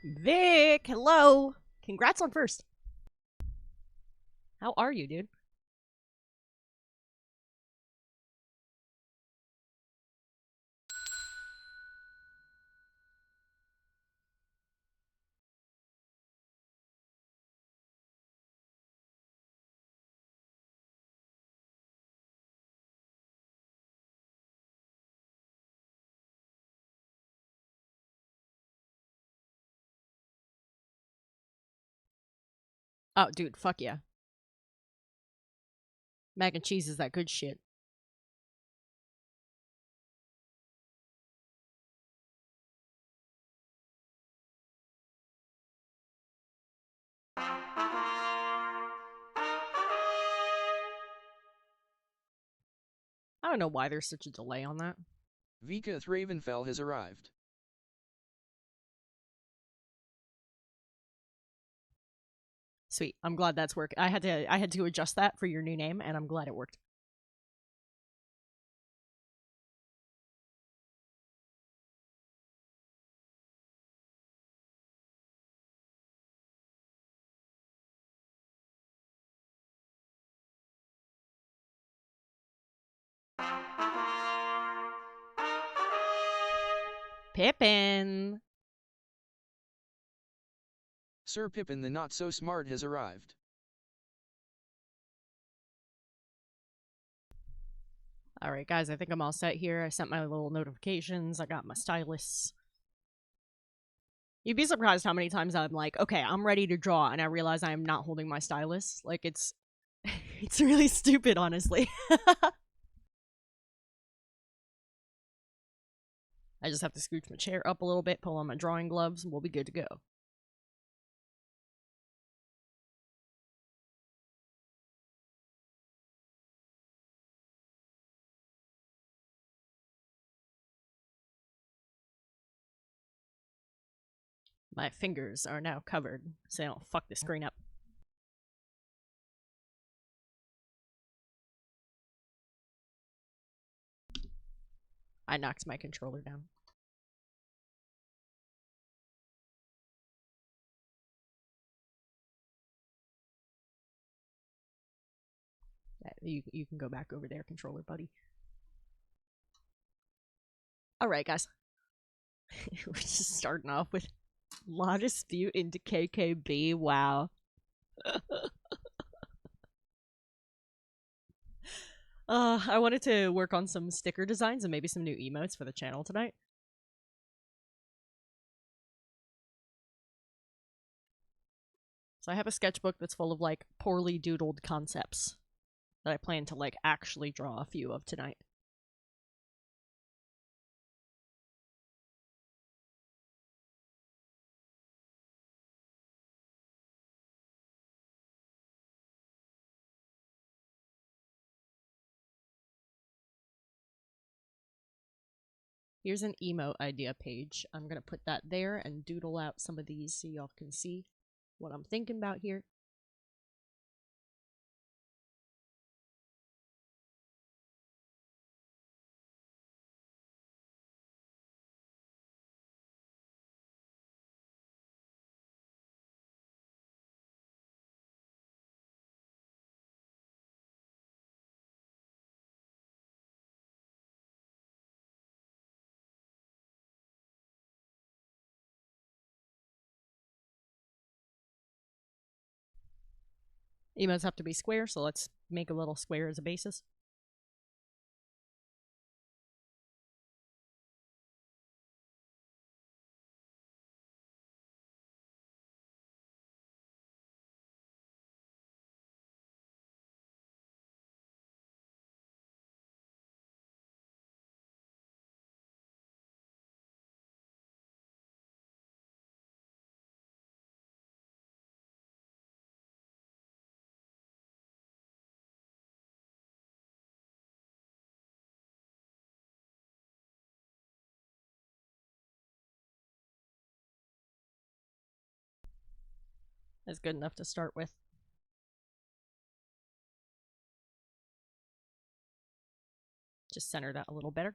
Vic, hello. Congrats on first. How are you, dude? Oh, dude, fuck yeah. Mac and cheese is that good shit. I don't know why there's such a delay on that. Vikath Ravenfell has arrived. Sweet. I'm glad that's working. I had to adjust that for your new name, and I'm glad it worked. Pippin. Sir Pippin the Not-So-Smart has arrived. Alright, guys, I think I'm all set here. I sent my little notifications. I got my stylus. You'd be surprised how many times I'm like, okay, I'm ready to draw, and I realize I am not holding my stylus. Like, it's... it's really stupid, honestly. I just have to scooch my chair up a little bit, pull on my drawing gloves, and we'll be good to go. My fingers are now covered, so I don't fuck the screen up. I knocked my controller down. You can go back over there, controller buddy. Alright, guys. We're just starting off with Law Dispute into KKB. Wow. I wanted to work on some sticker designs and maybe some new emotes for the channel tonight. So I have a sketchbook that's full of like poorly doodled concepts that I plan to like actually draw a few of tonight. Here's an emote idea page. I'm gonna put that there and doodle out some of these so y'all can see what I'm thinking about here. Emotes have to be square, so let's make a little square as a basis. That's good enough to start with. Just center that a little better.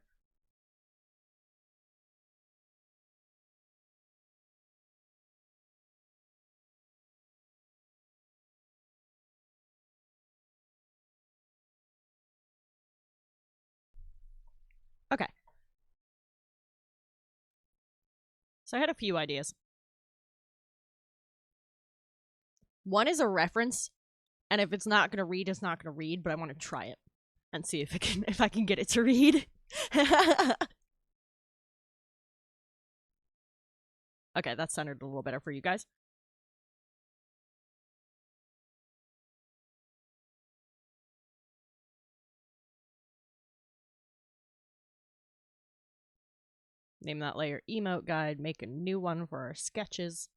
So I had a few ideas. One is a reference, and if it's not gonna read, it's not gonna read. But I want to try it and see if I can get it to read. Okay, that's centered a little better for you guys. Name that layer emote guide. Make a new one for our sketches.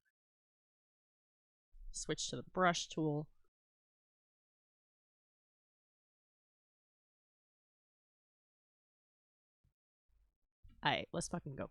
Switch to the brush tool. Alright, let's fucking go.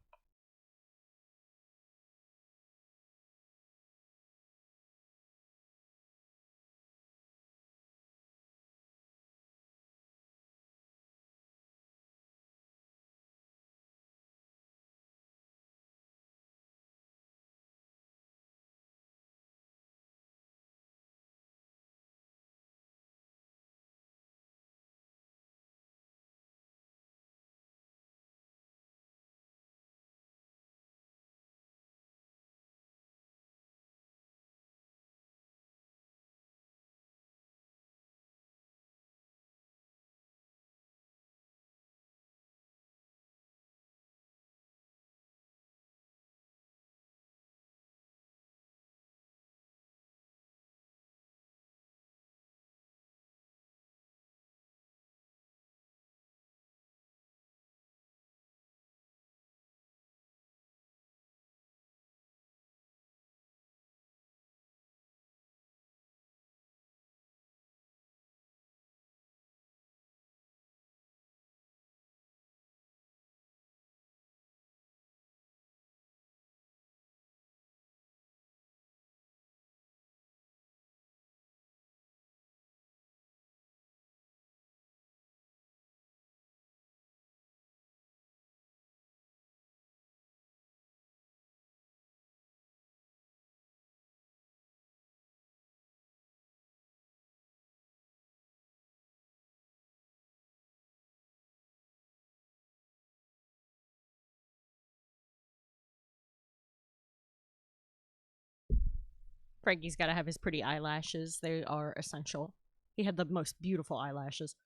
Frankie's gotta have his pretty eyelashes. They are essential. He had the most beautiful eyelashes.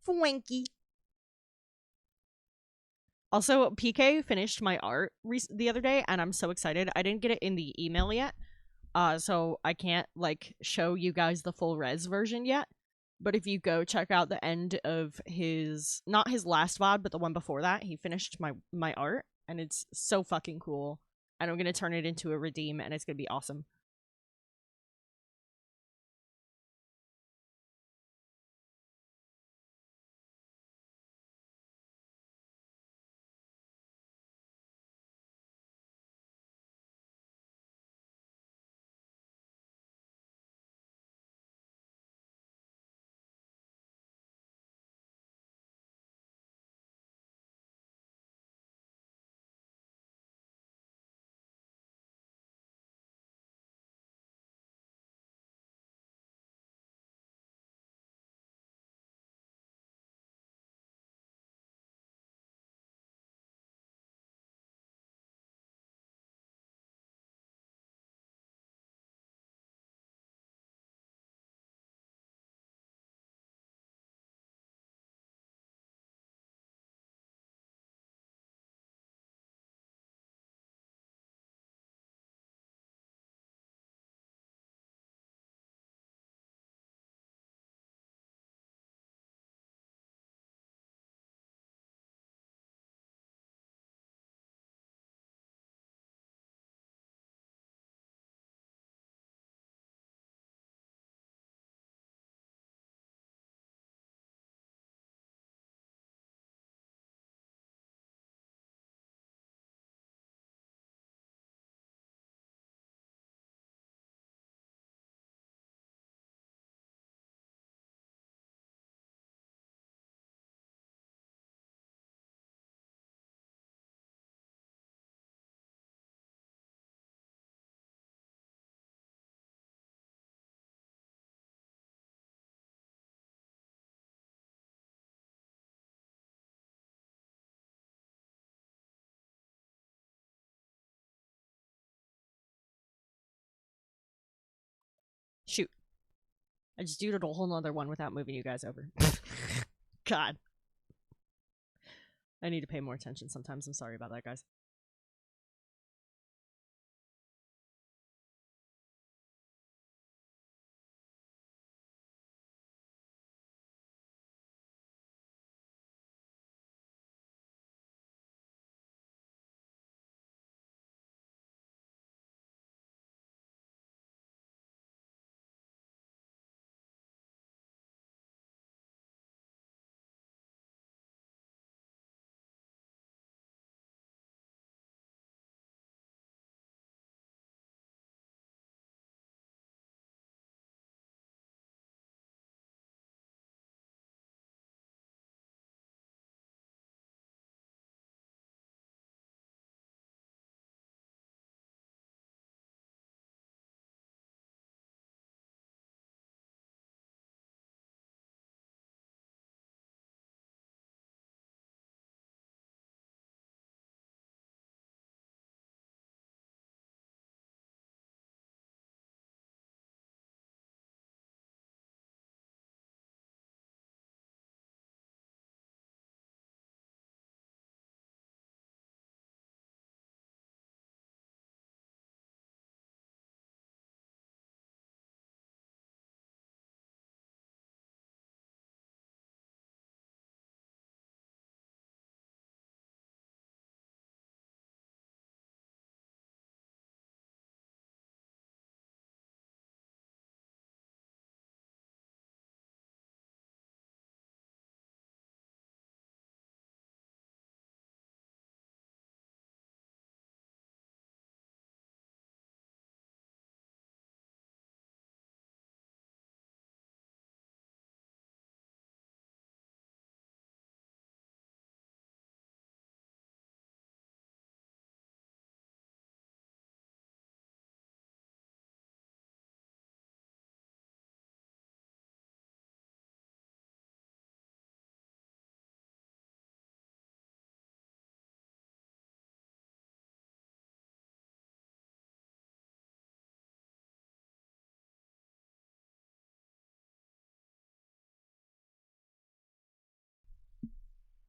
Frankie. Also, PK finished my art the other day, and I'm so excited. I didn't get it in the email yet, so I can't like show you guys the full res version yet. But if you go check out the end of his, not his last VOD, but the one before that, he finished my art, and it's so fucking cool. And I'm gonna turn it into a redeem, and it's gonna be awesome. I just doodled a whole nother one without moving you guys over. God. I need to pay more attention sometimes. I'm sorry about that, guys.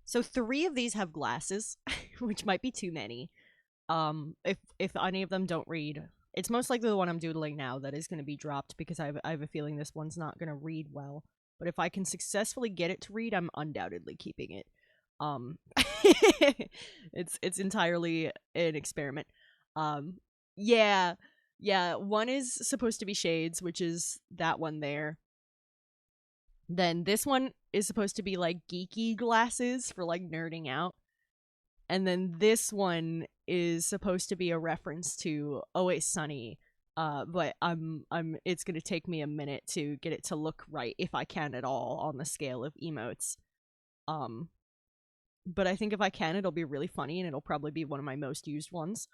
So three of these have glasses, which might be too many. If any of them don't read, it's most likely the one I'm doodling now that is going to be dropped because I have a feeling this one's not going to read well. But if I can successfully get it to read, I'm undoubtedly keeping it. Um, it's entirely an experiment. Um, yeah, yeah. One is supposed to be shades, which is that one there. Then this one is supposed to be like geeky glasses for like nerding out. And then this one is supposed to be a reference to Always Sunny. But I'm it's gonna take me a minute to get it to look right if I can at all on the scale of emotes. Um, but I think if I can, it'll be really funny and it'll probably be one of my most used ones.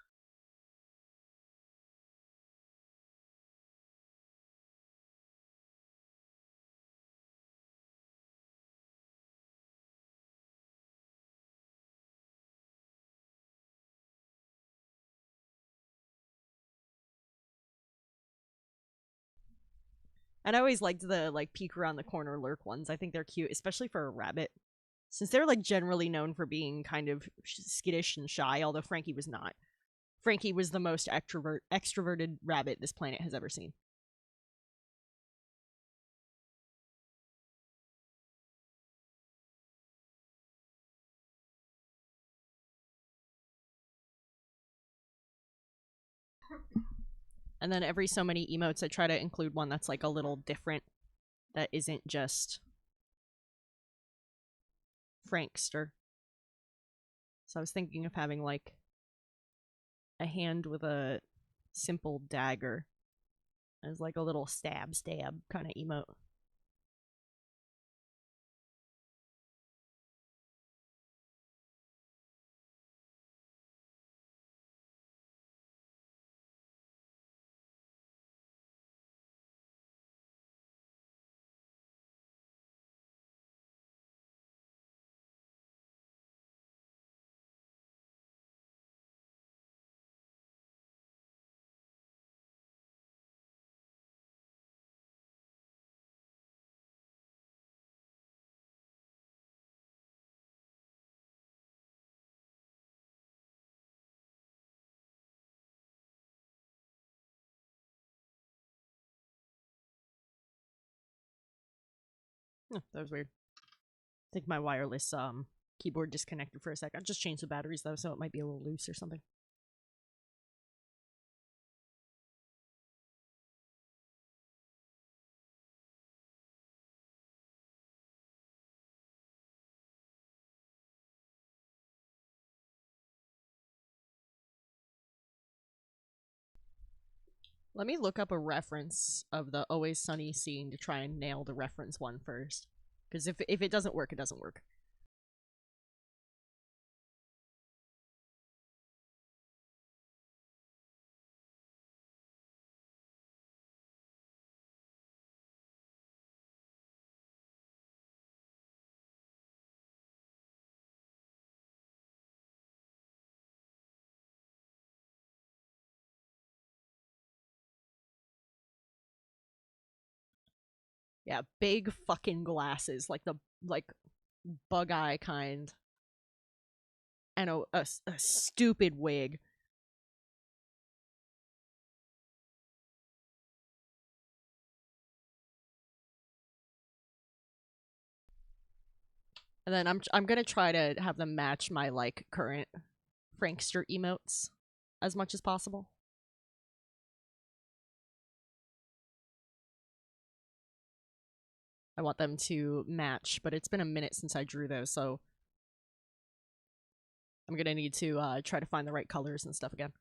And I always liked the like peek around the corner lurk ones. I think they're cute, especially for a rabbit, since they're like generally known for being kind of skittish and shy. Although Frankie was not. Frankie was the most extroverted rabbit this planet has ever seen. And then every so many emotes, I try to include one that's like a little different, that isn't just Frankster. So I was thinking of having like a hand with a simple dagger as like a little stab kind of emote. That was weird. I think my wireless keyboard disconnected for a sec. I just changed the batteries though, so it might be a little loose or something. Let me look up a reference of the Always Sunny scene to try and nail the reference one first. Because if it doesn't work, it doesn't work. Yeah, big fucking glasses, like the like bug eye kind, and a stupid wig. And then I'm gonna try to have them match my like current Frankster emotes as much as possible. I want them to match, but it's been a minute since I drew those, so I'm gonna need to try to find the right colors and stuff again.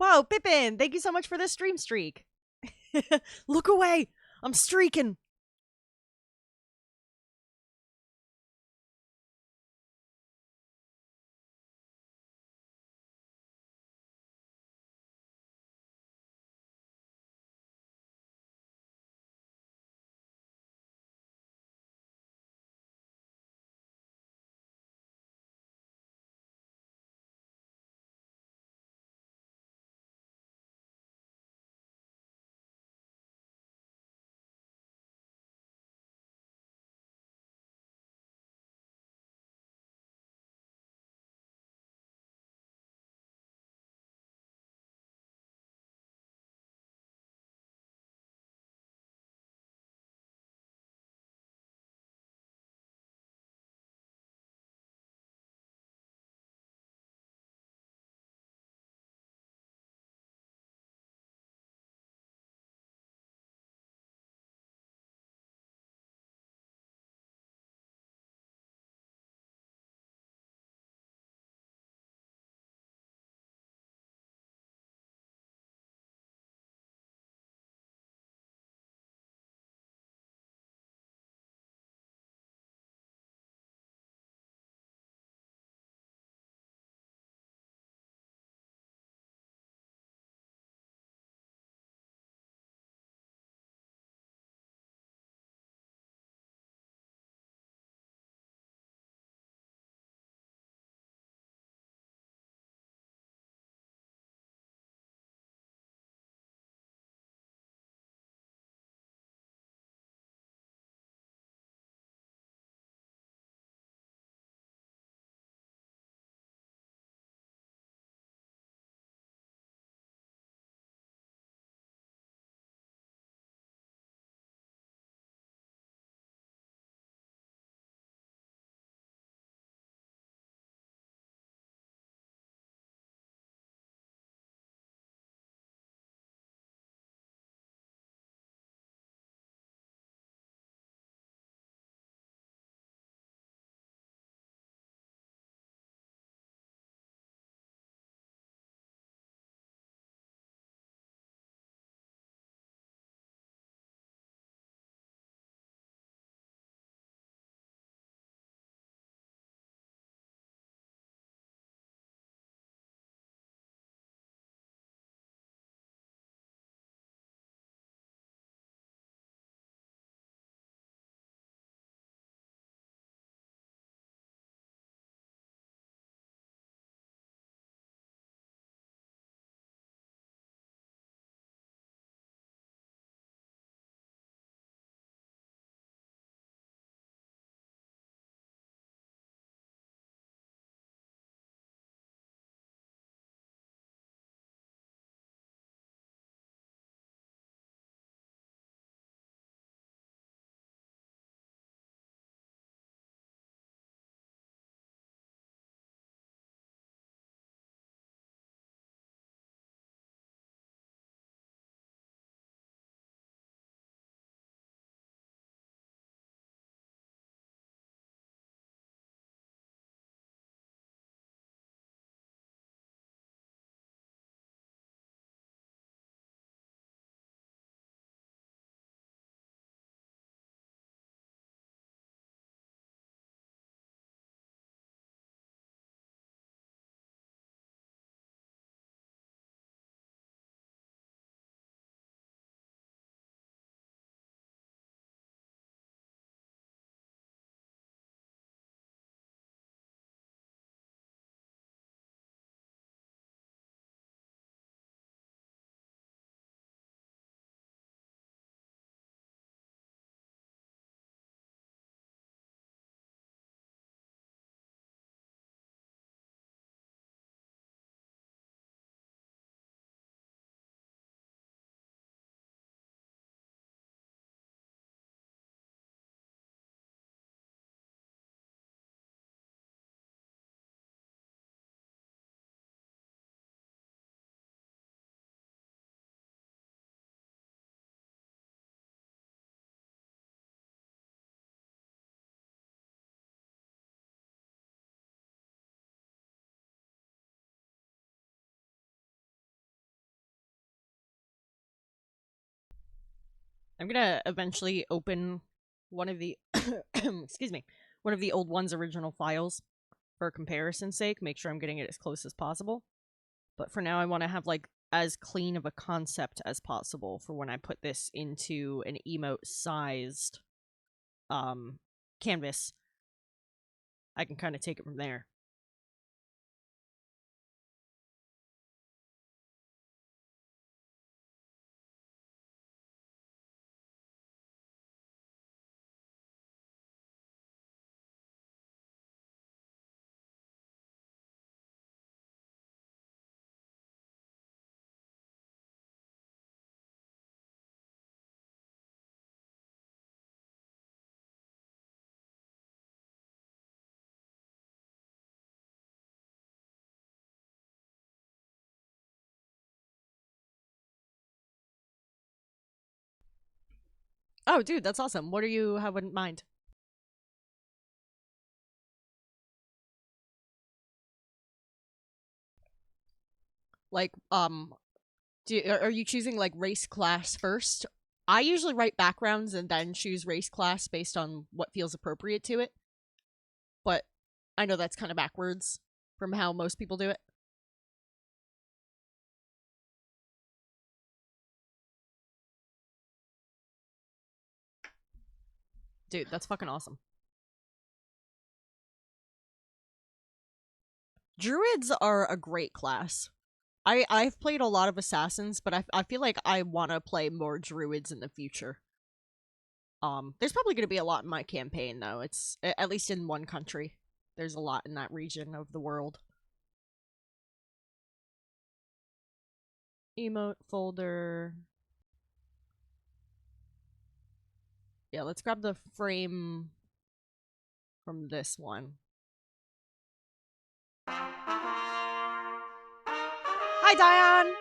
Whoa, Pippin! Thank you so much for this stream streak. Look away! I'm streaking. I'm gonna eventually open one of the excuse me, one of the old one's original files for comparison's sake, make sure I'm getting it as close as possible. But for now I want to have like as clean of a concept as possible for when I put this into an emote sized um canvas. I can kind of take it from there. Oh, dude, that's awesome. What do you have in mind? Like, are you choosing like race class first? I usually write backgrounds and then choose race class based on what feels appropriate to it. But I know that's kind of backwards from how most people do it. Dude, that's fucking awesome. Druids are a great class. I've played a lot of assassins, but I feel like I want to play more druids in the future. There's probably going to be a lot in my campaign though. It's at least in one country. There's a lot in that region of the world. Emote folder. Yeah, let's grab the frame from this one. Hi, Diane!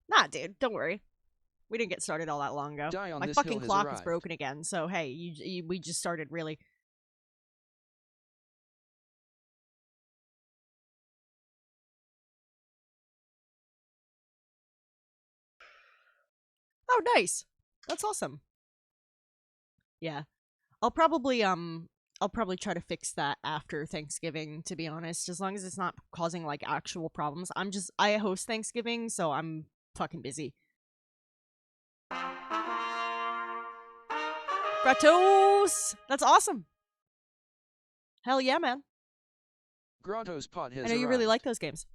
Nah, dude, don't worry. We didn't get started all that long ago. Die on My this hill fucking has clock is arrived. broken again, so hey, we just started really. Oh, nice. That's awesome. Yeah. I'll probably I'll probably try to fix that after Thanksgiving, to be honest, as long as it's not causing like actual problems. I host Thanksgiving, so I'm fucking busy. Kratos! That's awesome. Hell yeah, man. Grotto's pot I has know you really like arrived. those games.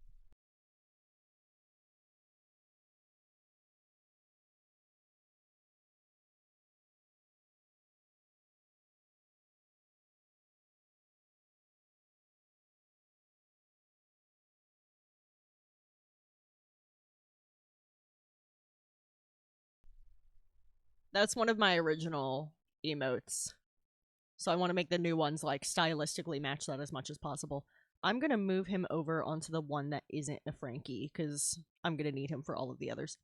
That's one of my original emotes. So I want to make the new ones like stylistically match that as much as possible. I'm gonna move him over onto the one that isn't a Frankie because I'm gonna need him for all of the others.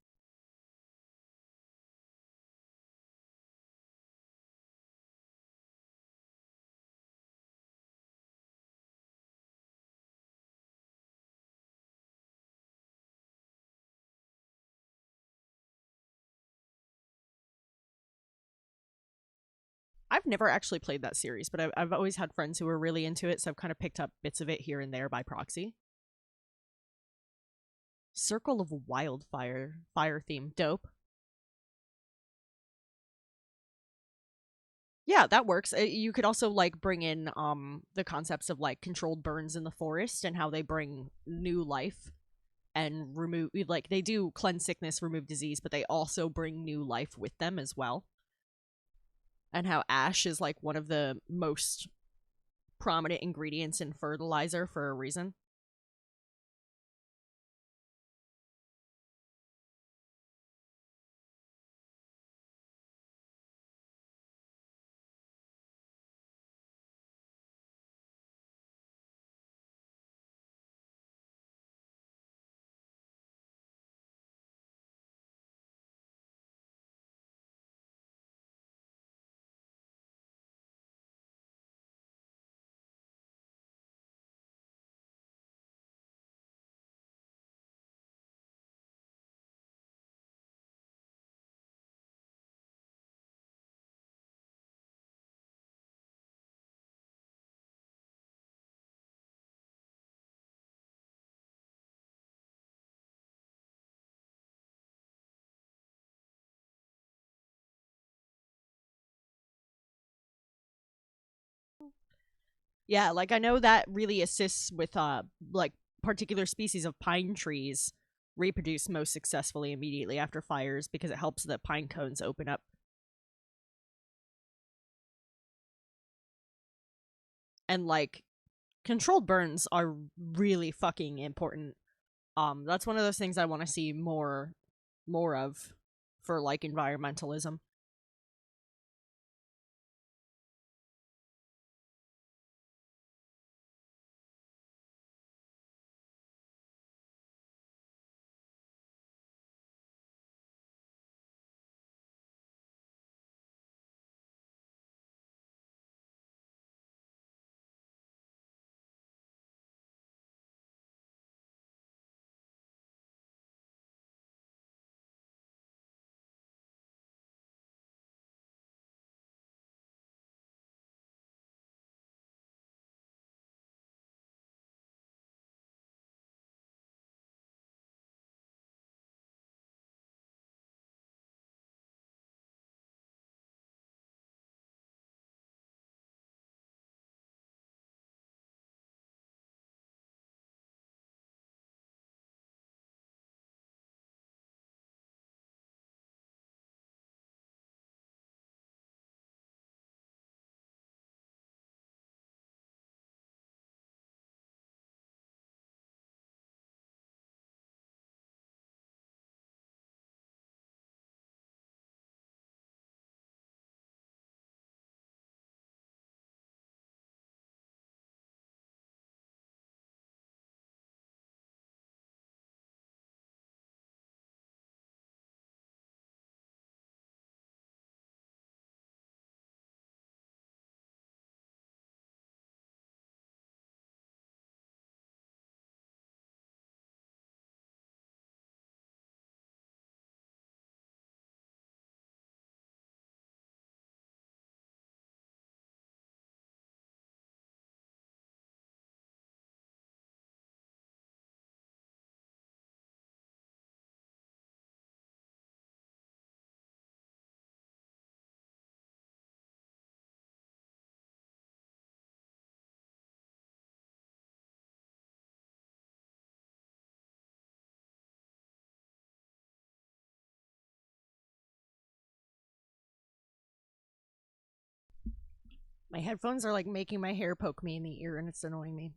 I've never actually played that series, but I've always had friends who were really into it, so I've kind of picked up bits of it here and there by proxy. Circle of Wildfire, fire theme, dope. Yeah, that works. You could also like bring in the concepts of like controlled burns in the forest and how they bring new life and remove like they do cleanse sickness, remove disease, but they also bring new life with them as well. And how ash is like one of the most prominent ingredients in fertilizer for a reason. Yeah, like I know that really assists with like particular species of pine trees reproduce most successfully immediately after fires because it helps the pine cones open up. And like controlled burns are really fucking important. That's one of those things I want to see more of for like environmentalism. My headphones are like making my hair poke me in the ear and it's annoying me.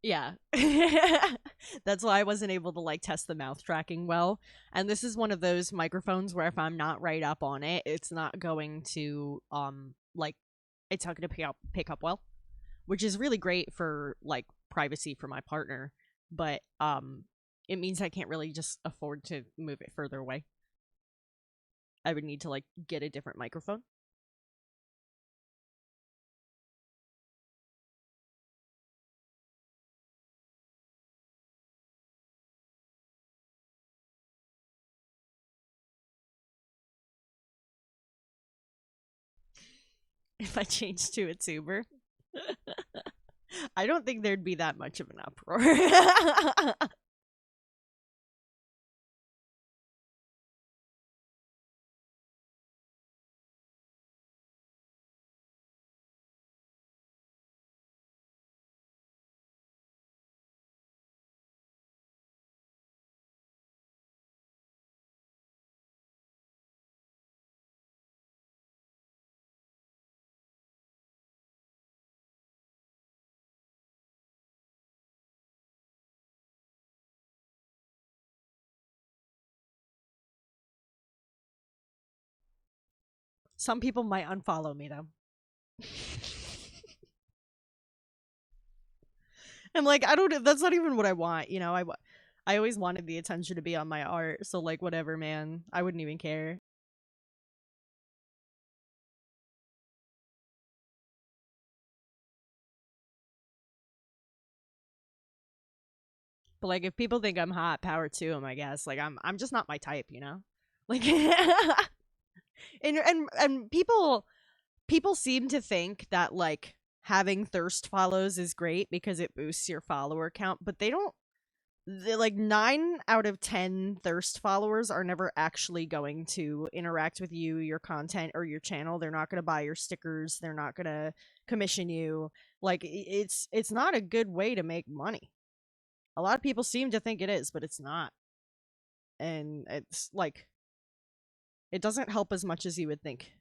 Yeah. That's why I wasn't able to like test the mouth tracking well. And this is one of those microphones where if I'm not right up on it, it's not going to like it's not going to pick up well, which is really great for like privacy for my partner, but it means I can't really just afford to move it further away. I would need to like get a different microphone. If I change to a tuber. I don't think there'd be that much of an uproar. Some people might unfollow me though. And like I don't that's not even what I want, you know. I always wanted the attention to be on my art, so like whatever, man. I wouldn't even care. But like if people think I'm hot, power to them, I guess. Like I'm just not my type, you know? Like and people seem to think that like having thirst follows is great because it boosts your follower count, but they don't like 9 out of 10 thirst followers are never actually going to interact with you, your content, or your channel. They're not going to buy your stickers, they're not going to commission you. Like it's not a good way to make money. A lot of people seem to think it is, but it's not. And it's like it doesn't help as much as you would think.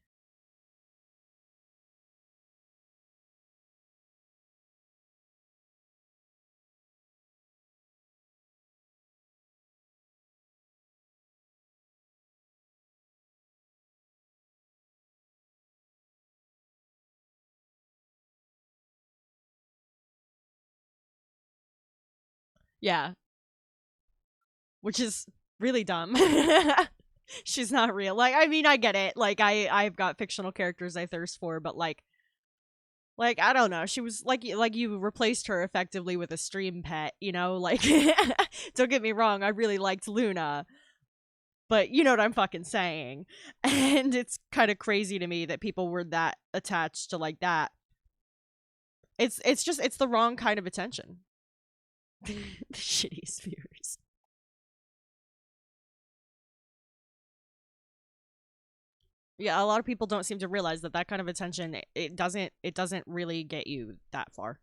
Yeah, which is really dumb. She's not real. Like I mean, I get it. Like I've got fictional characters I thirst for, but like I don't know. She was like you replaced her effectively with a stream pet, you know? Like don't get me wrong, I really liked Luna, but you know what I'm fucking saying. And it's kind of crazy to me that people were that attached to like that. It's just it's the wrong kind of attention. The shittiest viewers. Yeah, a lot of people don't seem to realize that that kind of attention it doesn't really get you that far.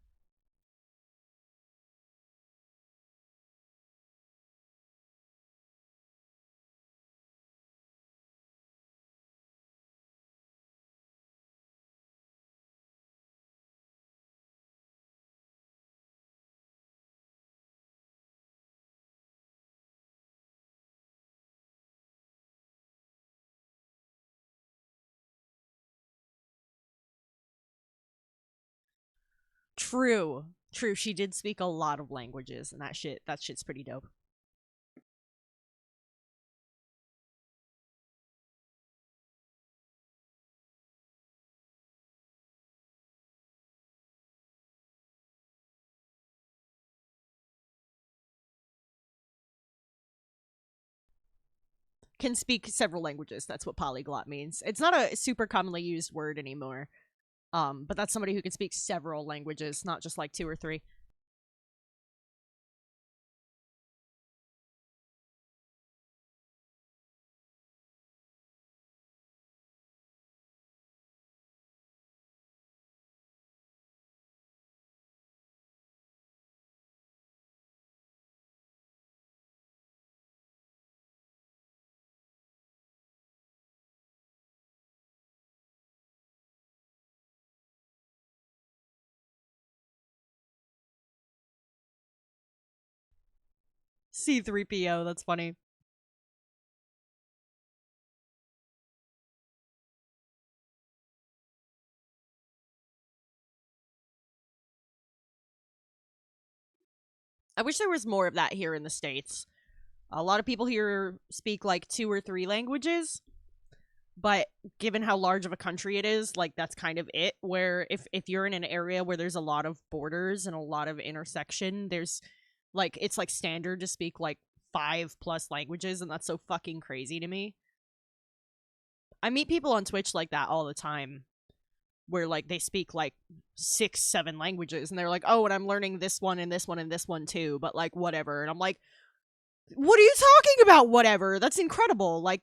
True. True, she did speak a lot of languages and that shit's pretty dope. Can speak several languages. That's what polyglot means. It's not a super commonly used word anymore. But that's somebody who can speak several languages, not just like two or three. C3PO, that's funny. I wish there was more of that here in the States. A lot of people here speak like two or three languages, but given how large of a country it is, like that's kind of it. Where if you're in an area where there's a lot of borders and a lot of intersection, there's like it's like standard to speak like 5+ languages, and that's so fucking crazy to me. I meet people on Twitch like that all the time, where like they speak like 6, 7 languages, and they're like, "Oh, and I'm learning this one and this one and this one too," but like whatever. And I'm like, "What are you talking about? Whatever. That's incredible." Like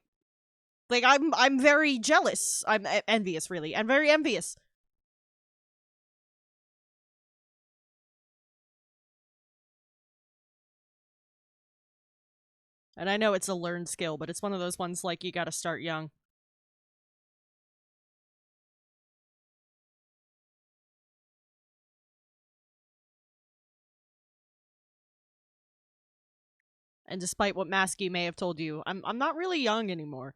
I'm very jealous. I'm envious, really. I'm very envious. And I know it's a learned skill, but it's one of those ones like you got to start young. And despite what Maskey may have told you, I'm not really young anymore.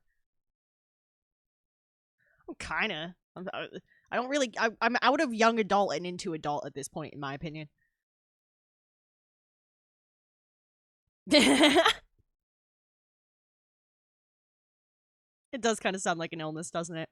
Kinda. I don't really. I'm out of young adult and into adult at this point, in my opinion. It does kind of sound like an illness, doesn't it?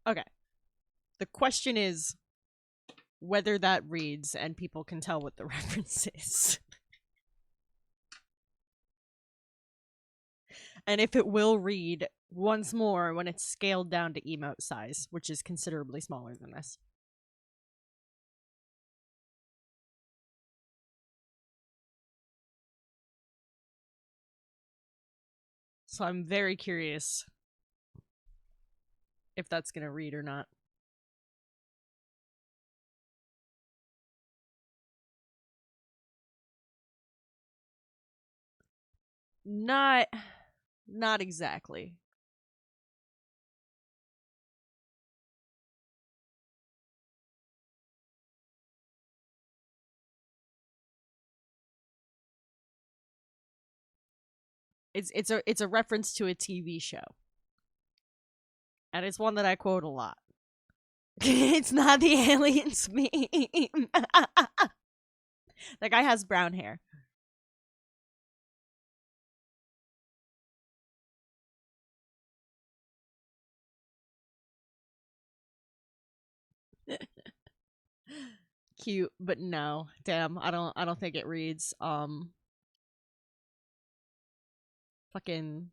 Okay. The question is whether that reads and people can tell what the reference is. And if it will read once more when it's scaled down to emote size, which is considerably smaller than this. So I'm very curious if that's going to read or not. Not not exactly. It's a reference to a TV show. And it's one that I quote a lot. It's not the aliens meme. That guy has brown hair. Cute, but no. Damn, I don't think it reads. Fucking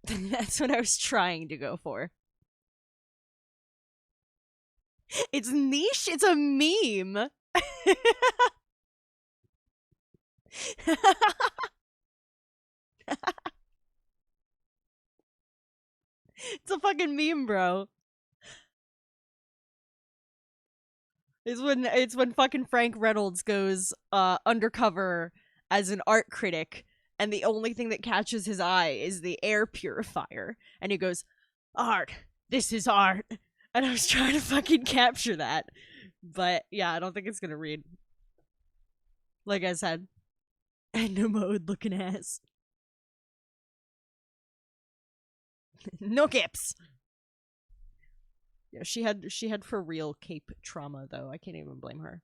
that's what I was trying to go for. It's niche, it's a meme. It's a fucking meme, bro. It's when fucking Frank Reynolds goes undercover as an art critic, and the only thing that catches his eye is the air purifier, and he goes, "Art, this is art," and I was trying to fucking capture that, but yeah, I don't think it's gonna read. Like I said, no mode looking ass, no caps. Yeah, she had for real cape trauma though. I can't even blame her.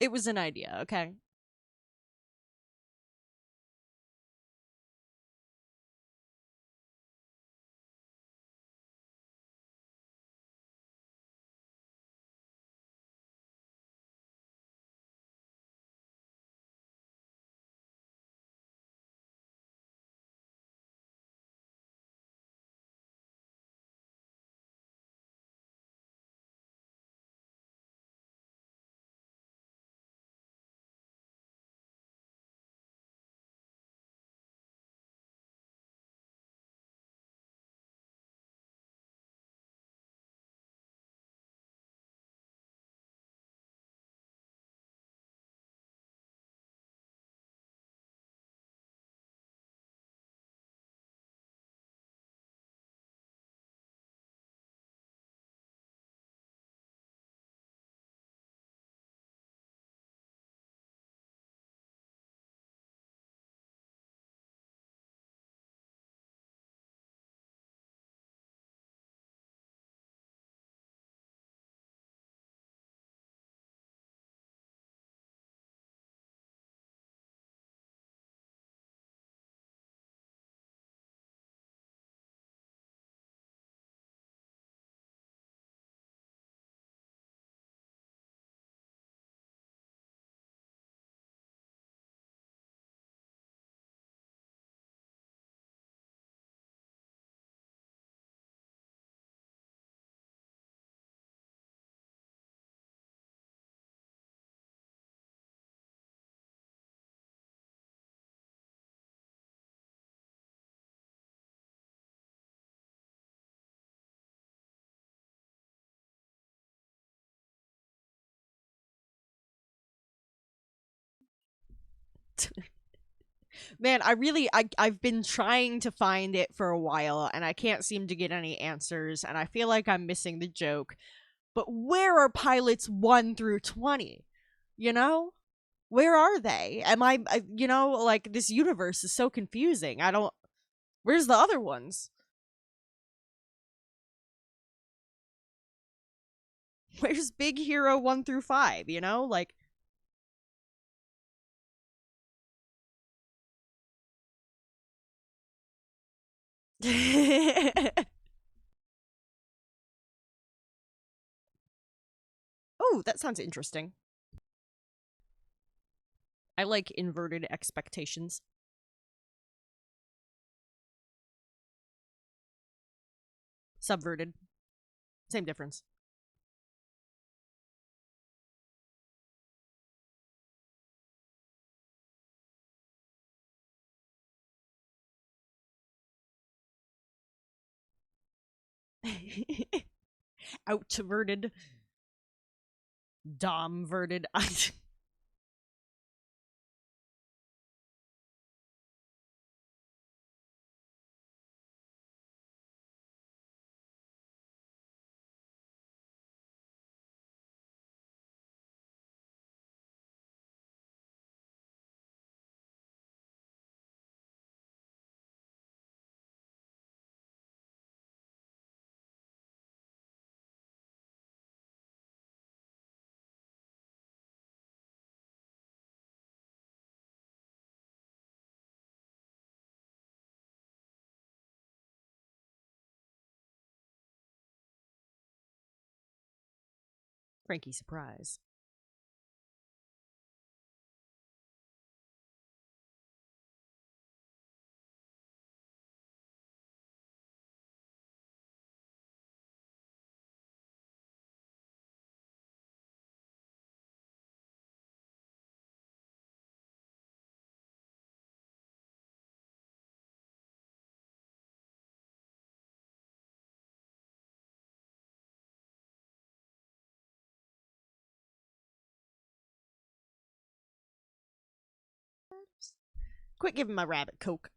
It was an idea, okay? Man, I've been trying to find it for a while and I can't seem to get any answers and I feel like I'm missing the joke. But where are pilots 1 through 20? You know? Where are they? Like this universe is so confusing. I don't Where's the other ones? Where's Big Hero 1 through 5, you know? Like Oh, that sounds interesting. I like inverted expectations. Subverted. Same difference. Outverted. Domverted. Frankie surprise. Quit giving my rabbit coke.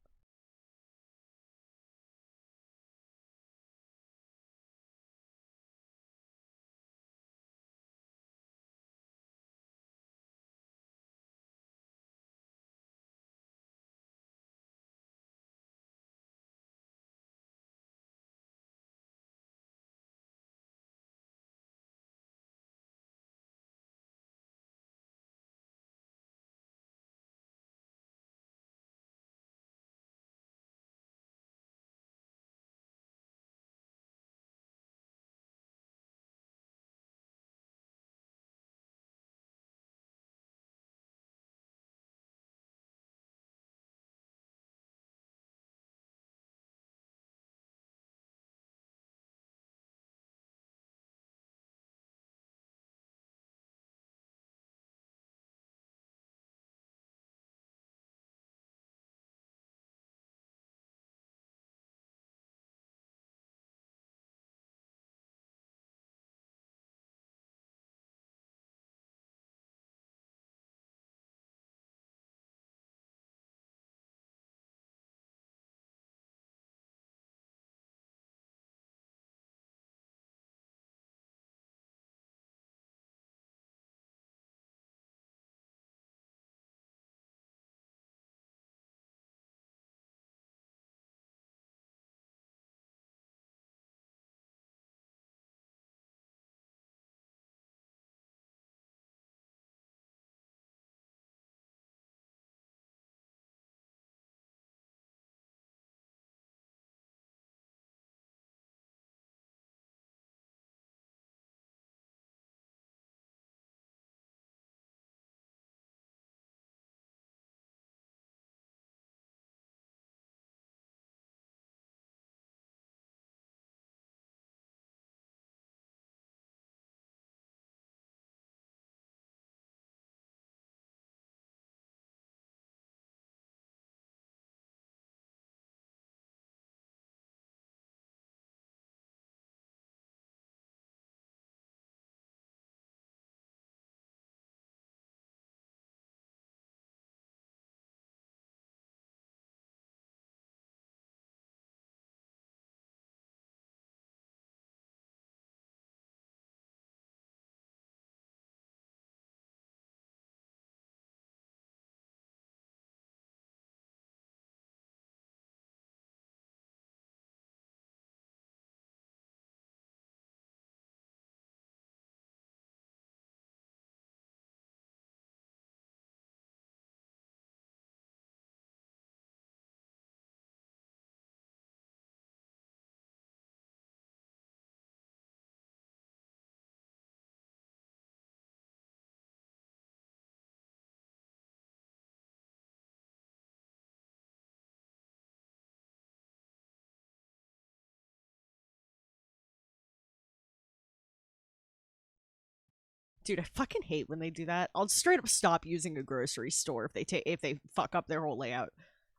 Dude, I fucking hate when they do that. I'll straight up stop using a grocery store if they fuck up their whole layout.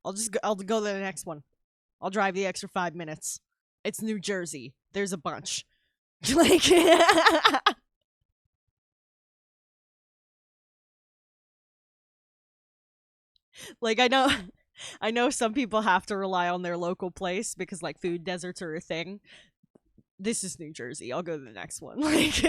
I'll go to the next one. I'll drive the extra 5 minutes. It's New Jersey. There's a bunch. Like, like I know some people have to rely on their local place because like food deserts are a thing. This is New Jersey. I'll go to the next one. Like,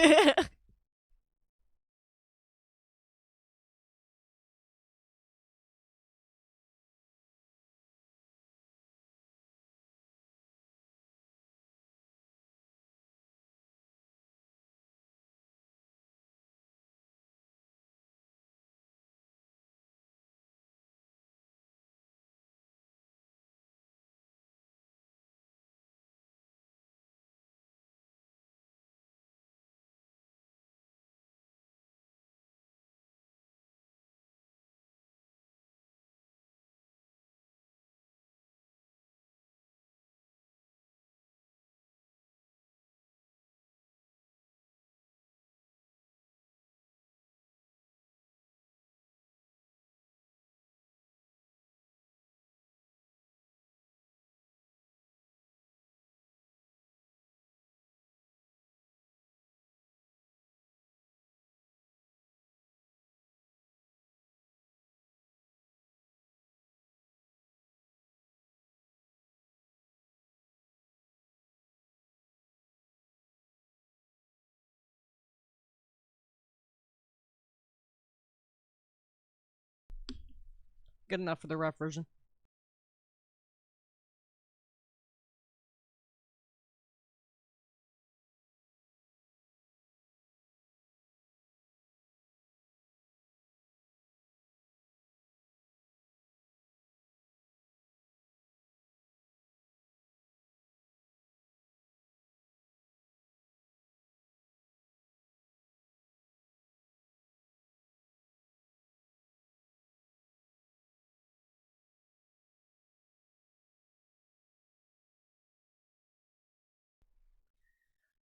good enough for the rough version.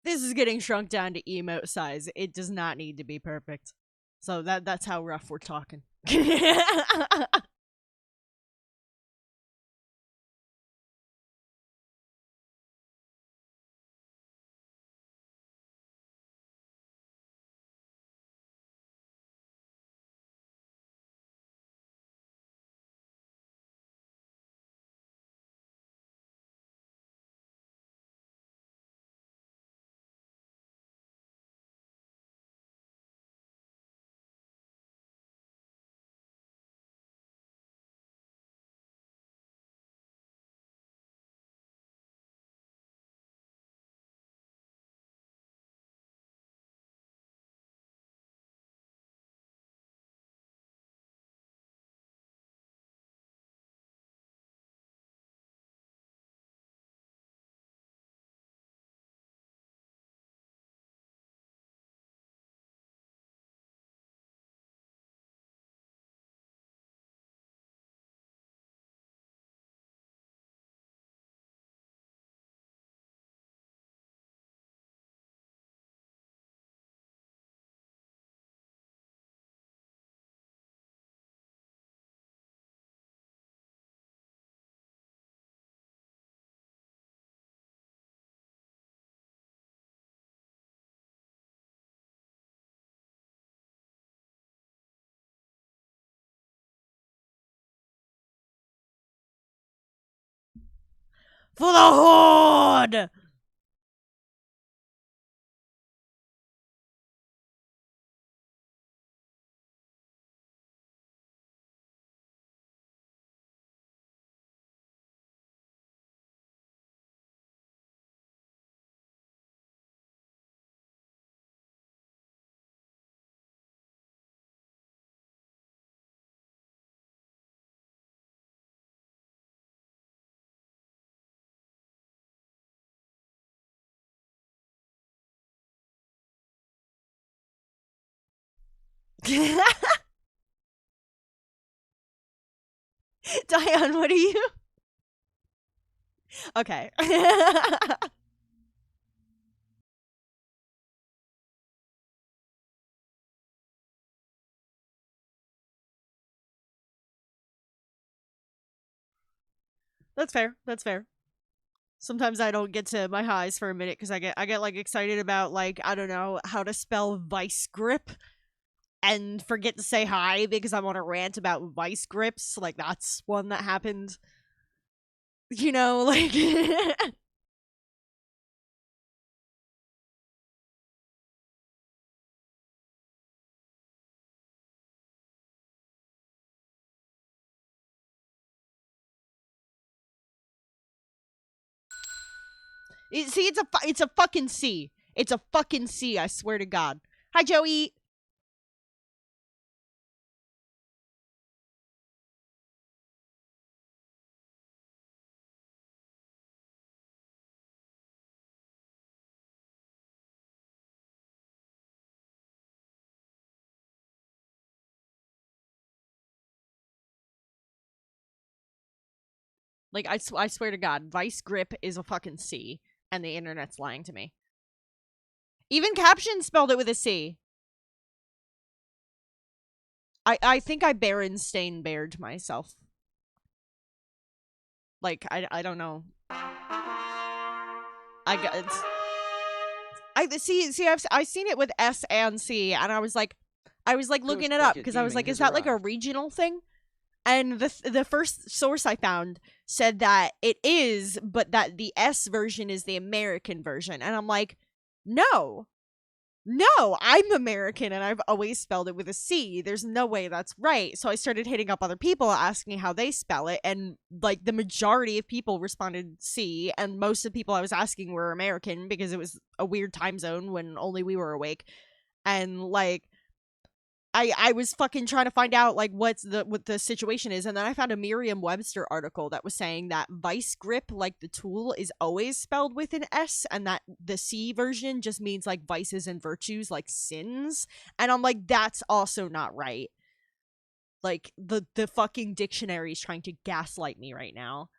This is getting shrunk down to emote size. It does not need to be perfect. So that's how rough we're talking. For the horde! Diane, what are you? Okay. That's fair. That's fair. Sometimes I don't get to my highs for a minute because I get like excited about like I don't know how to spell vice grip and forget to say hi because I'm on a rant about vice grips. Like that's one that happened. You know, like see, it's a fucking C. It's a fucking C. I swear to God. Hi, Joey. Like I swear to God, vice grip is a fucking C, and the internet's lying to me. Even caption spelled it with a C. I think I Berenstain bared myself. Like I don't know. I got it's, I've seen it with S and C, and I was like looking Ghost it up Bucket because I was Gaming like, is has that like a arrived. regional thing? And the first source I found said that it is, but that the S version is the American version, and I'm like, no, no, I'm American and I've always spelled it with a C. There's no way that's right. So I started hitting up other people asking how they spell it. And like the majority of people responded C. And most of the people I was asking were American because it was a weird time zone when only we were awake. And like I was fucking trying to find out like what the situation is, and then I found a Merriam-Webster article that was saying that vice grip, like the tool, is always spelled with an S, and that the C version just means like vices and virtues, like sins. And I'm like, that's also not right. Like the fucking dictionary is trying to gaslight me right now.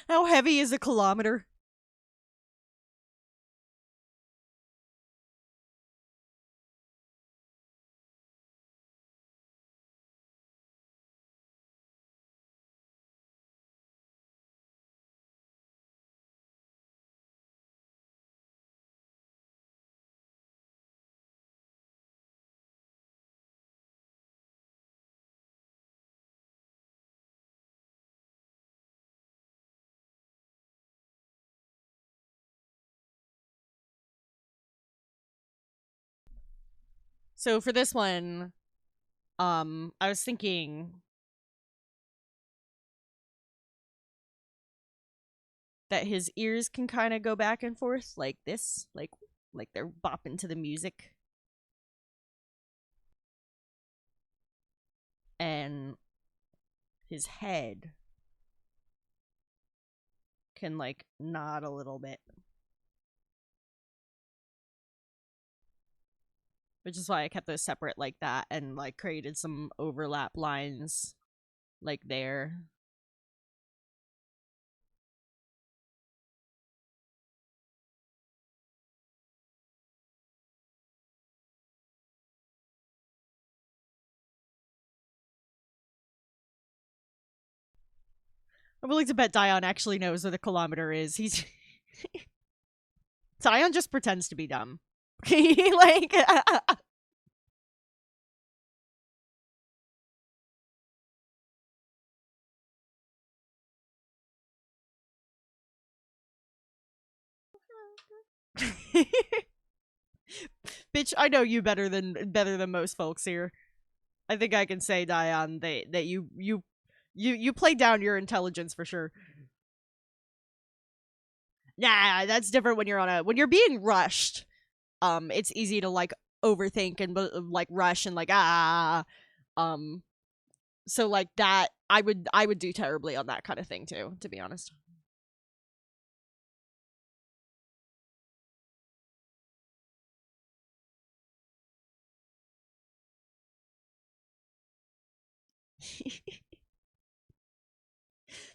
How heavy is a kilometer? So for this one, I was thinking that his ears can kind of go back and forth like this, like they're bopping to the music, and his head can like nod a little bit, which is why I kept those separate like that and like created some overlap lines like there. I'm willing to bet Dion actually knows what a kilometer is. He's Dion just pretends to be dumb. Like bitch, I know you better than most folks here. I think I can say, Dion, that you play down your intelligence for sure. Nah, that's different when you're on a when you're being rushed. It's easy to like overthink and like rush and like um. So like that, I would do terribly on that kind of thing too. To be honest.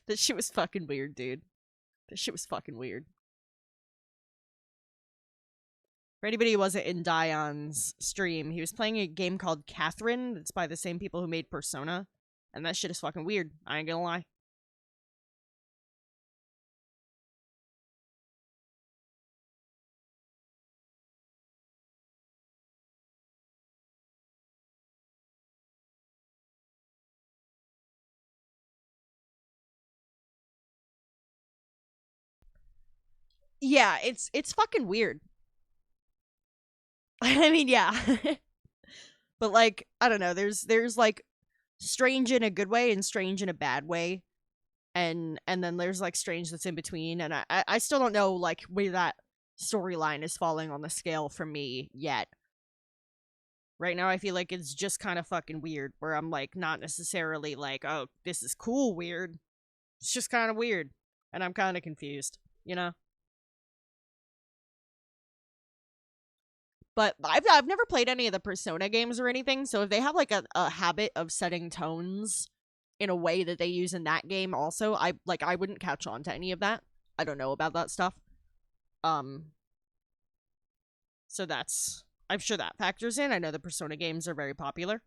That shit was fucking weird, dude. That shit was fucking weird. For anybody who wasn't in Dion's stream, he was playing a game called Catherine that's by the same people who made Persona. And that shit is fucking weird. I ain't gonna lie. Yeah, it's fucking weird. I mean, yeah. But like, I don't know, there's like strange in a good way and strange in a bad way. And then there's like strange that's in between. And I still don't know like where that storyline is falling on the scale for me yet. Right now I feel like it's just kind of fucking weird, where I'm like not necessarily like, oh, this is cool weird. It's just kind of weird. And I'm kind of confused, you know? But I've never played any of the Persona games or anything, so if they have like a habit of setting tones in a way that they use in that game also, I wouldn't catch on to any of that. I don't know about that stuff. Um so that's, I'm sure that factors in. I know the Persona games are very popular.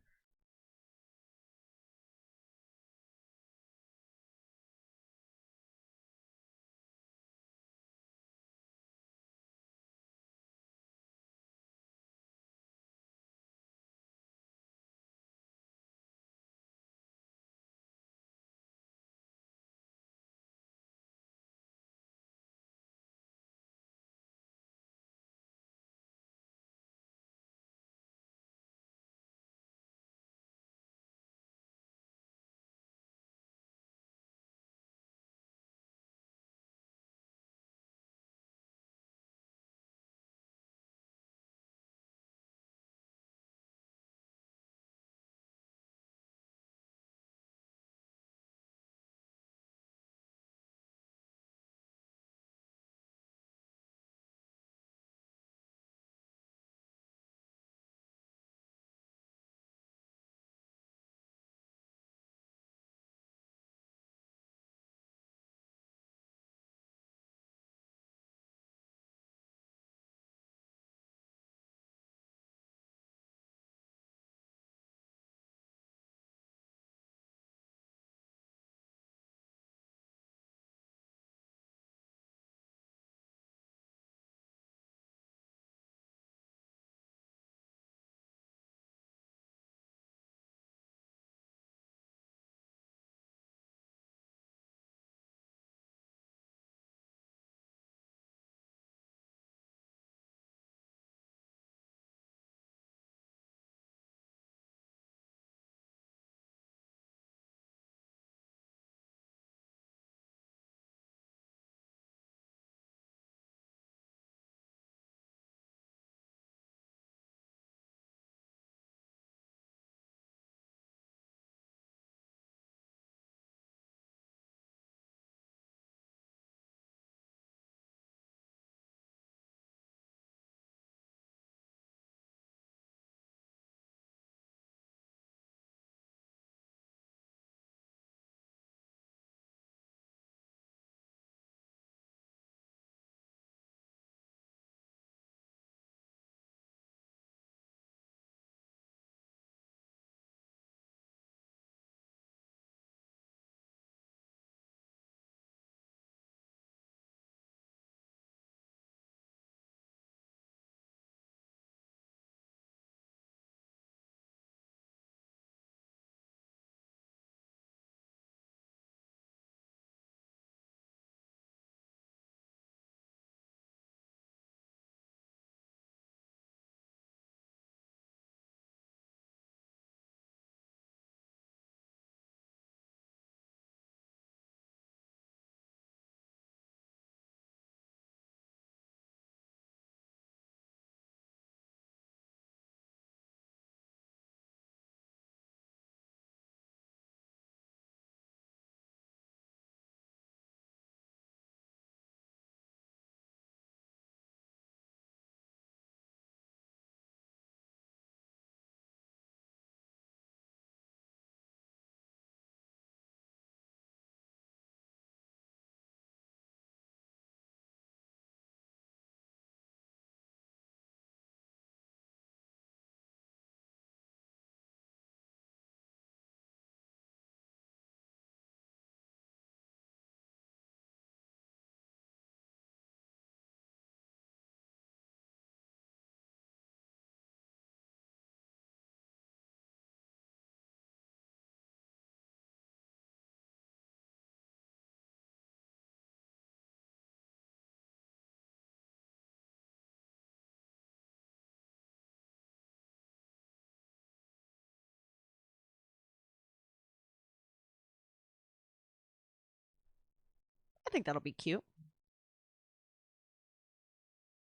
think that'll be cute.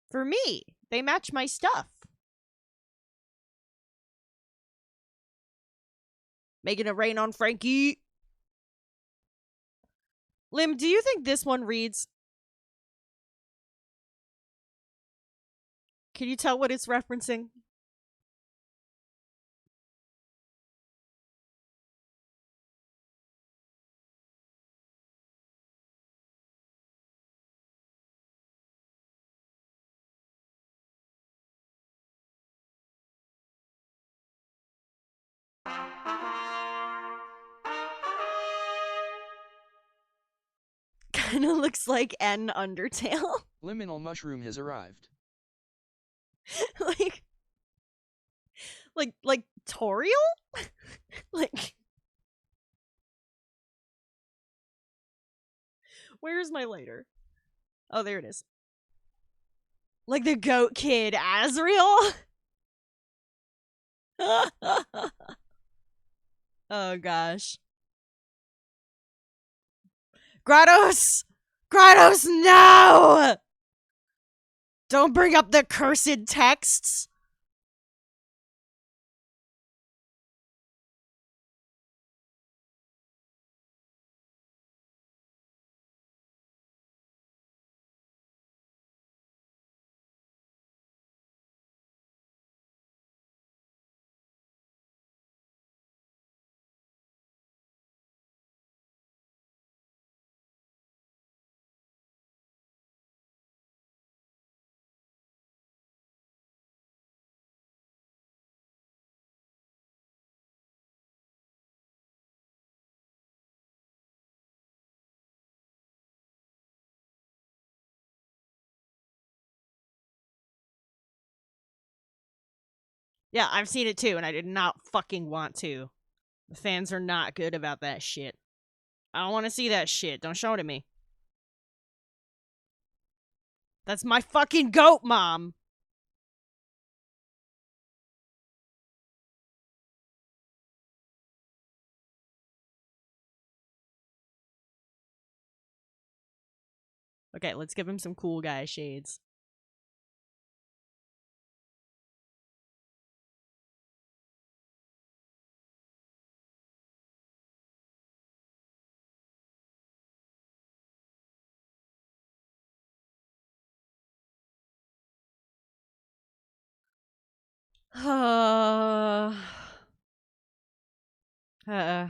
For me, they match my stuff. Making it rain on Frankie. Lim, do you think this one reads? Can you tell what it's referencing? Kind of looks like an Undertale. Liminal mushroom has arrived. like, like Toriel? like, where's my lighter? Oh, there it is. Like the goat kid, Asriel? Oh gosh. Grados! Grados, no! Don't bring up the cursed texts. Yeah, I've seen it too, and I did not fucking want to. The fans are not good about that shit. I don't want to see that shit. Don't show it to me. That's my fucking goat, mom. Okay, let's give him some cool guy shades. uh, uh,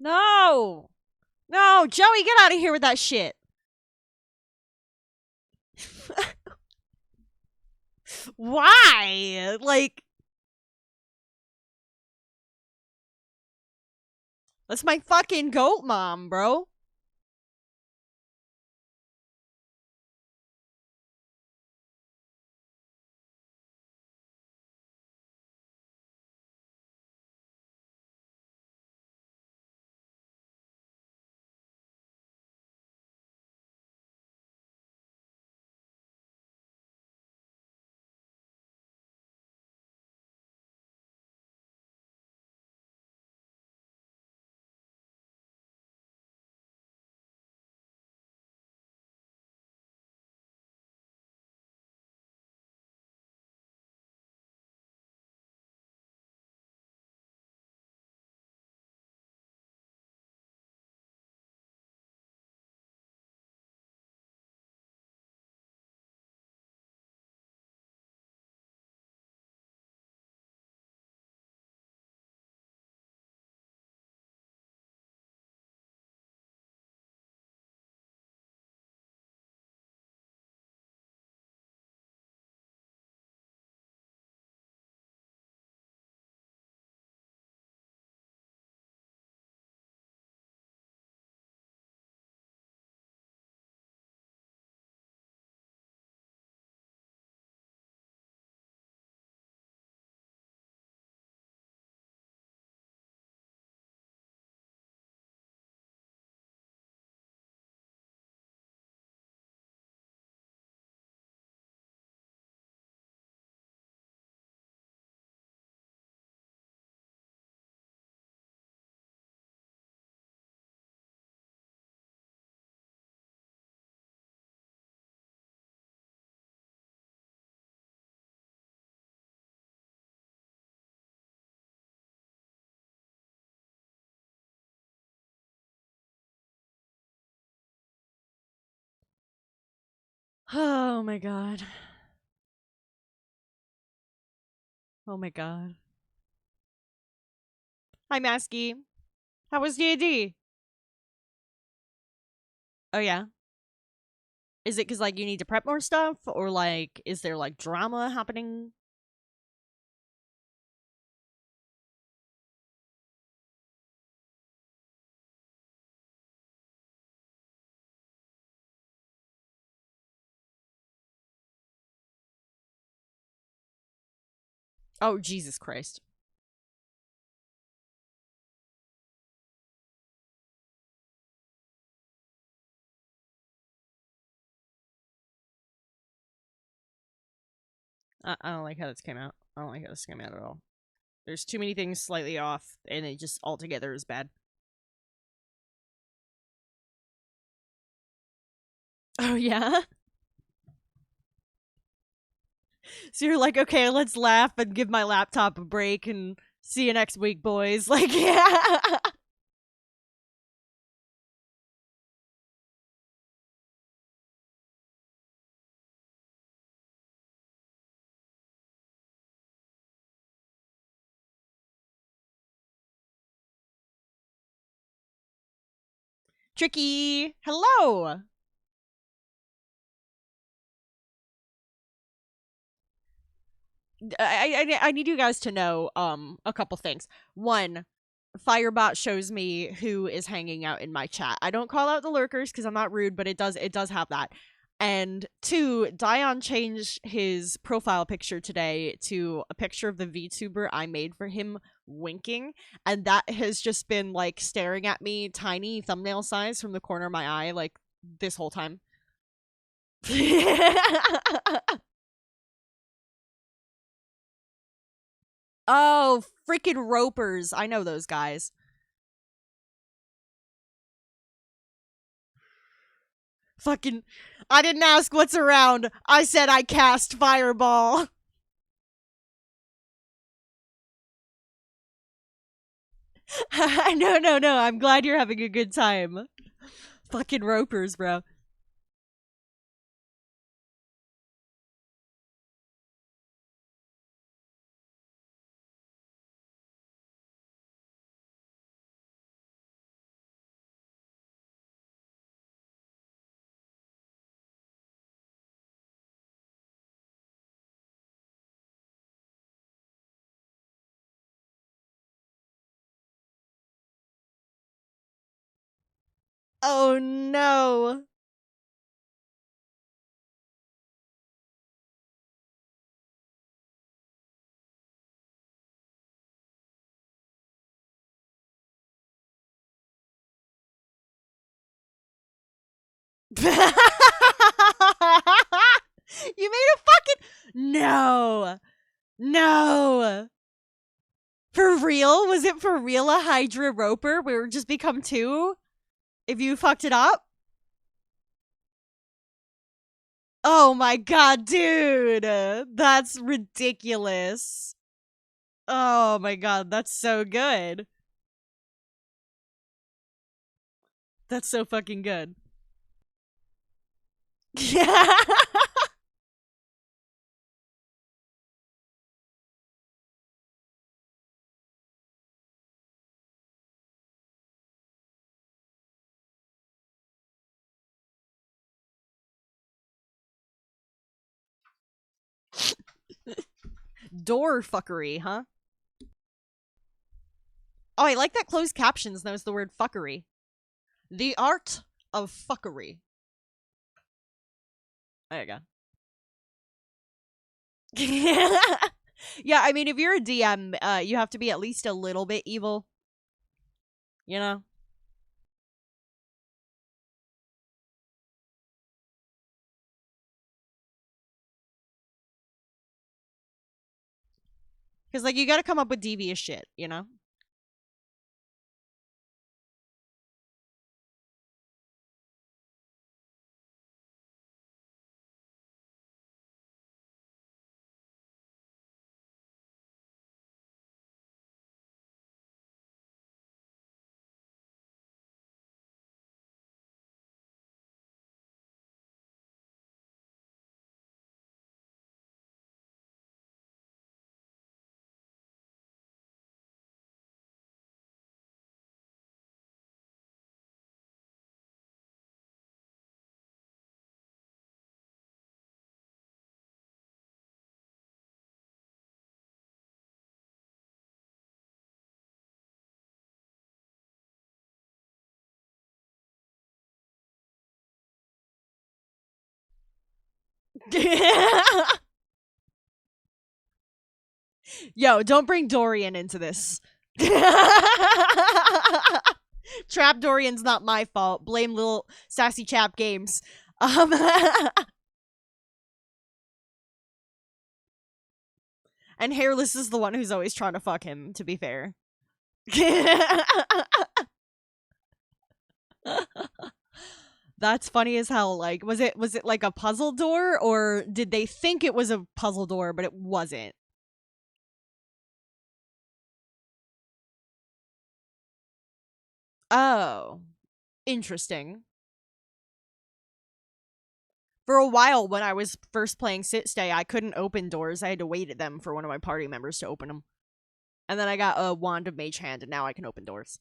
no! No, Joey, get out of here with that shit. Why? Like, that's my fucking goat mom, bro. Oh my god. Oh my god. Hi, Masky. How was D&D? Oh yeah. Is it because like you need to prep more stuff, or like is there like drama happening? Oh Jesus Christ. I don't like how this came out. I don't like how this came out at all. There's too many things slightly off, and it just altogether is bad. Oh yeah. So you're like, okay, let's laugh and give my laptop a break, and see you next week, boys. Like, yeah. Tricky. Hello. I need you guys to know a couple things. One, Firebot shows me who is hanging out in my chat. I don't call out the lurkers because I'm not rude, but it does have that. And two, Dion changed his profile picture today to a picture of the VTuber I made for him winking, and that has just been like staring at me, tiny thumbnail size from the corner of my eye, like this whole time. Oh, freaking ropers! I know those guys. Fucking, I didn't ask what's around. I said I cast fireball. No, no, no. I'm glad you're having a good time. Fucking ropers, bro. Oh no. You made a fucking no. No. For real? Was it for real a Hydra Roper? We were just become two? If you fucked it up? Oh my god, dude. That's ridiculous. Oh my god, that's so good. That's so fucking good. Yeah. Door fuckery, huh? Oh, I like that closed captions knows the word fuckery. The art of fuckery. There you go. Yeah, I mean, if you're a DM, you have to be at least a little bit evil, you know? Because, like, you gotta come up with devious shit, you know? Yo, don't bring Dorian into this. Trap Dorian's not my fault. Blame little sassy chap games. And Hairless is the one who's always trying to fuck him, to be fair. That's funny as hell. Like, was it like a puzzle door, or did they think it was a puzzle door, but it wasn't? Oh, interesting. For a while, when I was first playing Sit Stay, I couldn't open doors. I had to wait at them for one of my party members to open them. And then I got a wand of Mage Hand, and now I can open doors.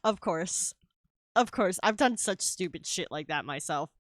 Of course. Of course. I've done such stupid shit like that myself.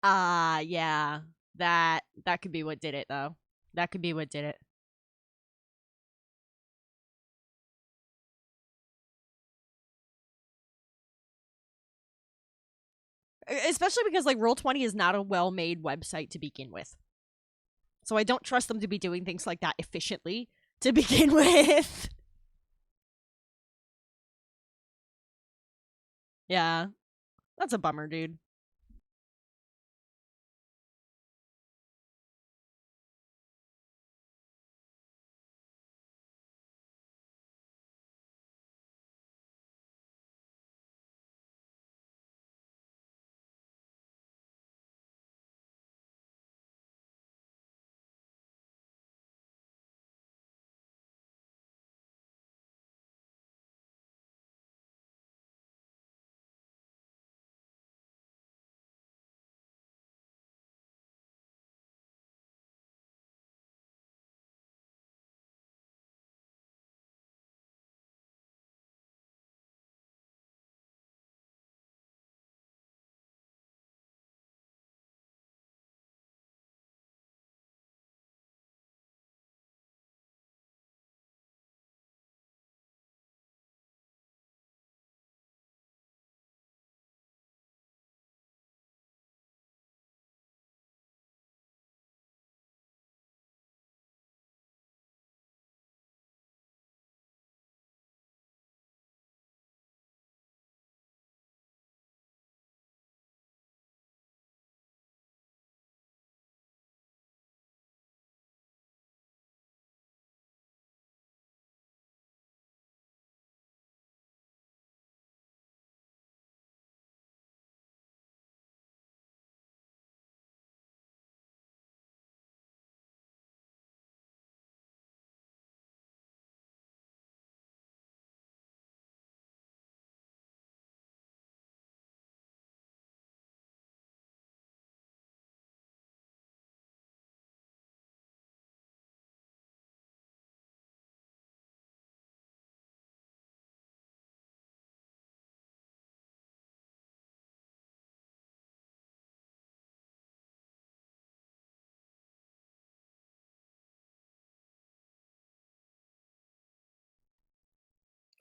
Yeah. That could be what did it though. That could be what did it. Especially because like Roll20 is not a well-made website to begin with. So I don't trust them to be doing things like that efficiently to begin with. Yeah. That's a bummer, dude.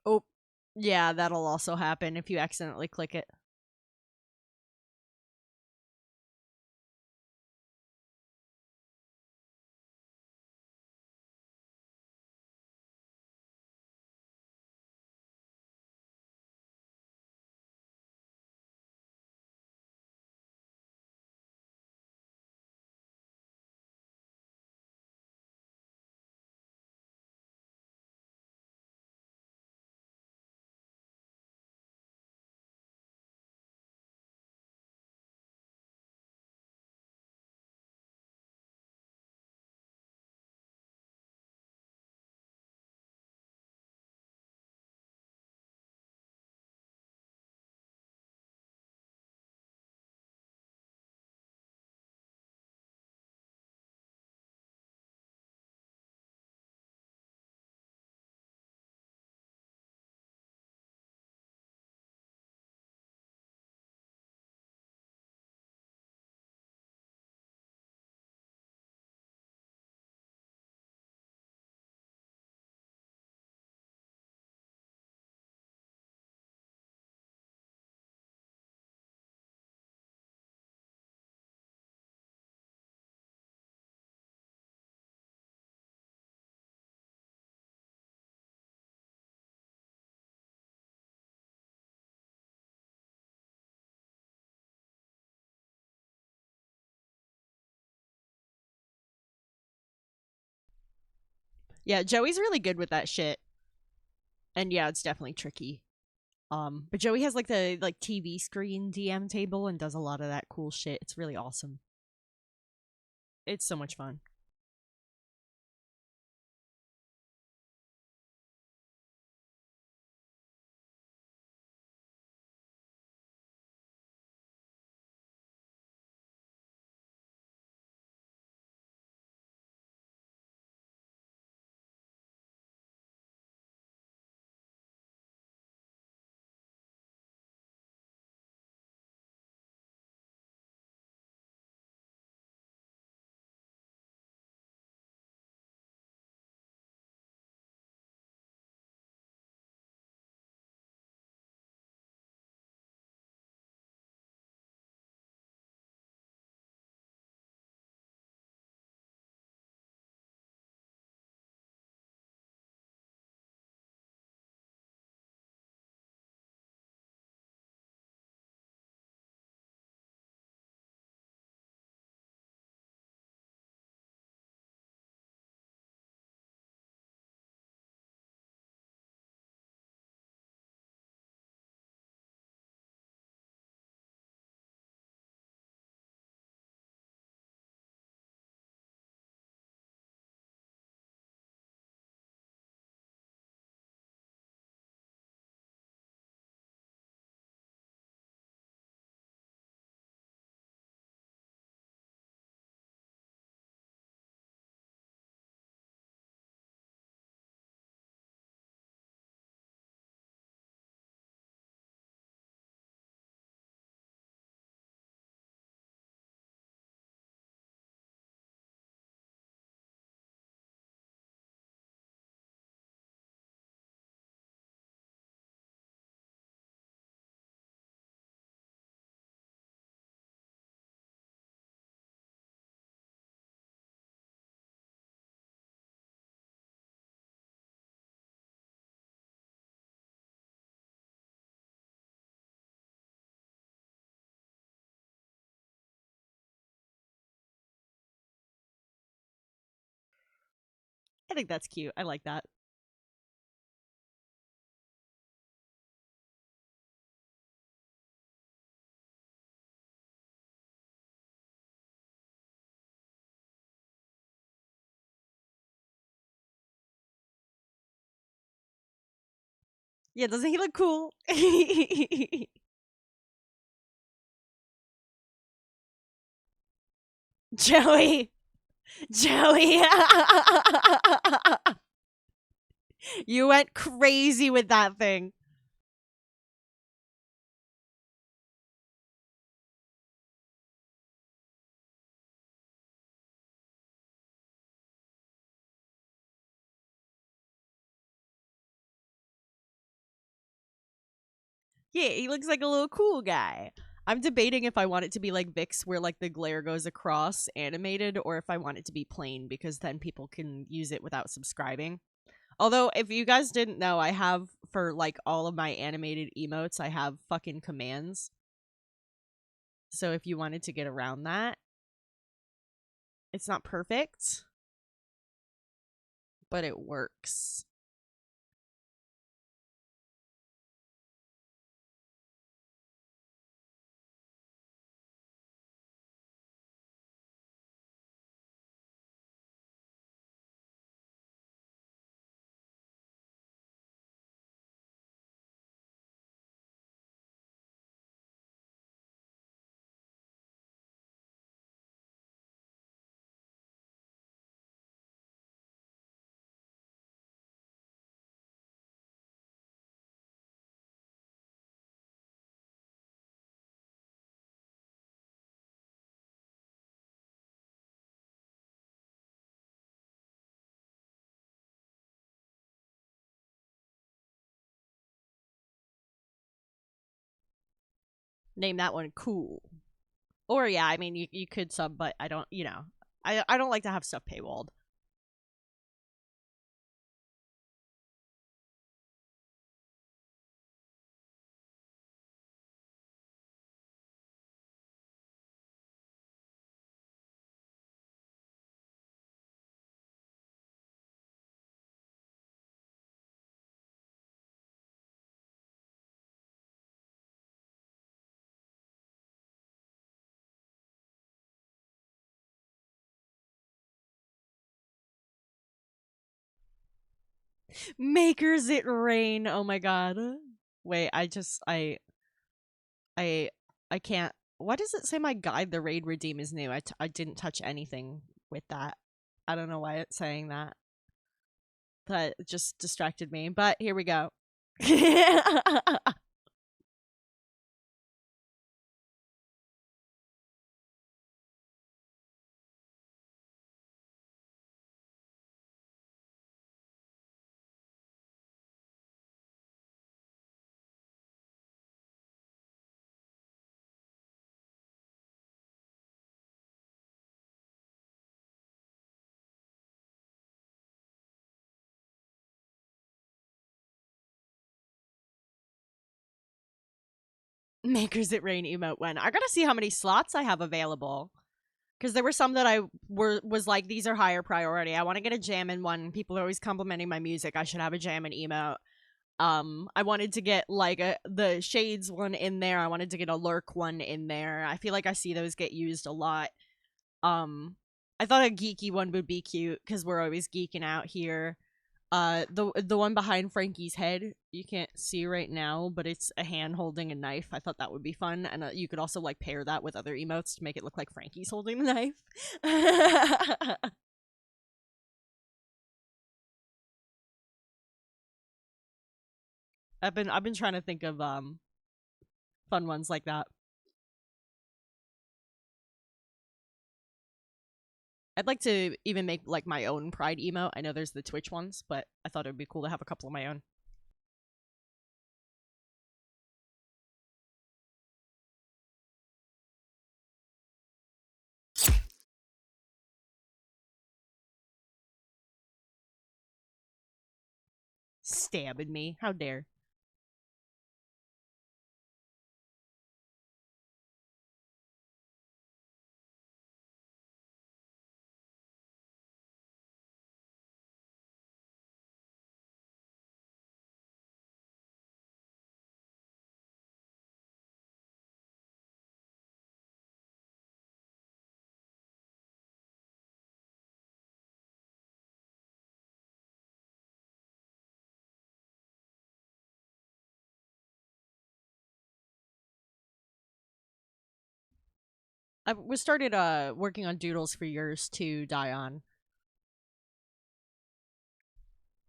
Oh, yeah, that'll also happen if you accidentally click it. Yeah, Joey's really good with that shit. And yeah, it's definitely tricky. But Joey has like the like TV screen DM table and does a lot of that cool shit. It's really awesome. It's so much fun. I think that's cute. I like that. Yeah, doesn't he look cool? Joey. Joey. You went crazy with that thing. Yeah, he looks like a little cool guy. I'm debating if I want it to be like Vix, where like the glare goes across animated, or if I want it to be plain because then people can use it without subscribing. Although, if you guys didn't know, I have for like all of my animated emotes, I have fucking commands. So if you wanted to get around that, it's not perfect, but it works. Name that one cool. Or yeah, I mean you could sub, but I don't, I don't like to have stuff paywalled. Makers it rain. Oh my god. Wait, I I can't. Why does it say my guide the raid redeem is new? I didn't touch anything with that. I don't know why it's saying that. That just distracted me. But here we go. Makers it rain emote when. I gotta see how many slots I have available. Because there were some that I was like, these are higher priority. I want to get a jammin' one. People are always complimenting my music. I should have a jammin' emote. I wanted to get like the shades one in there. I wanted to get a lurk one in there. I feel like I see those get used a lot. I thought a geeky one would be cute because we're always geeking out here. The one behind Frankie's head you can't see right now, but it's a hand holding a knife. I thought that would be fun, and you could also like pair that with other emotes to make it look like Frankie's holding the knife. I've been trying to think of fun ones like that. I'd like to even make like my own Pride emote. I know there's the Twitch ones, but I thought it would be cool to have a couple of my own. Stabbing me. How dare. I was started working on doodles for yours to die on.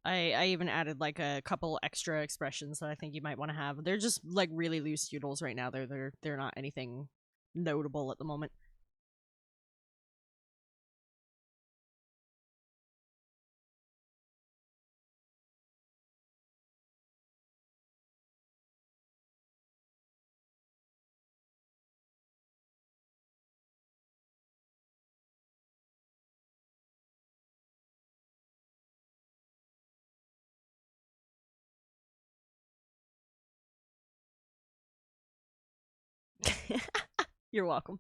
I even added like a couple extra expressions that I think you might want to have. They're just like really loose doodles right now. They're not anything notable at the moment. You're welcome.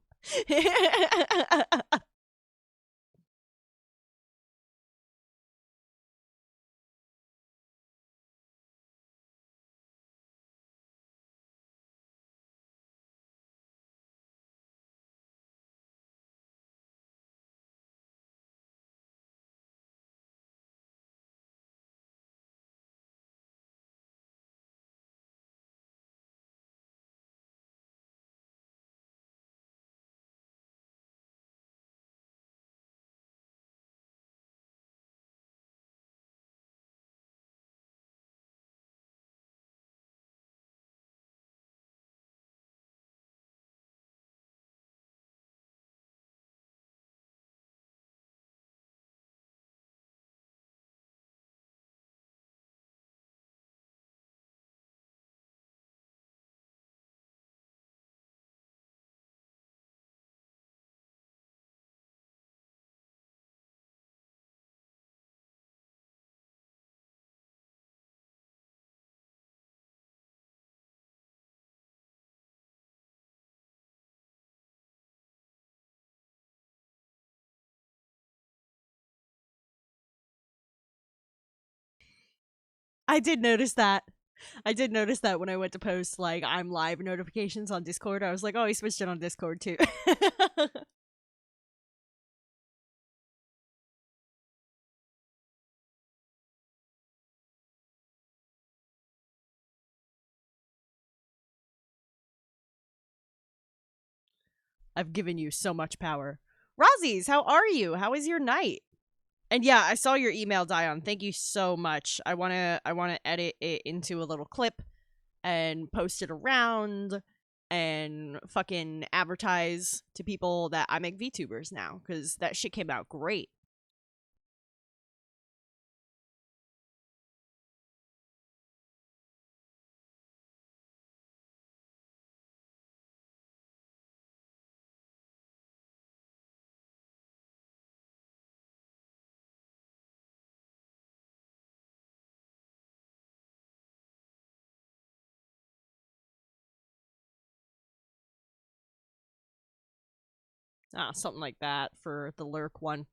I did notice that. I did notice that when I went to post like I'm live notifications on Discord. I was like, oh, he switched it on Discord too. I've given you so much power. Razzies, how are you? How is your night? And yeah, I saw your email, Dion. Thank you so much. I wanna edit it into a little clip and post it around and fucking advertise to people that I make VTubers now because that shit came out great. Something like that for the lurk one.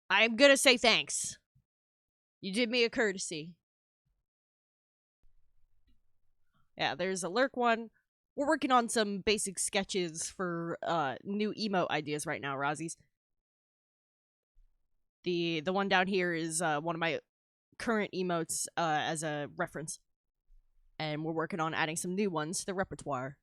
I'm gonna say thanks. You did me a courtesy. Yeah, there's a lurk one. We're working on some basic sketches for new emote ideas right now, Razzies. The one down here is one of my current emotes as a reference. And we're working on adding some new ones to the repertoire.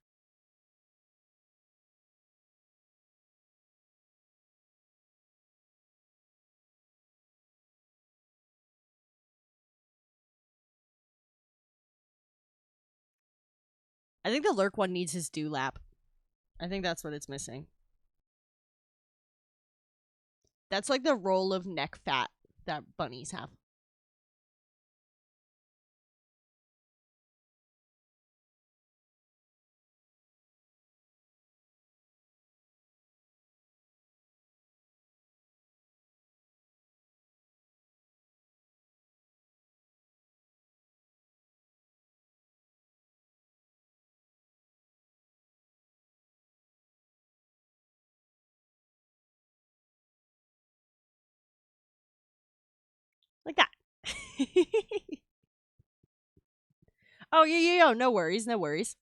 I think the lurk one needs his dewlap. I think that's what it's missing. That's like the roll of neck fat that bunnies have. Like that. Oh, yeah. No worries, no worries.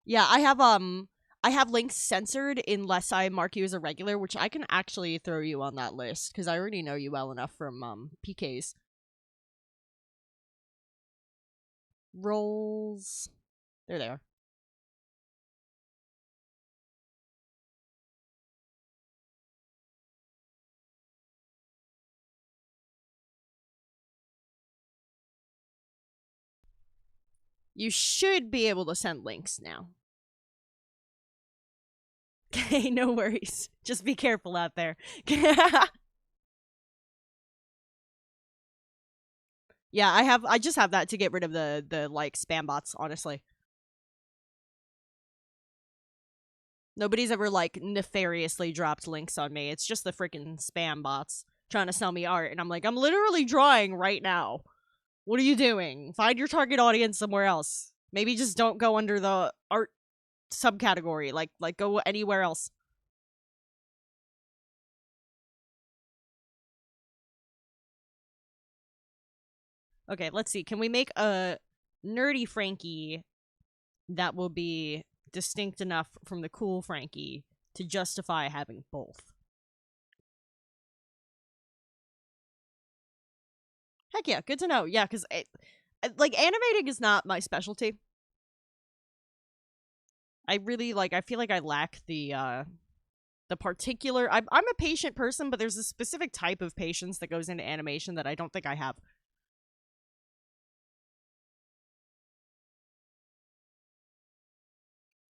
Yeah, I have links censored unless I mark you as a regular, which I can actually throw you on that list because I already know you well enough from PKs. Rolls. There they are. You should be able to send links now. Okay, no worries. Just be careful out there. Yeah, I just have that to get rid of the like spam bots, honestly. Nobody's ever like nefariously dropped links on me. It's just the freaking spam bots. trying to sell me art, and I'm like, I'm literally drawing right now. What are you doing? Find your target audience somewhere else. Maybe just don't go under the art subcategory. Like go anywhere else. Okay, let's see. Can we make a nerdy Frankie that will be distinct enough from the cool Frankie to justify having both? Heck yeah, good to know. Yeah, because like animating is not my specialty. I really like. I feel like I lack the particular. I'm a patient person, but there's a specific type of patience that goes into animation that I don't think I have.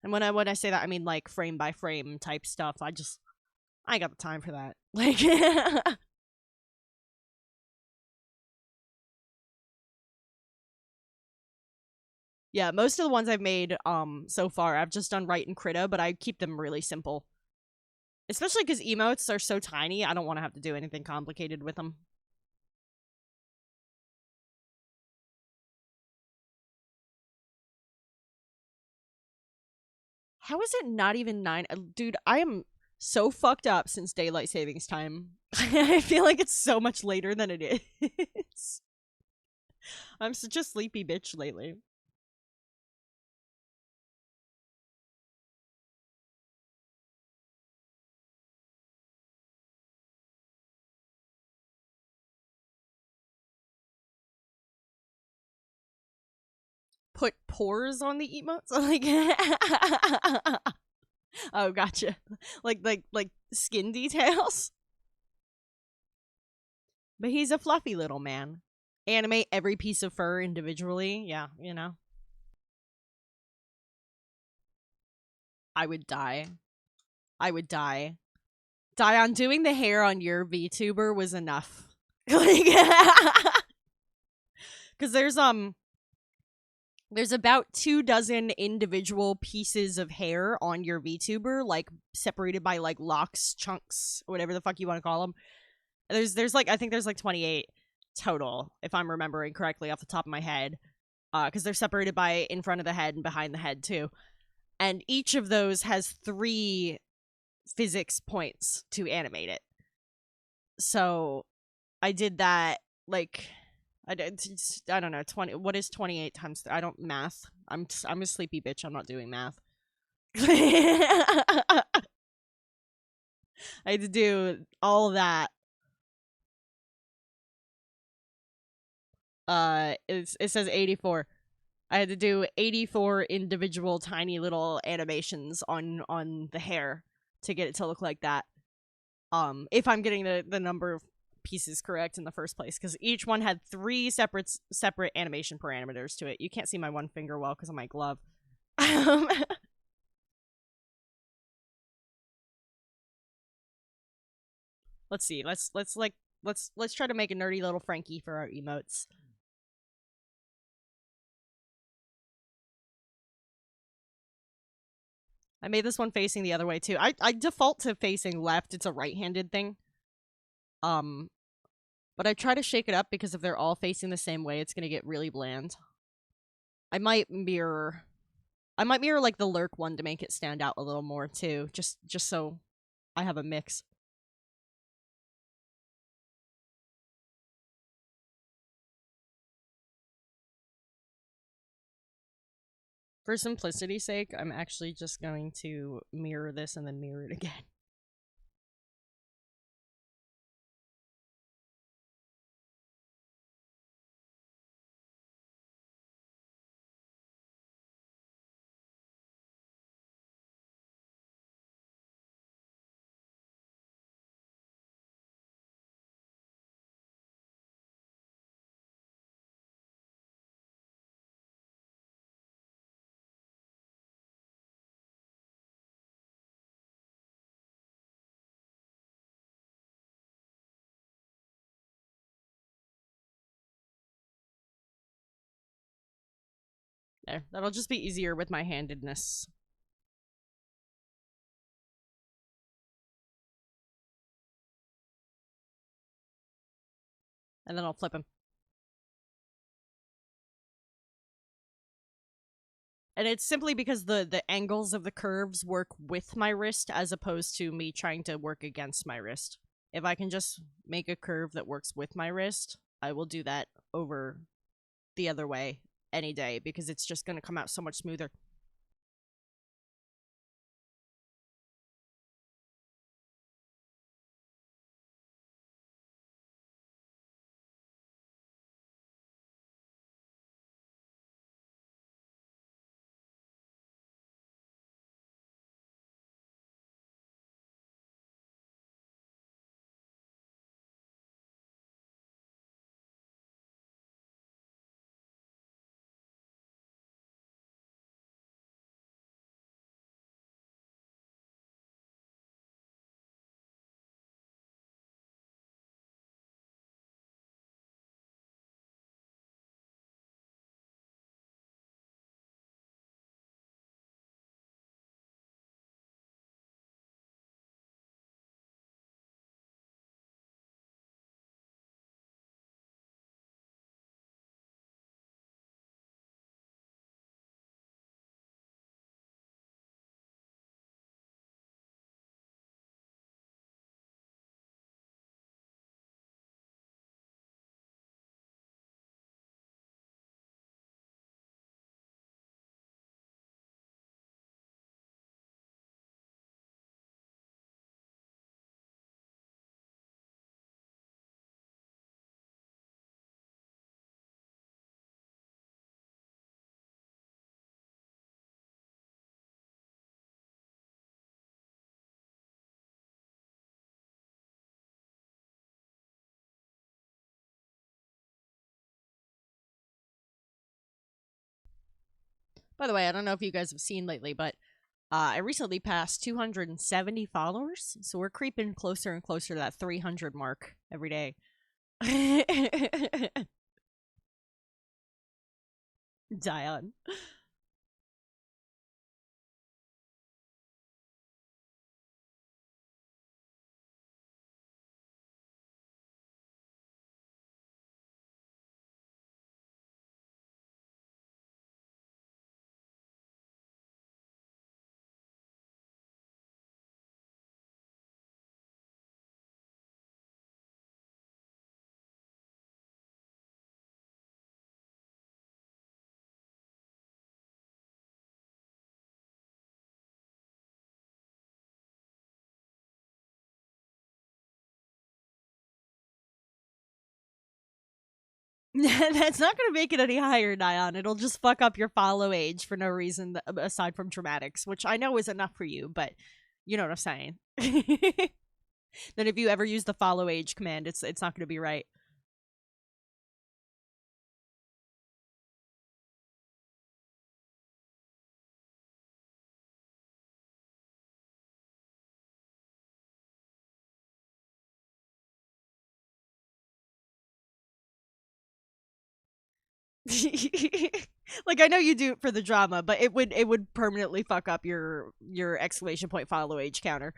And when I say that, I mean like frame by frame type stuff. I ain't got the time for that. Like, yeah, most of the ones I've made so far, I've just done Write and Krita, but I keep them really simple. Especially because emotes are so tiny, I don't want to have to do anything complicated with them. How is it not even 9? Dude, I am so fucked up since daylight savings time. I feel like it's so much later than it is. I'm such a sleepy bitch lately. Put pores on the emotes? Like, oh, gotcha. Like skin details. But he's a fluffy little man. Animate every piece of fur individually. Yeah, you know. I would die. I would die. Dion, doing the hair on your VTuber was enough. Like, because there's about 2 dozen individual pieces of hair on your VTuber, like separated by like locks, chunks, whatever the fuck you want to call them. There's like I think there's like 28 total, if I'm remembering correctly off the top of my head. Because they're separated by in front of the head and behind the head too. And each of those has 3 physics points to animate it. So I did that like I don't know 20. What is 28 times? I don't math. I'm a sleepy bitch. I'm not doing math. I had to do all of that. It says 84. I had to do 84 individual tiny little animations on the hair to get it to look like that. If I'm getting the number of pieces correct in the first place, because each one had 3 separate animation parameters to it. You can't see my one finger well because of my glove. Let's see. Let's try to make a nerdy little Frankie for our emotes. I made this one facing the other way too. I default to facing left. It's a right-handed thing. Um, but I try to shake it up because if they're all facing the same way, it's gonna get really bland. I might mirror like the lurk one to make it stand out a little more too, just so I have a mix. For simplicity's sake, I'm actually just going to mirror this and then mirror it again. There, that'll just be easier with my handedness. and then I'll flip him. And it's simply because the angles of the curves work with my wrist as opposed to me trying to work against my wrist. If I can just make a curve that works with my wrist, I will do that over the other way any day because it's just going to come out so much smoother. By the way, I don't know if you guys have seen lately, but I recently passed 270 followers, so we're creeping closer and closer to that 300 mark every day. Dion. That's not going to make it any higher, Dion. It'll just fuck up your follow age for no reason aside from dramatics, which I know is enough for you, but you know what I'm saying. Then if you ever use the follow age command, it's not going to be right. Like I know you do it for the drama, but it would permanently fuck up your exclamation point follow age counter.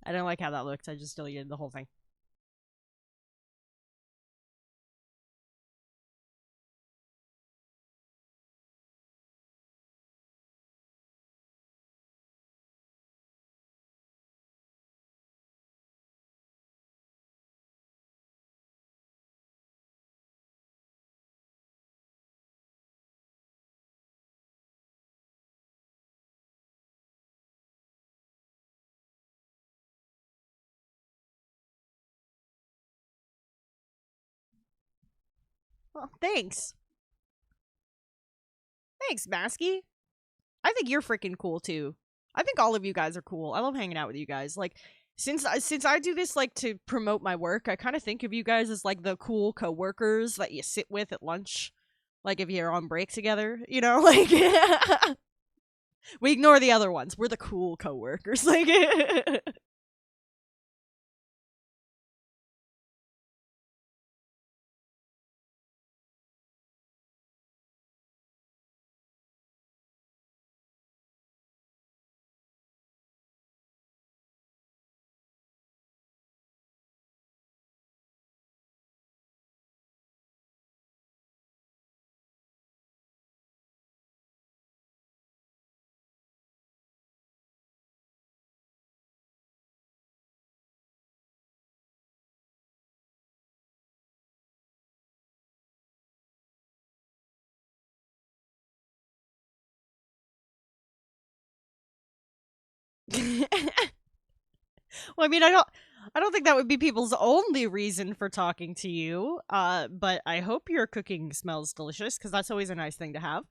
I don't like how that looks. I just deleted the whole thing. Well, thanks. Thanks, Masky. I think you're freaking cool too. I think all of you guys are cool. I love hanging out with you guys. Like since I do this like to promote my work, I kind of think of you guys as like the cool coworkers that you sit with at lunch. Like if you're on break together, you know, like we ignore the other ones. We're the cool coworkers. Like Well, I mean, I don't think that would be people's only reason for talking to you. But I hope your cooking smells delicious because that's always a nice thing to have.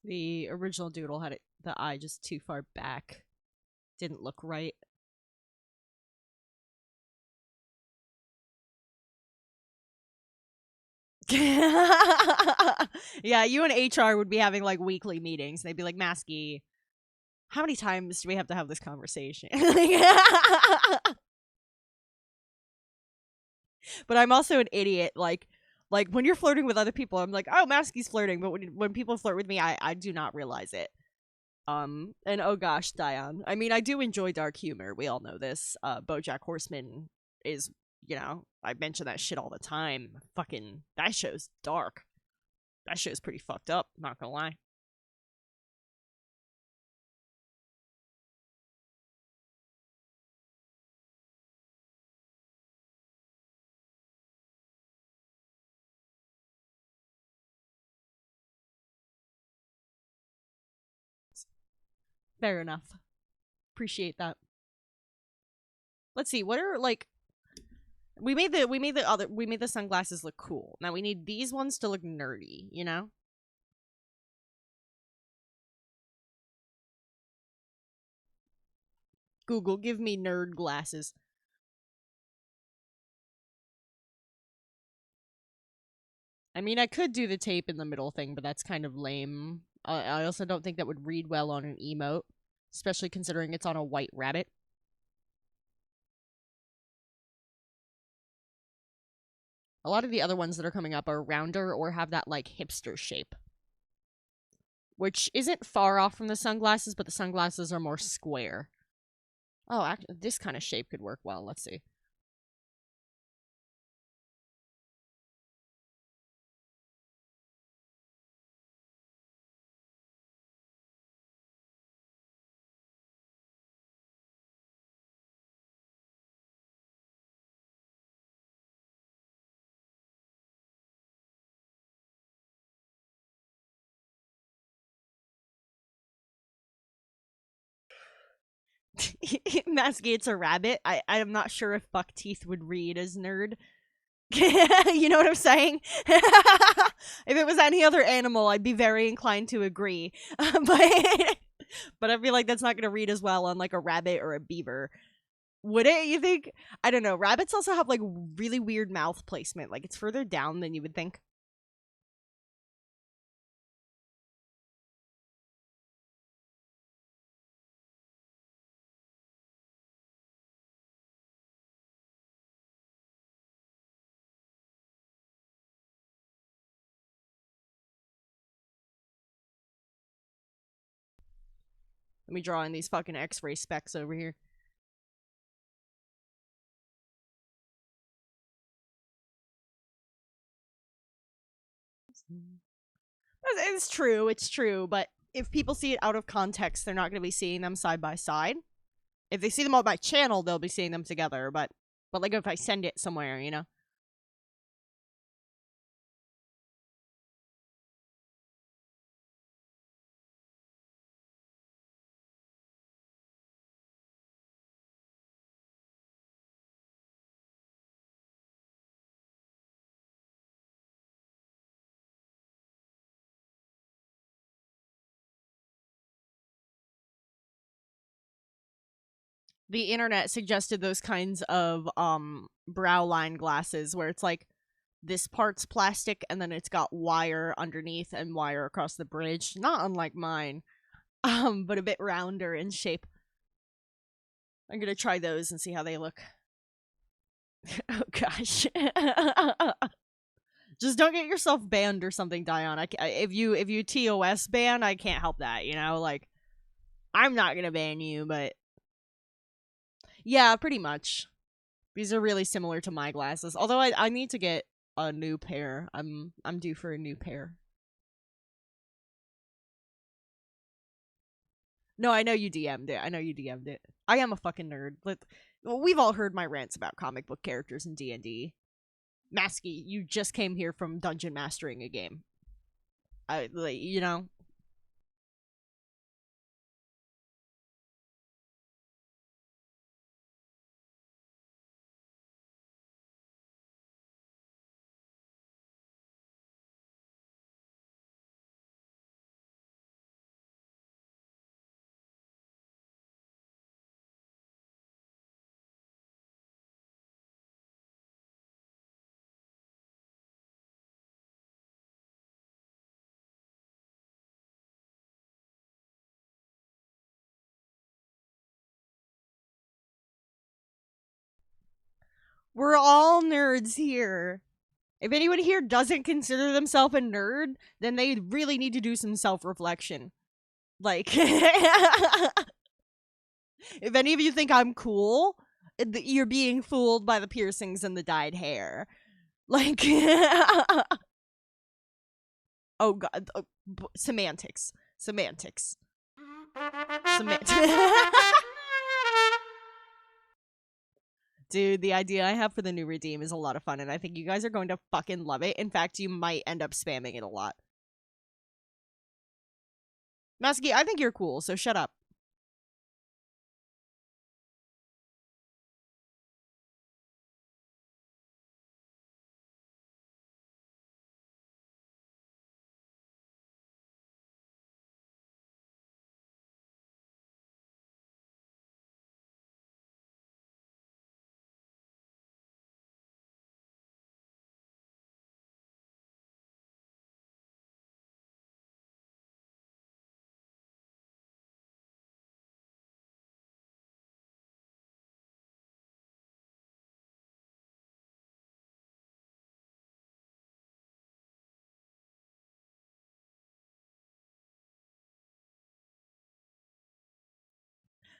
The original doodle had the eye just too far back. Didn't look right. Yeah, you and HR would be having like weekly meetings. They'd be like, Masky, how many times do we have to have this conversation? But I'm also an idiot. Like when you're flirting with other people, I'm like, oh, Masky's flirting. But when people flirt with me, I do not realize it. And oh gosh, Dion. I mean, I do enjoy dark humor. We all know this. BoJack Horseman is, I mention that shit all the time. Fucking that show's dark. That show's pretty fucked up. Not gonna lie. Fair enough. Appreciate that. Let's see. What are like we made the sunglasses look cool. Now we need these ones to look nerdy. Google, give me nerd glasses. I mean, I could do the tape in the middle thing, but that's kind of lame. I also don't think that would read well on an emote, especially considering it's on a white rabbit. A lot of the other ones that are coming up are rounder or have that like hipster shape, which isn't far off from the sunglasses, but the sunglasses are more square. Oh, actually, this kind of shape could work well. Let's see. Masgate's a rabbit. I am not sure if Buckteeth would read as nerd. You know what I'm saying? If it was any other animal, I'd be very inclined to agree. But I feel like that's not going to read as well on like a rabbit or a beaver. Would it, you think? I don't know. Rabbits also have like really weird mouth placement. Like it's further down than you would think. Let me draw in these fucking x-ray specs over here. It's true, it's true, but if people see it out of context, they're not going to be seeing them side by side. If they see them on my channel, they'll be seeing them together, but like if I send it somewhere. The internet suggested those kinds of brow line glasses where it's like this part's plastic and then it's got wire underneath and wire across the bridge, not unlike mine, but a bit rounder in shape. I'm gonna try those and see how they look. Oh gosh. Just don't get yourself banned or something, Dion. If you TOS ban, I can't help that. Like I'm not gonna ban you, but yeah, pretty much. These are really similar to my glasses. Although I need to get a new pair. I'm due for a new pair. No, I know you DM'd it. I know you DM'd it. I am a fucking nerd. We've all heard my rants about comic book characters in D&D. Masky, you just came here from dungeon mastering a game. I like, we're all nerds here. If anyone here doesn't consider themselves a nerd, then they really need to do some self-reflection. Like if any of you think I'm cool, you're being fooled by the piercings and the dyed hair. Like oh god, semantics. Semantics. Semantics. Dude, the idea I have for the new redeem is a lot of fun, and I think you guys are going to fucking love it. In fact, you might end up spamming it a lot. Masky, I think you're cool, so shut up.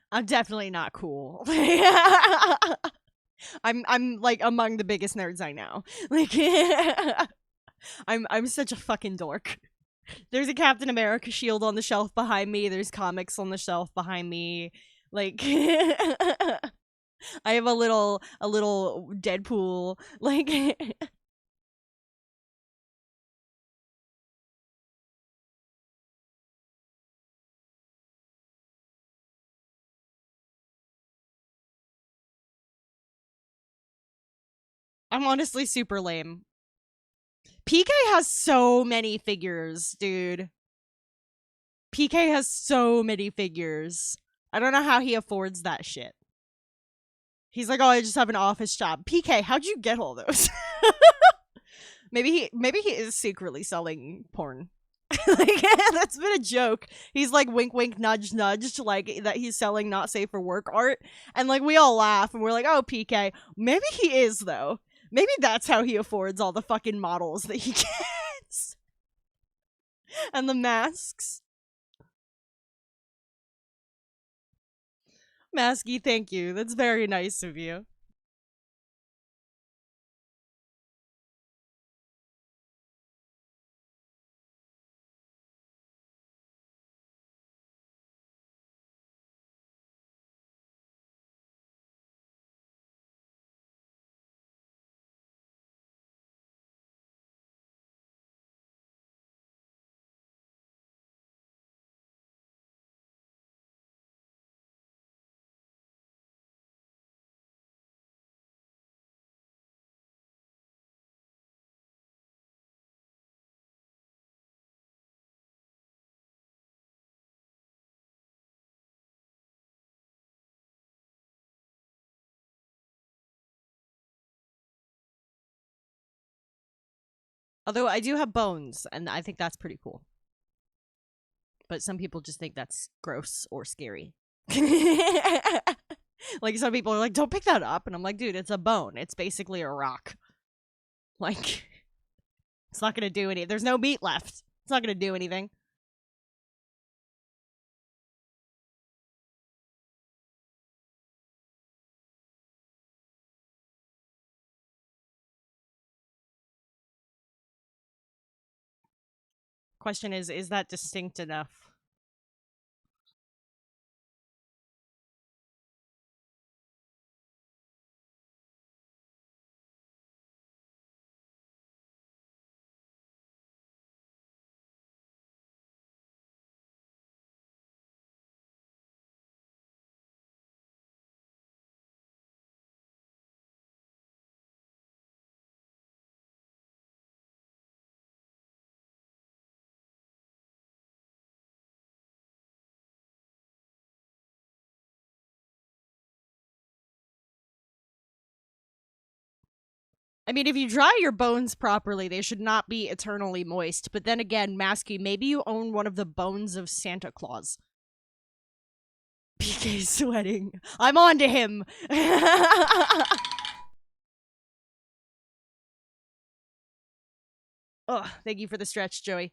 I'm definitely not cool. I'm like among the biggest nerds I know. Like I'm such a fucking dork. There's a Captain America shield on the shelf behind me. There's comics on the shelf behind me. Like I have a little Deadpool. Like I'm honestly super lame. PK has so many figures, dude. PK has so many figures. I don't know how he affords that shit. He's like, "Oh, I just have an office job." PK, how'd you get all those? Maybe he is secretly selling porn. Like that's been a joke. He's like wink wink nudge nudge like that he's selling not safe for work art, and like we all laugh and we're like, "Oh, PK, maybe he is though. Maybe that's how he affords all the fucking models that he gets and the masks." Masky, thank you. That's very nice of you. Although I do have bones, and I think that's pretty cool. But some people just think that's gross or scary. Like, some people are like, don't pick that up. And I'm like, dude, it's a bone. It's basically a rock. Like, it's not gonna do any. There's no meat left. It's not gonna do anything. Question is that distinct enough? I mean, if you dry your bones properly, they should not be eternally moist. But then again, Masky, maybe you own one of the bones of Santa Claus. PK sweating. I'm on to him. Oh, thank you for the stretch, Joey.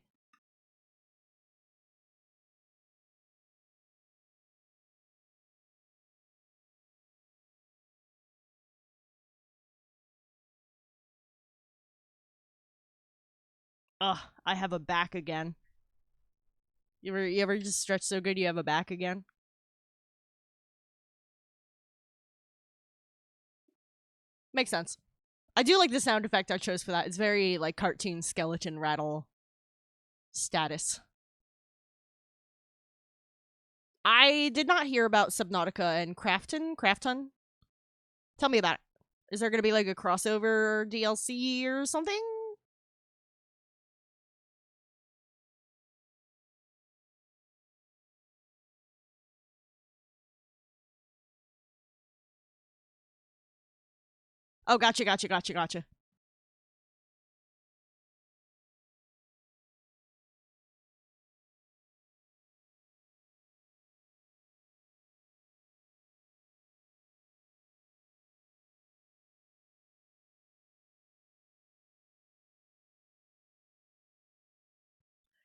Ugh, I have a back again. You ever just stretch so good you have a back again? Makes sense. I do like the sound effect I chose for that. It's very like cartoon skeleton rattle status. I did not hear about Subnautica and Crafton. Tell me about it. Is there gonna be like a crossover DLC or something? Oh, gotcha.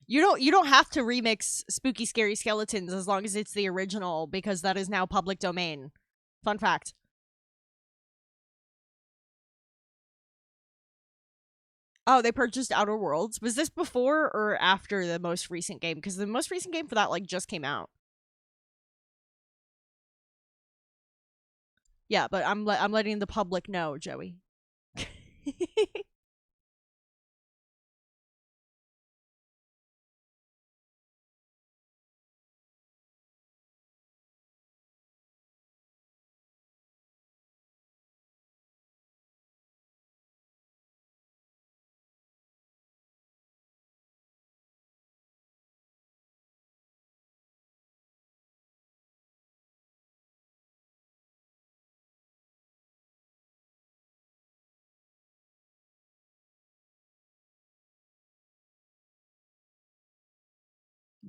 You don't have to remix Spooky Scary Skeletons as long as it's the original because that is now public domain. Fun fact. Oh, they purchased Outer Worlds. Was this before or after the most recent game? Because the most recent game for that like just came out. Yeah, but I'm letting the public know, Joey.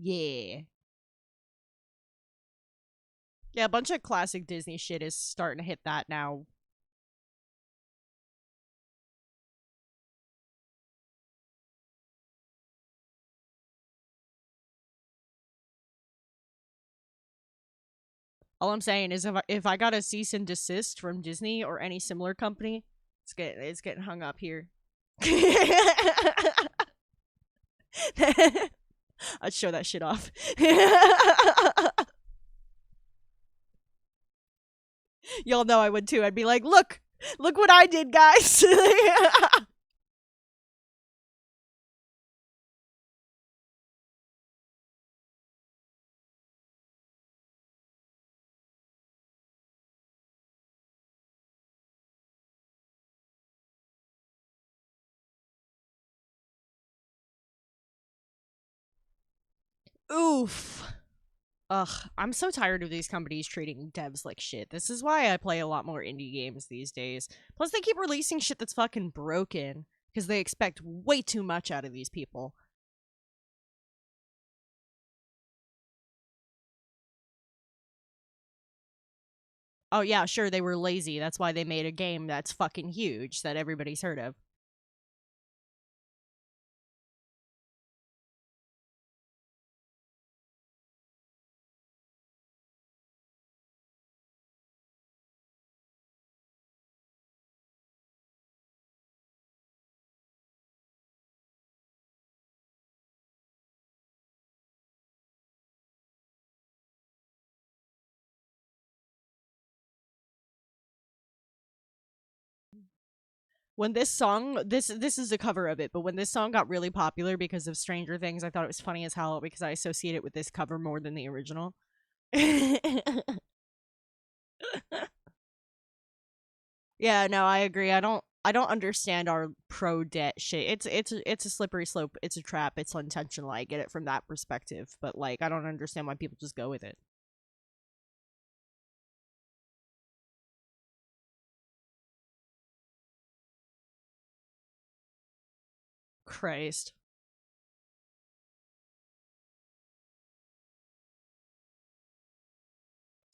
Yeah. Yeah, a bunch of classic Disney shit is starting to hit that now. All I'm saying is if I got a cease and desist from Disney or any similar company, it's getting hung up here. I'd show that shit off. Y'all know I would too. I'd be like, look what I did, guys. Oof. Ugh, I'm so tired of these companies treating devs like shit. This is why I play a lot more indie games these days. Plus, they keep releasing shit that's fucking broken. because they expect way too much out of these people. Oh yeah, sure, they were lazy. That's why they made a game that's fucking huge that everybody's heard of. When this song this is a cover of it, but when this song got really popular because of Stranger Things, I thought it was funny as hell because I associate it with this cover more than the original. Yeah, no, I agree. I don't understand our pro debt shit. It's a slippery slope. It's a trap. It's unintentional. I get it from that perspective, but like I don't understand why people just go with it. Christ.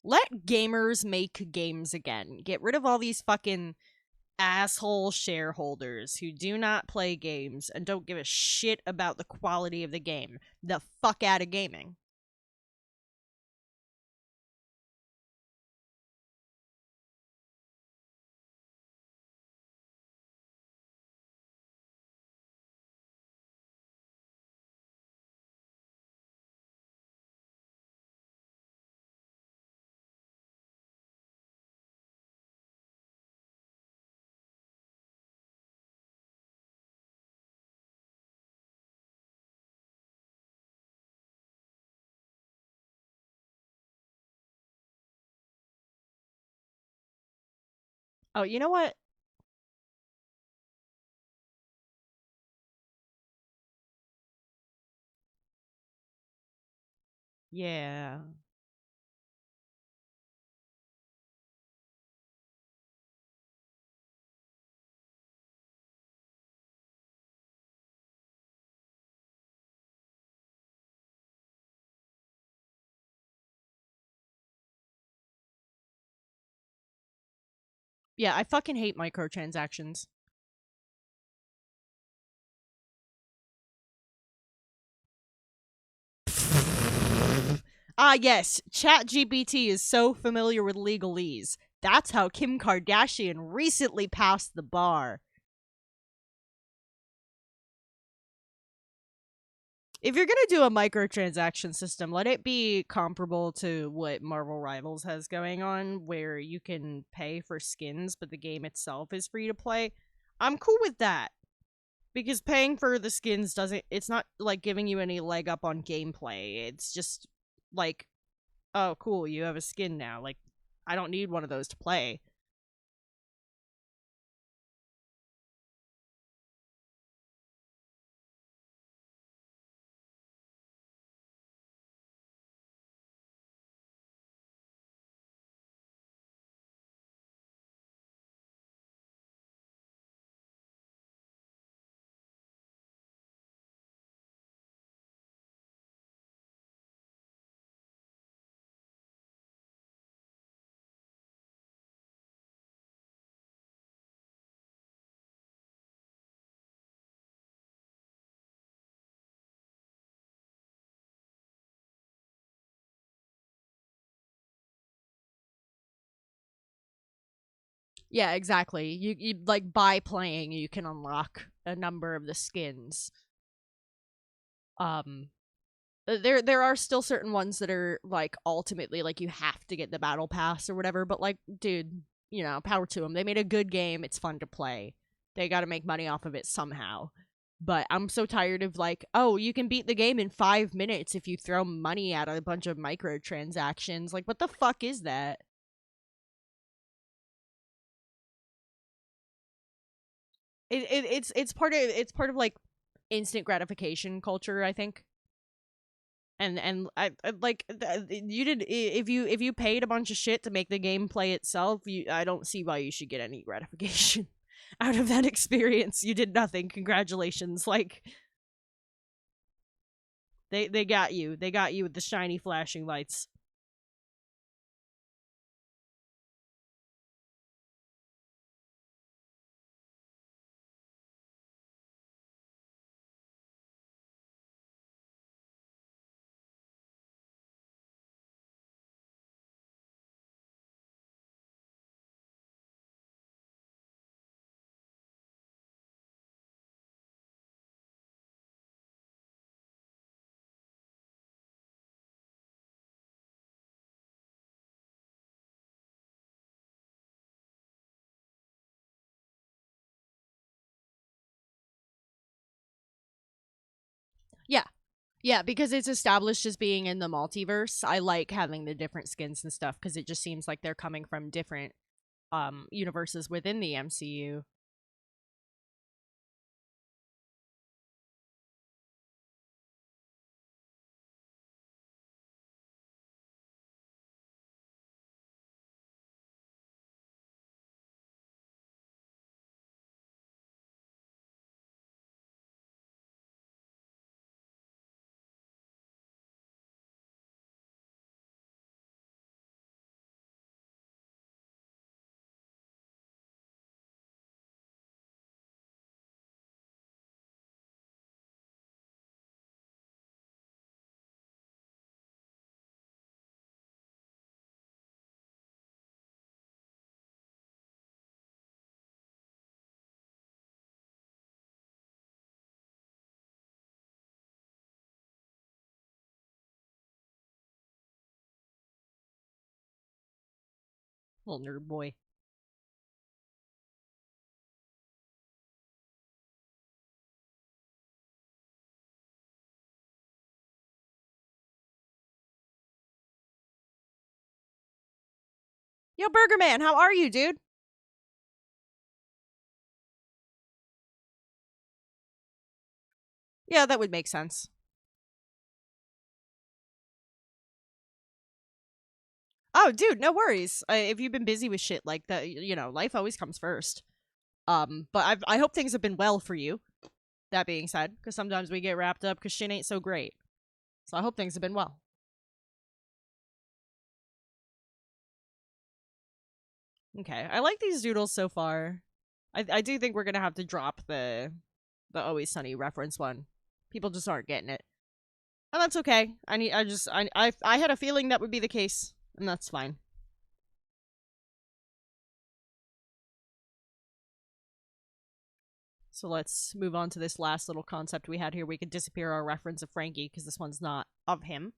Let gamers make games again. Get rid of all these fucking asshole shareholders who do not play games and don't give a shit about the quality of the game. The fuck out of gaming. Oh, you know what? Yeah. Yeah, I fucking hate microtransactions. Ah, yes, ChatGPT is so familiar with legalese. That's how Kim Kardashian recently passed the bar. If you're gonna do a microtransaction system, let it be comparable to what Marvel Rivals has going on, where you can pay for skins, but the game itself is free to play. I'm cool with that because paying for the skins doesn't. It's not like giving you any leg up on gameplay. It's just like, oh, cool, you have a skin now. Like, I don't need one of those to play. Yeah, exactly. You like by playing, you can unlock a number of the skins. Um, there are still certain ones that are like ultimately like you have to get the battle pass or whatever. But like, dude, power to them. They made a good game. It's fun to play. They got to make money off of it somehow. But I'm so tired of like, oh, you can beat the game in 5 minutes if you throw money at a bunch of microtransactions. Like, what the fuck is that? It's part of like instant gratification culture, I think. And I like you did if you paid a bunch of shit to make the game play itself, I don't see why you should get any gratification. out of that experience. You did nothing. Congratulations. Like they got you. They got you with the shiny flashing lights. Yeah. Yeah, because it's established as being in the multiverse. I like having the different skins and stuff because it just seems like they're coming from different universes within the MCU. Little nerd boy. Yo, Burger Man, how are you, dude? Yeah, that would make sense. Oh, dude, no worries. If you've been busy with shit like that, life always comes first. But I hope things have been well for you. That being said, because sometimes we get wrapped up because shit ain't so great. So I hope things have been well. Okay, I like these doodles so far. I do think we're gonna have to drop the Always Sunny reference one. People just aren't getting it, and that's okay. I had a feeling that would be the case, and that's fine. So let's move on to this last little concept we had here. We could disappear our reference of Frankie because this one's not of him.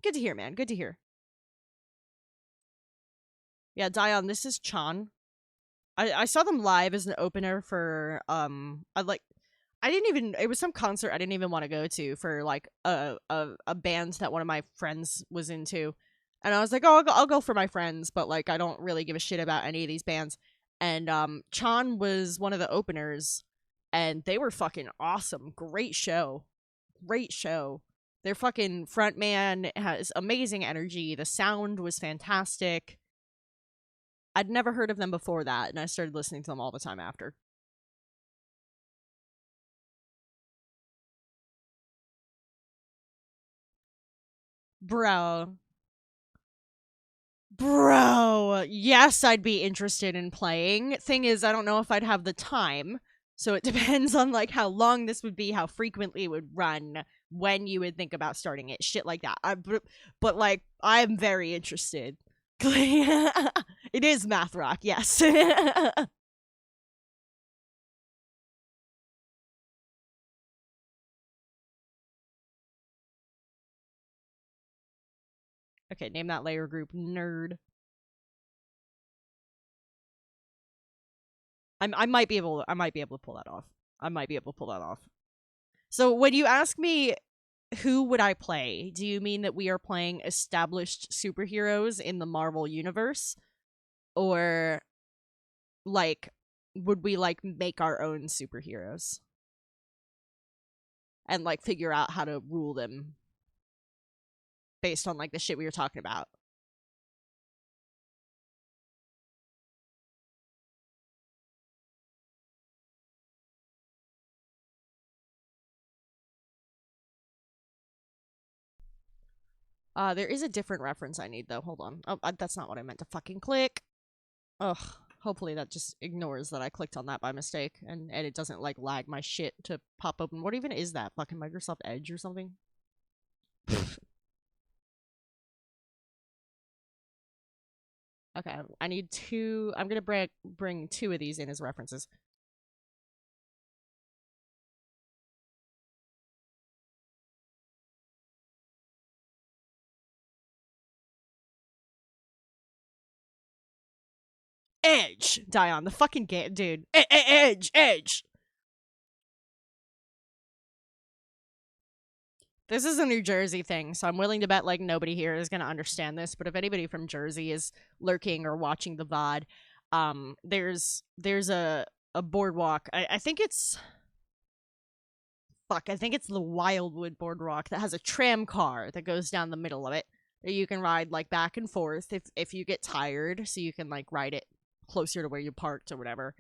Good to hear, man. Good to hear. Yeah, Dion, this is Chan. I saw them live as an opener for I didn't even it was some concert I didn't even want to go to for like a band that one of my friends was into. And I was like, "Oh, I'll go for my friends, but like I don't really give a shit about any of these bands." And Chan was one of the openers and they were fucking awesome. Great show. Great show. Their fucking front man has amazing energy. The sound was fantastic. I'd never heard of them before that, and I started listening to them all the time after. Bro. Bro. Yes, I'd be interested in playing. Thing is, I don't know if I'd have the time. So it depends on like how long this would be, how frequently it would run, when you would think about starting it, shit like that. But like, I'm very interested. It is math rock, yes. Okay, name that layer group nerd. I might be able to pull that off. I might be able to pull that off. So when you ask me who would I play, do you mean that we are playing established superheroes in the Marvel universe, or like would we like make our own superheroes and like figure out how to rule them based on like the shit we were talking about? There is a different reference I need though. Hold on. Oh, that's not what I meant to fucking click. Ugh. Hopefully that just ignores that I clicked on that by mistake and it doesn't like lag my shit to pop open. What even is that? Fucking Microsoft Edge or something? Okay, I need two. I'm gonna bring two of these in as references. Edge! Die on the fucking game, dude. Edge! Edge! This is a New Jersey thing, so I'm willing to bet like nobody here is gonna understand this. But if anybody from Jersey is lurking or watching the VOD, there's a boardwalk. I think it's fuck. I think it's the Wildwood Boardwalk that has a tram car that goes down the middle of it that you can ride like back and forth if you get tired, so you can like ride it closer to where you parked or whatever.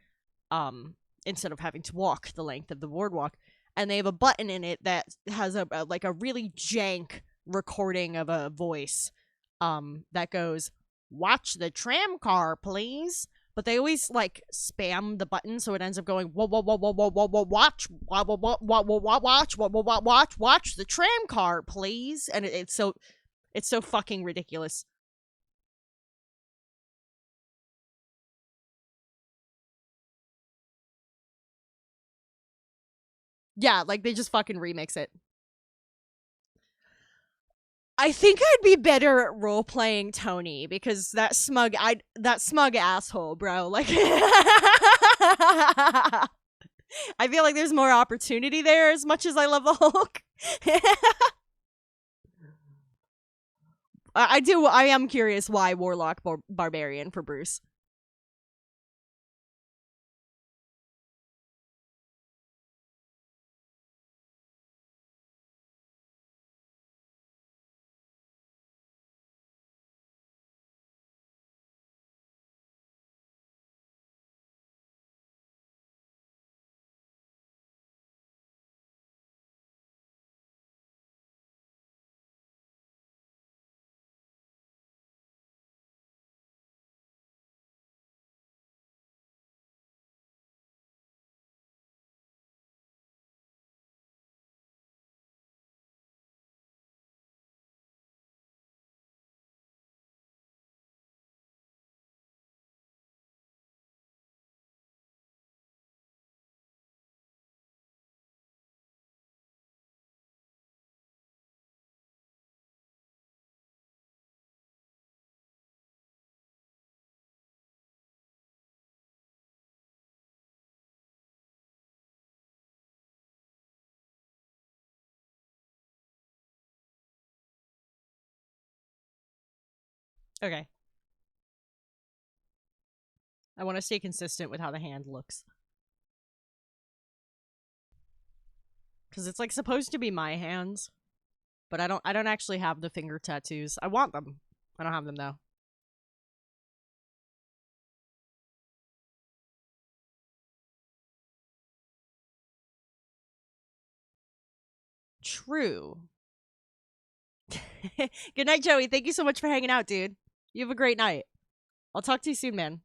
Instead of having to walk the length of the boardwalk. And they have a button in it that has a like a really jank recording of a voice that goes, "Watch the tram car, please." But they always like spam the button, so it ends up going whoa whoa whoa whoa whoa whoa whoa watch whoa whoa whoa whoa whoa whoa watch whoa whoa whoa watch the tram car, please. And it's so fucking ridiculous. Yeah, like they just fucking remix it. I think I'd be better at role playing Tony because that smug asshole, bro. Like I feel like there's more opportunity there as much as I love the Hulk. I am curious why Warlock Barbarian for Bruce. Okay. I want to stay consistent with how the hand looks. Cuz it's like supposed to be my hands, but I don't actually have the finger tattoos. I want them. I don't have them though. True. Good night, Joey. Thank you so much for hanging out, dude. You have a great night. I'll talk to you soon, man.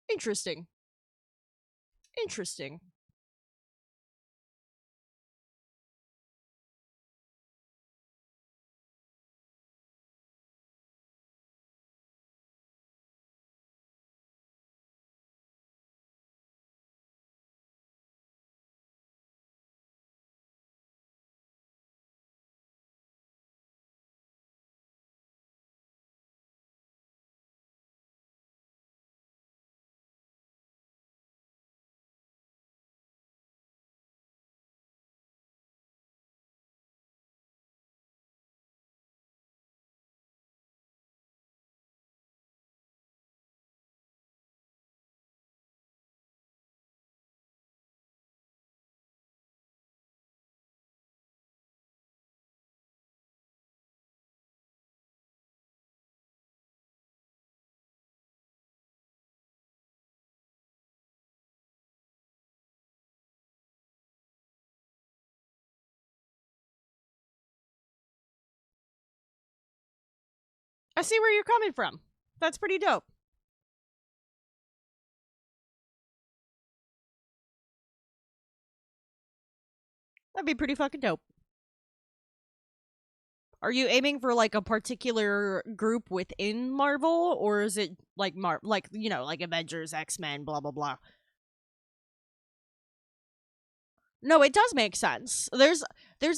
Interesting. Interesting. I see where you're coming from. That's pretty dope. That'd be pretty fucking dope. Are you aiming for like a particular group within Marvel, or is it like like like Avengers, X-Men, blah blah blah? No, it does make sense. There's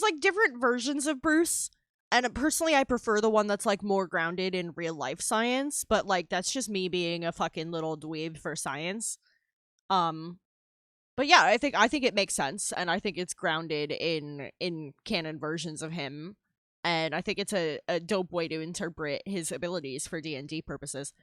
like different versions of Bruce, and personally I prefer the one that's like more grounded in real life science, but like that's just me being a fucking little dweeb for science. Um but yeah, I think it makes sense, and I think it's grounded in canon versions of him, and I think it's a dope way to interpret his abilities for D&D purposes.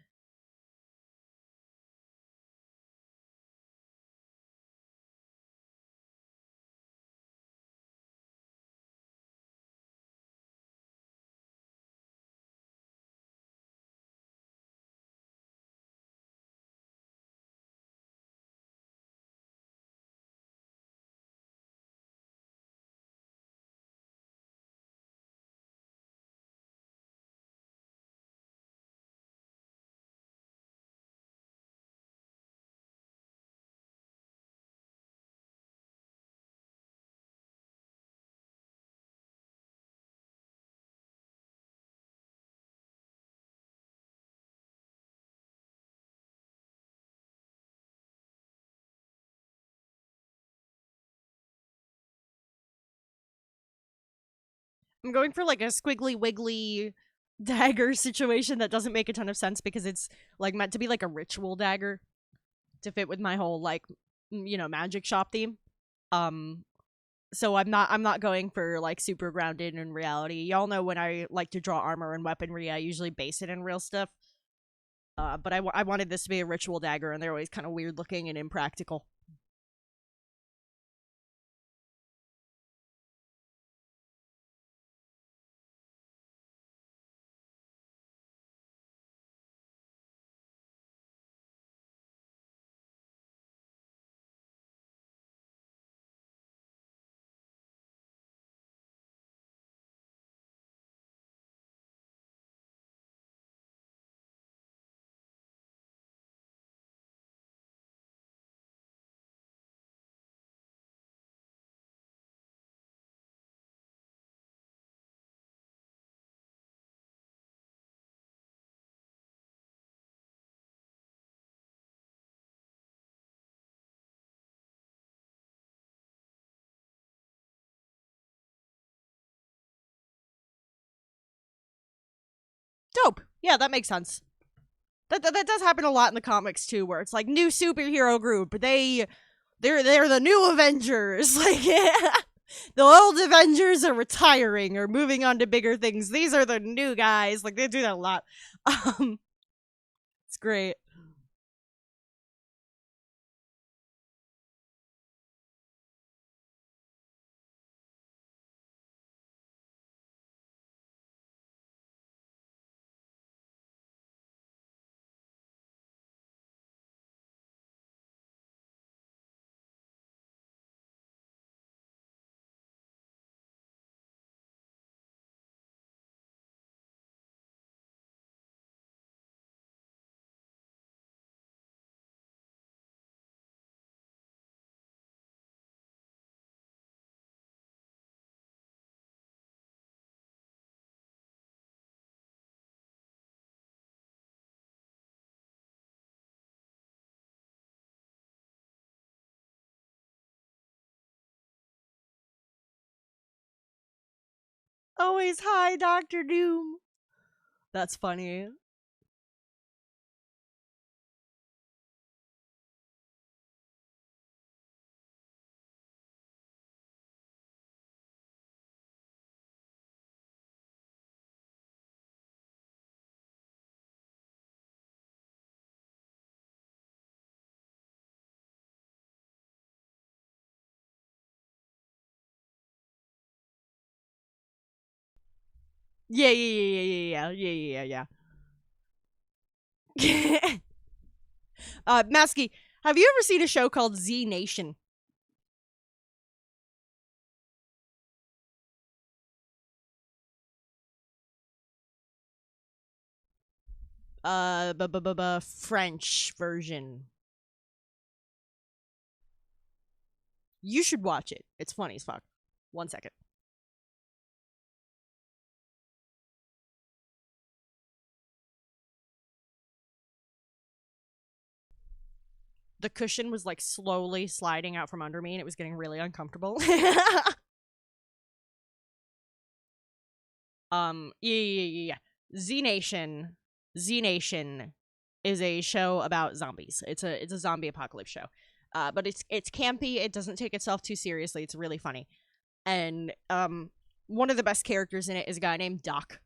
I'm going for like a squiggly wiggly dagger situation that doesn't make a ton of sense because it's like meant to be like a ritual dagger to fit with my whole like magic shop theme. Um so I'm not going for like super grounded in reality. Y'all know when I like to draw armor and weaponry, I usually base it in real stuff. But I wanted this to be a ritual dagger, and they're always kind of weird looking and impractical. Dope. Yeah, that makes sense. That does happen a lot in the comics too, where it's like new superhero group. They're the new Avengers. Like yeah. The old Avengers are retiring or moving on to bigger things. These are the new guys. Like they do that a lot. Um, it's great. Always hi, Doctor Doom. That's funny. Yeah, yeah, yeah, yeah, yeah, yeah, yeah, yeah, yeah. Masky, have you ever seen a show called Z Nation? French version. You should watch it. It's funny as fuck. 1 second. The cushion was like slowly sliding out from under me and it was getting really uncomfortable. Yeah. Z Nation. Z Nation is a show about zombies. It's a zombie apocalypse show. But it's campy. It doesn't take itself too seriously. It's really funny. And one of the best characters in it is a guy named Doc.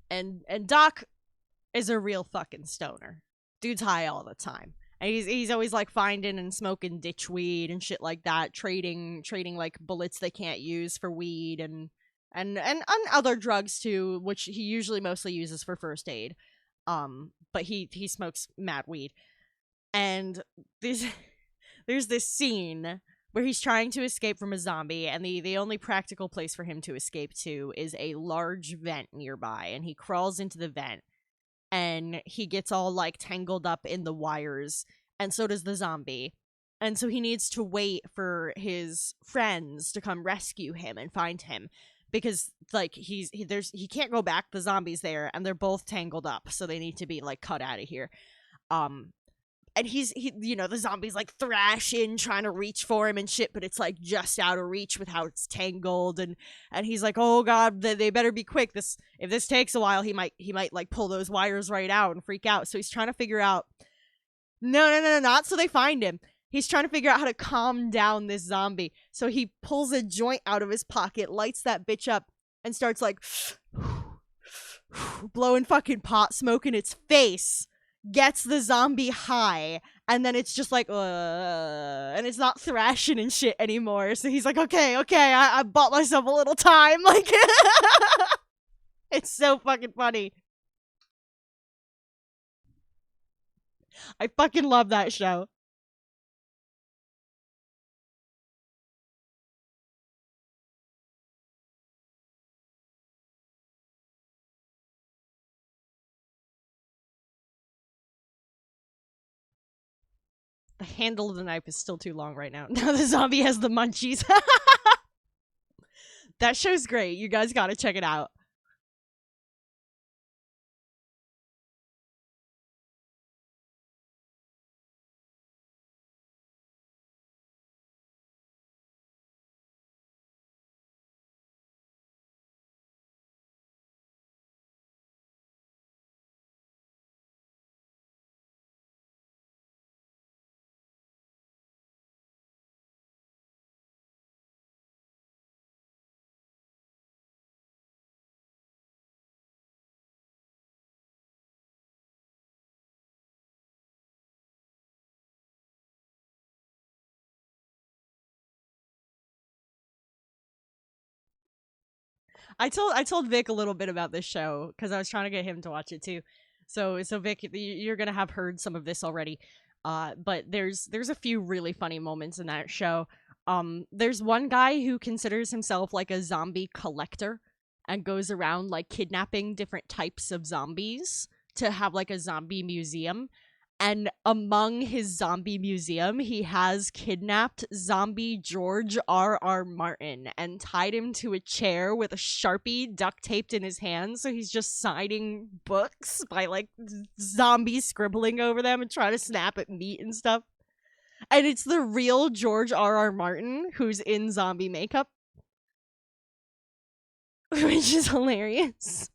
And Doc is a real fucking stoner. Dude's high all the time. And he's always like finding and smoking ditch weed and shit like that, trading like bullets they can't use for weed and other drugs too, which he usually mostly uses for first aid. But he smokes mad weed. And this there's this scene where he's trying to escape from a zombie, and the only practical place for him to escape to is a large vent nearby, and he crawls into the vent and he gets all like tangled up in the wires, and so does the zombie. And so he needs to wait for his friends to come rescue him and find him because like he can't go back, the zombie's there and they're both tangled up, so they need to be like cut out of here. Um and the zombies like thrashing trying to reach for him and shit, but it's like just out of reach with how it's tangled. And he's like, oh god, they better be quick, this if this takes a while, he might like pull those wires right out and freak out. So he's trying to figure out, no, not so they find him. He's trying to figure out how to calm down this zombie. So he pulls a joint out of his pocket, lights that bitch up, and starts like blowing fucking pot smoke in its face, gets the zombie high, and then it's just like, and it's not thrashing and shit anymore. So he's like, okay, I bought myself a little time. Like, it's so fucking funny. I fucking love that show. The handle of the knife is still too long right now. Now the zombie has the munchies. That show's great. You guys gotta check it out. I told Vic a little bit about this show because I was trying to get him to watch it too. So Vic, you're gonna have heard some of this already. But there's a few really funny moments in that show. There's one guy who considers himself like a zombie collector and goes around like kidnapping different types of zombies to have like a zombie museum. And among his zombie museum, he has kidnapped zombie George R. Martin and tied him to a chair with a Sharpie duct taped in his hand. So he's just signing books by like zombies scribbling over them and trying to snap at meat and stuff. And it's the real George R. Martin who's in zombie makeup, which is hilarious.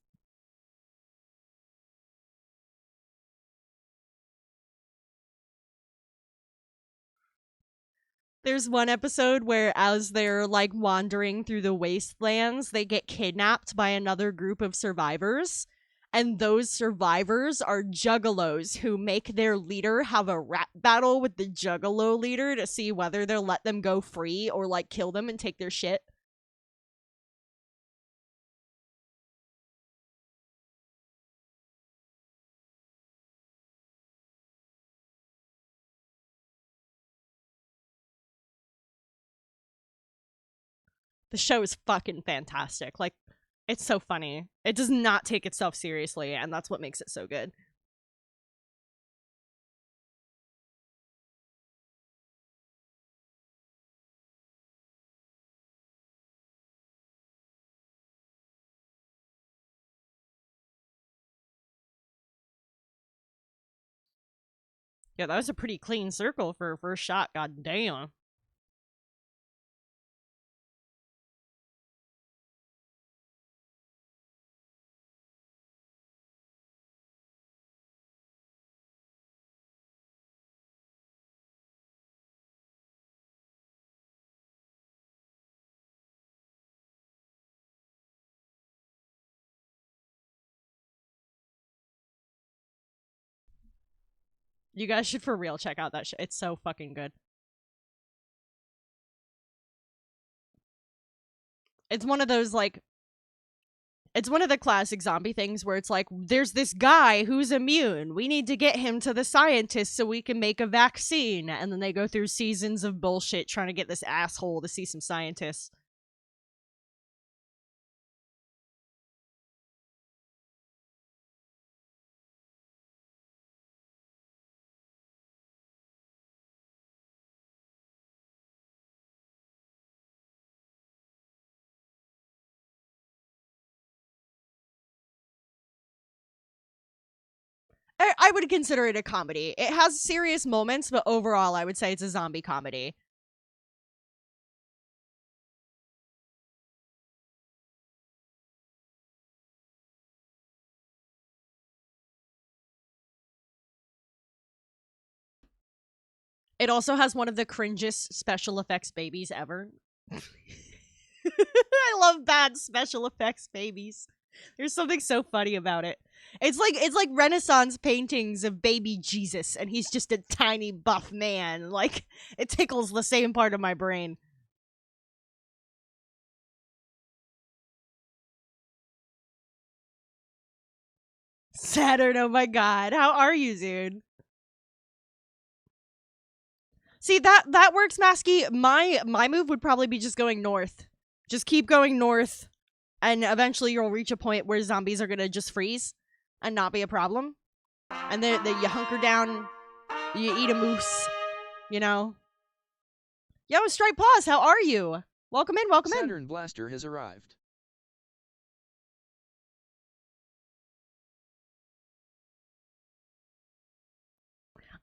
There's one episode where, as they're like wandering through the wastelands, they get kidnapped by another group of survivors. And those survivors are juggalos who make their leader have a rap battle with the juggalo leader to see whether they'll let them go free or like kill them and take their shit. The show is fucking fantastic. Like, It's so funny. It does not take itself seriously, and that's what makes it so good. Yeah, that was a pretty clean circle for a first shot. God damn. You guys should for real check out that shit. It's so fucking good. It's one of those like it's one of the classic zombie things where it's like there's this guy who's immune. We need to get him to the scientists so we can make a vaccine. And then they go through seasons of bullshit trying to get this asshole to see some scientists. I would consider it a comedy. It has serious moments, but overall I would say it's a zombie comedy. It also has one of the cringiest special effects babies ever. I love bad special effects babies. There's something so funny about it. It's like Renaissance paintings of baby Jesus, and he's just a tiny buff man. Like it tickles the same part of my brain. Saturn, oh my god, how are you, dude? See that works, Masky. My move would probably be just going north. Just keep going north, and eventually you'll reach a point where zombies are gonna just freeze and not be a problem. And then you hunker down, you eat a moose, you know. Yo, Strike Paws, how are you? Welcome in, welcome in. Saturn Blaster has arrived.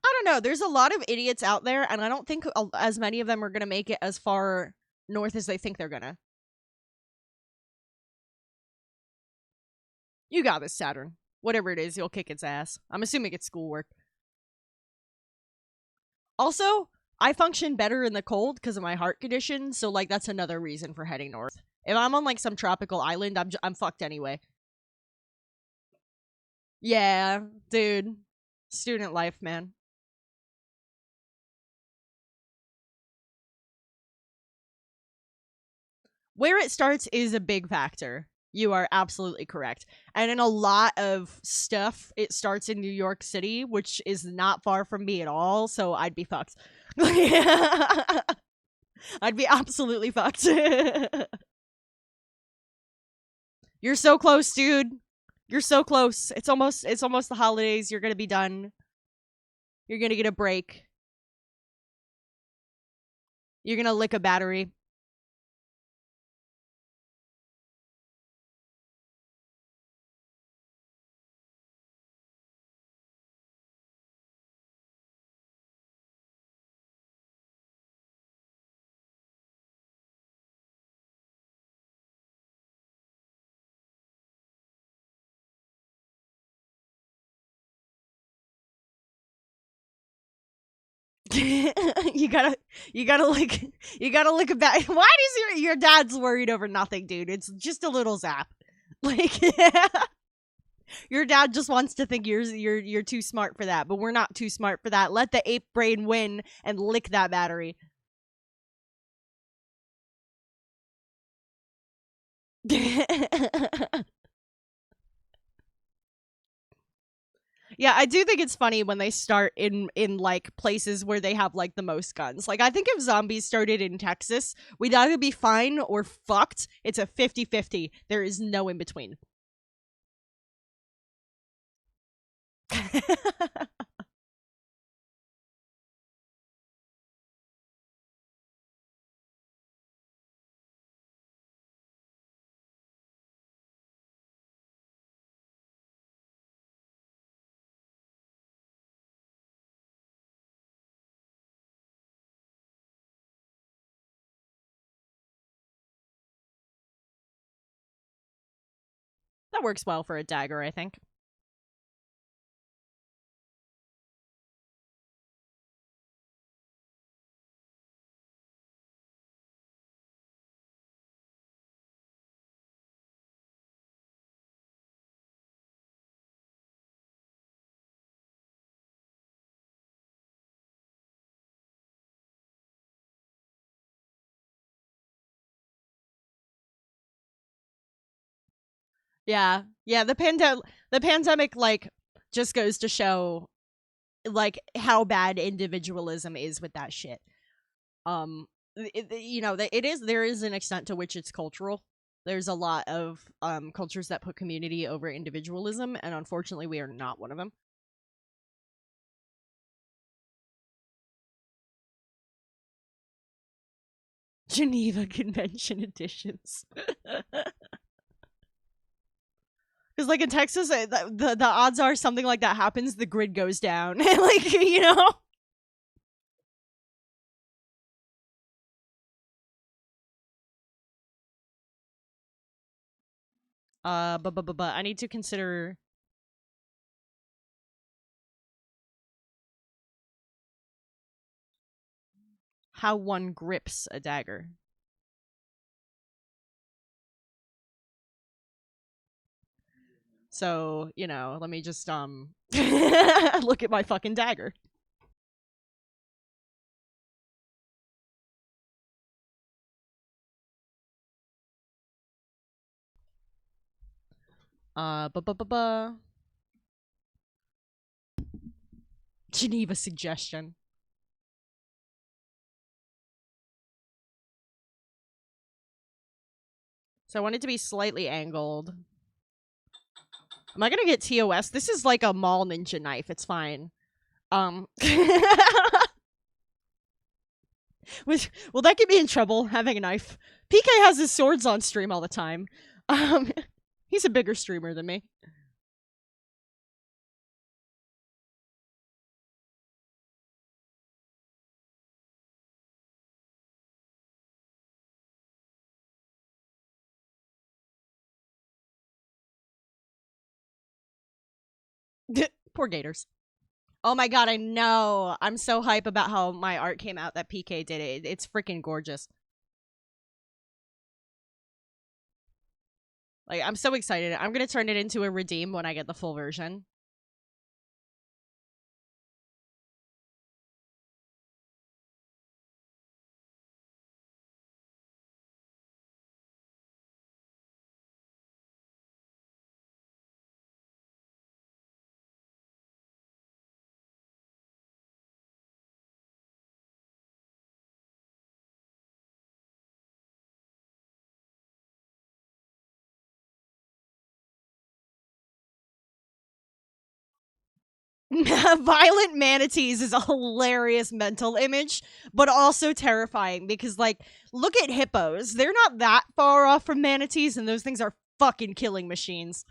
I don't know. There's a lot of idiots out there, and I don't think as many of them are gonna make it as far north as they think they're gonna. You got this, Saturn. Whatever it is, you'll kick its ass. I'm assuming it's schoolwork. Also, I function better in the cold because of my heart condition, so like that's another reason for heading north. If I'm on like some tropical island, I'm fucked anyway. Yeah, dude. Student life, man. Where it starts is a big factor. You are absolutely correct. And in a lot of stuff, it starts in New York City, which is not far from me at all, so I'd be fucked. I'd be absolutely fucked. You're so close, dude. You're so close. It's almost the holidays. You're going to be done. You're going to get a break. You're going to lick a battery. you gotta lick a bat. Why does your dad's worried over nothing, dude? It's just a little zap. Like your dad just wants to think you're too smart for that, but we're not too smart for that. Let the ape brain win and lick that battery. Yeah, I do think it's funny when they start in like places where they have like the most guns. Like I think if zombies started in Texas, we'd either be fine or fucked. It's a 50-50. There is no in between. That works well for a dagger, I think. Yeah. Yeah, the pandemic like just goes to show like how bad individualism is with that shit. You know, it is there is an extent to which it's cultural. There's a lot of cultures that put community over individualism, and unfortunately we are not one of them. Geneva Convention editions. Because like in Texas, the odds are something like that happens, the grid goes down. Like, you know. But I need to consider how one grips a dagger. So, you know, let me just look at my fucking dagger. Uh bu bu bu bu. Geneva suggestion. So I want it to be slightly angled. Am I gonna get TOS? This is like a mall ninja knife. It's fine. Will that get me in trouble having a knife? PK has his swords on stream all the time. Um, he's a bigger streamer than me. Poor gators. Oh my god, I know. I'm so hype about how my art came out that PK did it. It's freaking gorgeous. Like, I'm so excited. I'm gonna turn it into a redeem when I get the full version. Violent manatees is a hilarious mental image, but also terrifying because, like, look at hippos. They're not that far off from manatees, and those things are fucking killing machines.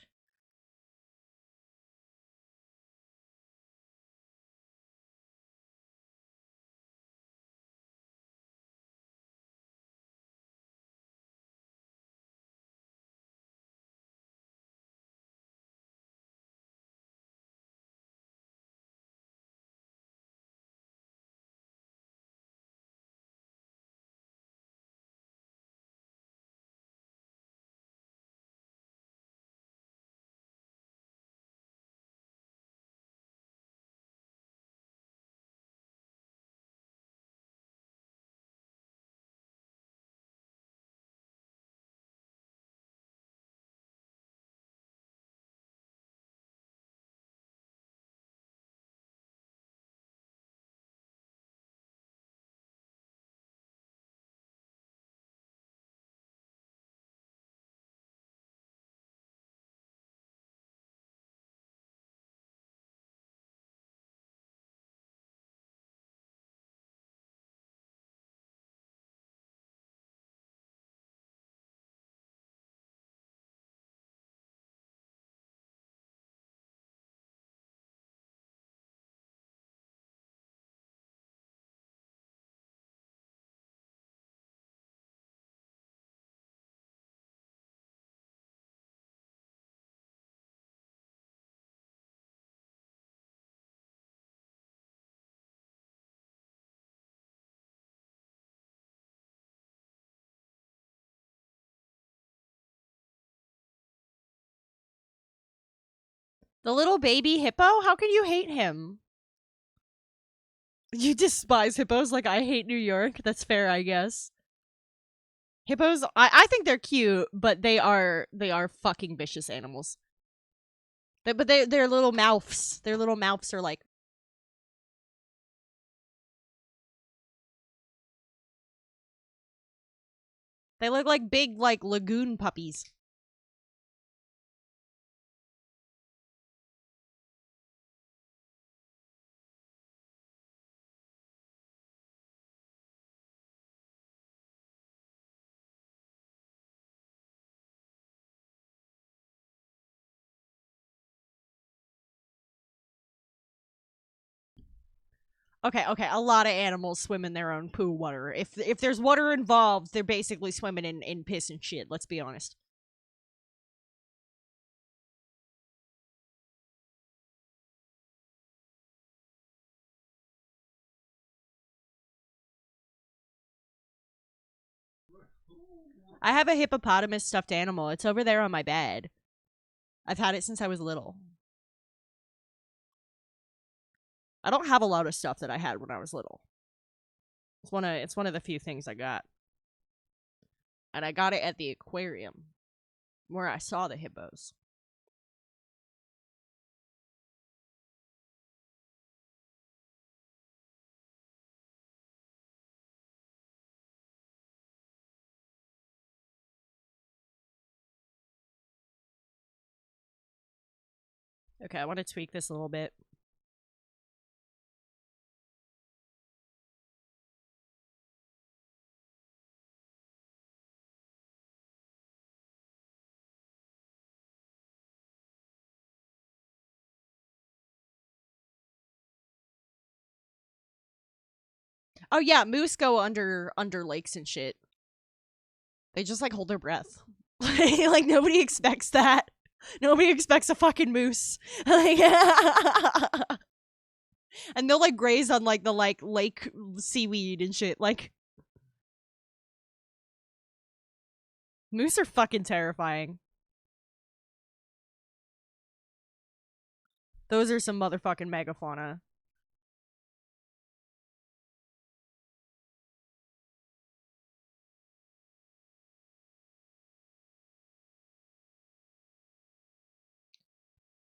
The little baby hippo? How can you hate him? You despise hippos like I hate New York? That's fair, I guess. Hippos, I think they're cute, but they are fucking vicious animals. They're little mouths. Their little mouths are like they look like big like lagoon puppies. Okay, okay, a lot of animals swim in their own poo water. If there's water involved, they're basically swimming in piss and shit, let's be honest. I have a hippopotamus stuffed animal. It's over there on my bed. I've had it since I was little. I don't have a lot of stuff that I had when I was little. It's one of the few things I got. And I got it at the aquarium where I saw the hippos. Okay, I want to tweak this a little bit. Oh yeah, moose go under lakes and shit. They just like hold their breath. Like nobody expects that. Nobody expects a fucking moose. Like, and they'll like graze on like the like lake seaweed and shit. Like moose are fucking terrifying. Those are some motherfucking megafauna.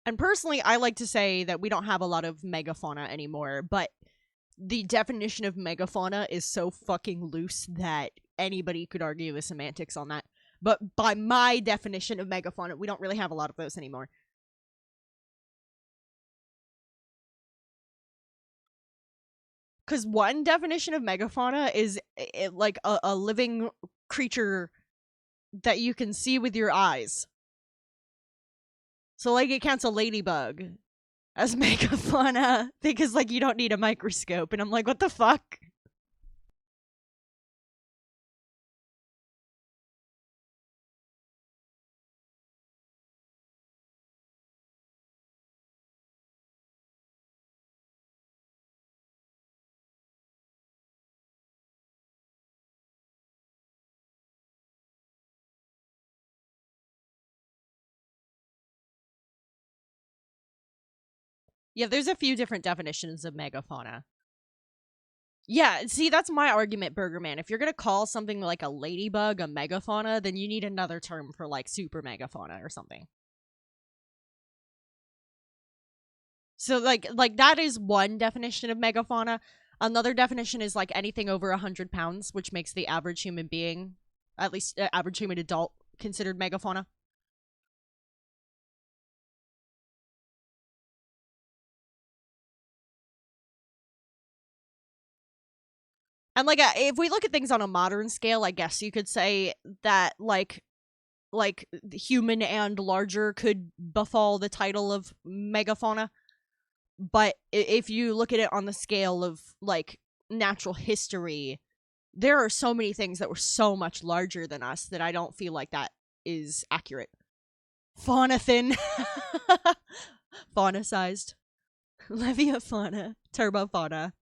And personally, I like to say that we don't have a lot of megafauna anymore, but the definition of megafauna is so fucking loose that anybody could argue the semantics on that. But by my definition of megafauna, we don't really have a lot of those anymore. Because one definition of megafauna is like a living creature that you can see with your eyes. So, like, it counts a ladybug as megafauna because, like, you don't need a microscope. And I'm like, what the fuck? Yeah, there's a few different definitions of megafauna. Yeah, see, that's my argument, Burger Man. If you're gonna call something like a ladybug a megafauna, then you need another term for like super megafauna or something. So like that is one definition of megafauna. Another definition is like anything over 100 pounds, which makes the average human being, at least average human adult, considered megafauna. And like if we look at things on a modern scale, I guess you could say that like human and larger could befall the title of megafauna. But if you look at it on the scale of like natural history, there are so many things that were so much larger than us that I don't feel like that is accurate. Fauna thin. Fauna sized. Leviafauna. Turbofauna.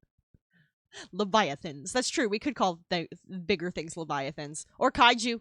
Leviathans. That's true. We could call the bigger things leviathans. Or kaiju.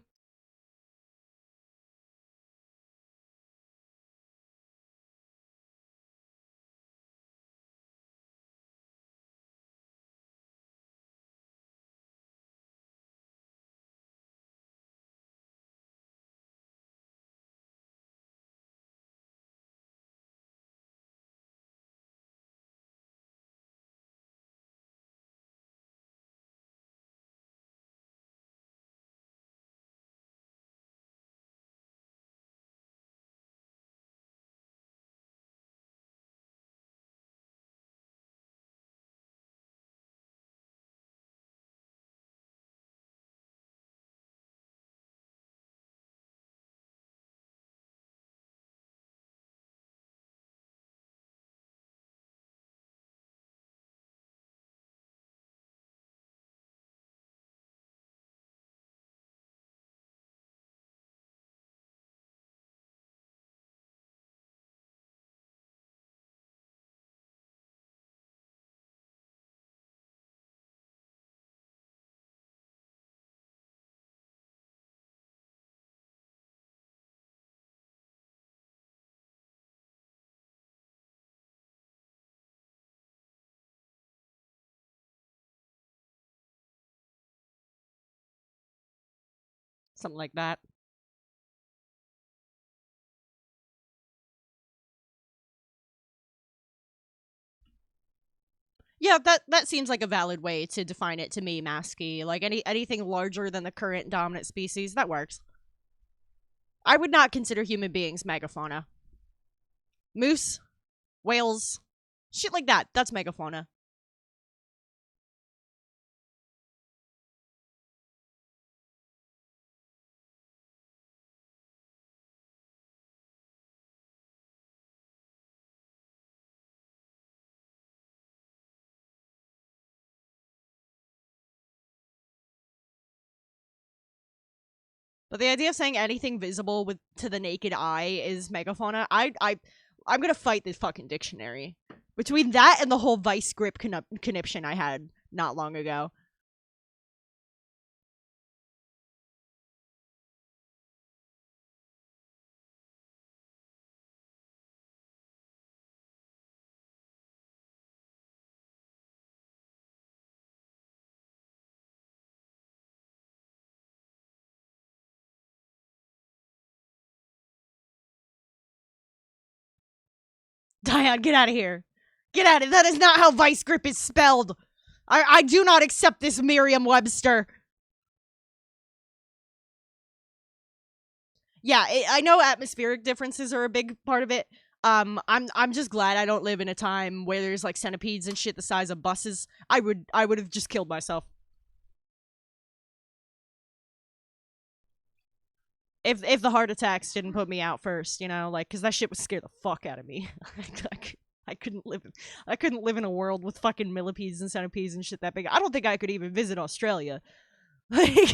something like that. Yeah, that seems like a valid way to define it to me, Masky. Like anything larger than the current dominant species, that works. I would not consider human beings megafauna. Moose, whales, shit like that. That's megafauna. But the idea of saying anything visible with to the naked eye is megafauna, I'm gonna fight this fucking dictionary. Between that and the whole vice grip conniption I had not long ago. Dion, get out of here. Get out of That is not how vice grip is spelled. I do not accept this Merriam-Webster. Yeah, I know atmospheric differences are a big part of it. I'm just glad I don't live in a time where there's like centipedes and shit the size of buses. I would have just killed myself. If the heart attacks didn't put me out first, like because that shit would scare the fuck out of me. I couldn't live. I couldn't live in a world with fucking millipedes and centipedes and shit that big. I don't think I could even visit Australia. Like,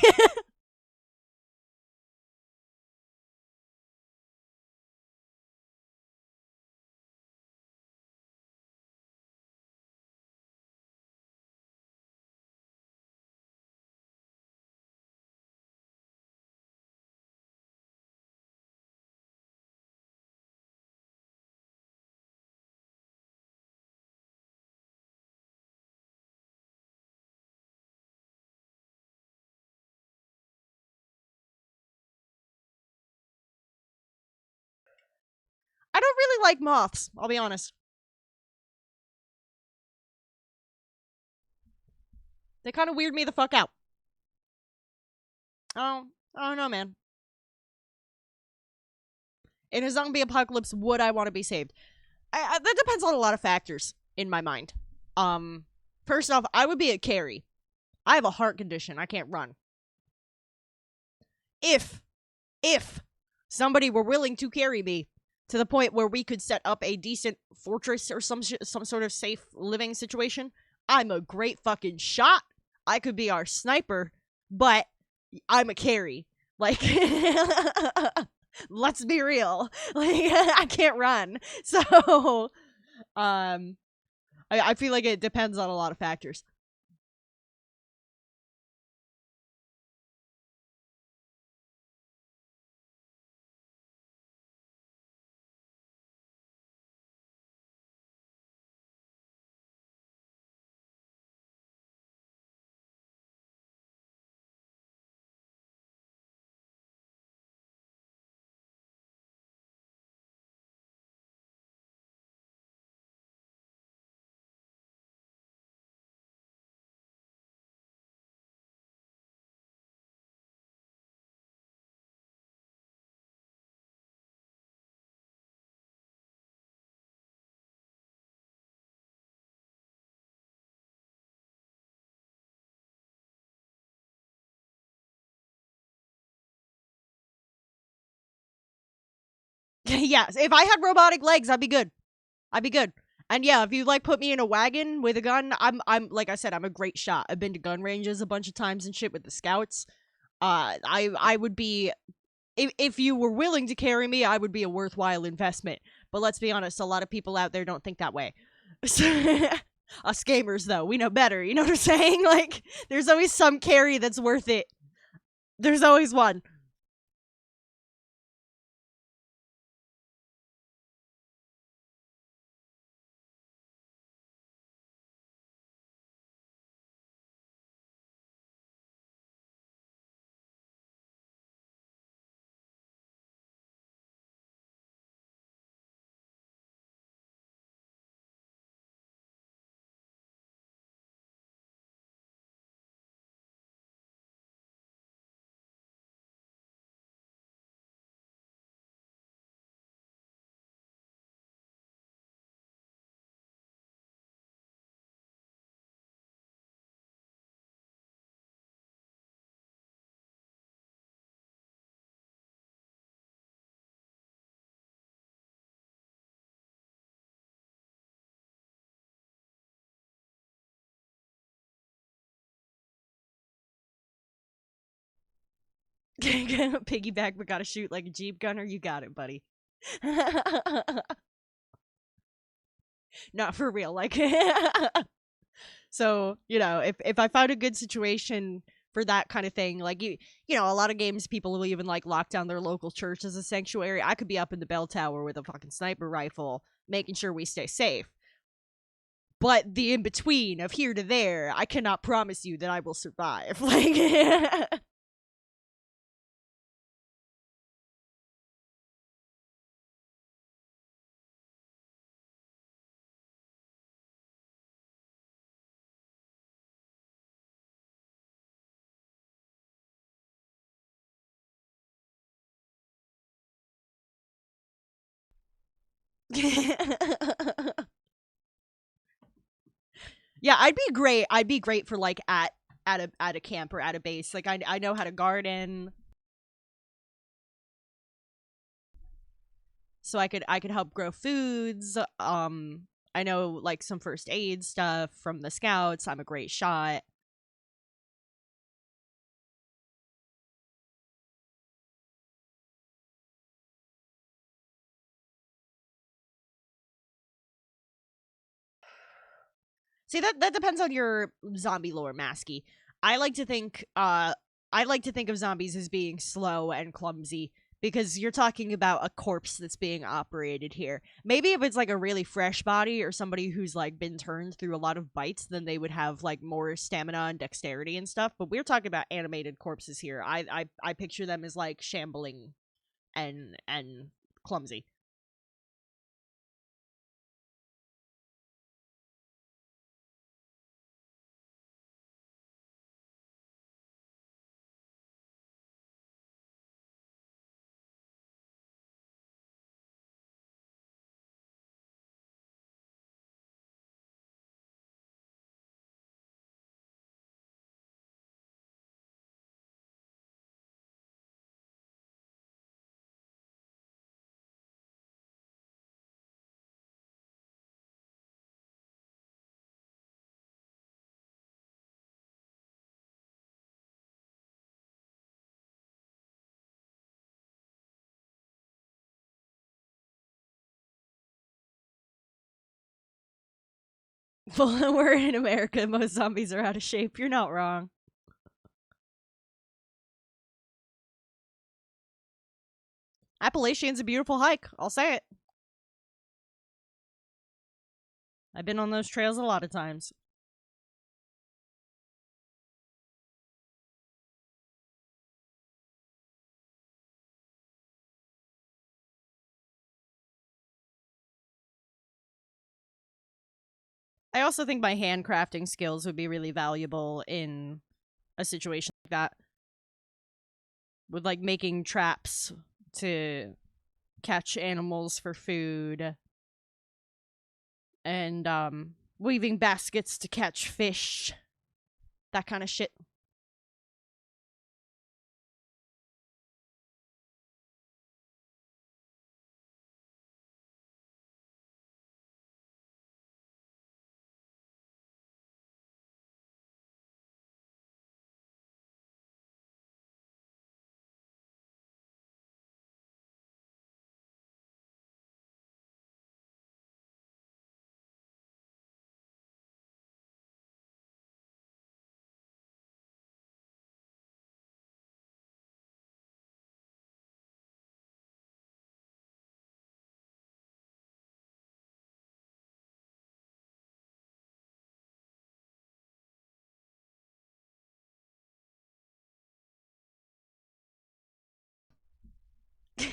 I don't really like moths. I'll be honest. They kind of weird me the fuck out. Oh, I don't know, man. In a zombie apocalypse, would I want to be saved? That depends on a lot of factors in my mind. Um, First off, I would be a carry. I have a heart condition. I can't run. If if somebody were willing to carry me to the point where we could set up a decent fortress or some sort of safe living situation, I'm a great fucking shot. I could be our sniper, but I'm a carry. Like, let's be real. Like, I can't run. So, um, I feel like it depends on a lot of factors. Yeah, if I had robotic legs, I'd be good. I'd be good. And yeah, if you like put me in a wagon with a gun, I'm like I said, I'm a great shot. I've been to gun ranges a bunch of times and shit with the scouts. I would be if you were willing to carry me, I would be a worthwhile investment. But let's be honest, a lot of people out there don't think that way. Us gamers though, we know better, you know what I'm saying? Like there's always some carry that's worth it. There's always one. Piggyback, but gotta shoot like a Jeep gunner. You got it, buddy. Not for real. Like, so if I found a good situation for that kind of thing, like a lot of games people will even like lock down their local church as a sanctuary. I could be up in the bell tower with a fucking sniper rifle, making sure we stay safe. But the in between of here to there, I cannot promise you that I will survive. Like, yeah, I'd be great. I'd be great for like at a camp or at a base. Like I know how to garden, so I could help grow foods. I know like some first aid stuff from the scouts. I'm a great shot. See, that depends on your zombie lore, Masky. I like to think I like to think of zombies as being slow and clumsy because you're talking about a corpse that's being operated here. Maybe if it's like a really fresh body or somebody who's like been turned through a lot of bites, then they would have like more stamina and dexterity and stuff. But we're talking about animated corpses here. I picture them as like shambling and clumsy. Well, we're in America. Most zombies are out of shape. You're not wrong. Appalachian's a beautiful hike. I'll say it. I've been on those trails a lot of times. I also think my handcrafting skills would be really valuable in a situation like that, with like making traps to catch animals for food and weaving baskets to catch fish, that kind of shit.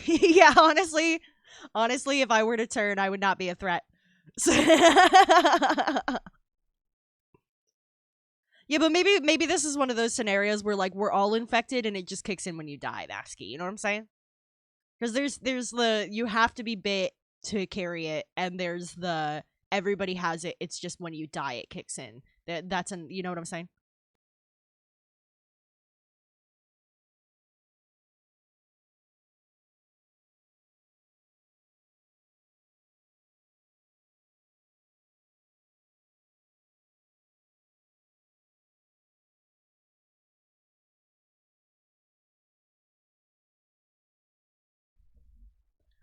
Yeah, honestly, if I were to turn, I would not be a threat. Yeah, but maybe this is one of those scenarios where like we're all infected and it just kicks in when you die, Vasky. You know what I'm saying? Because there's the you have to be bit to carry it, and there's the everybody has it. It's just when you die it kicks in. That's an you know what I'm saying?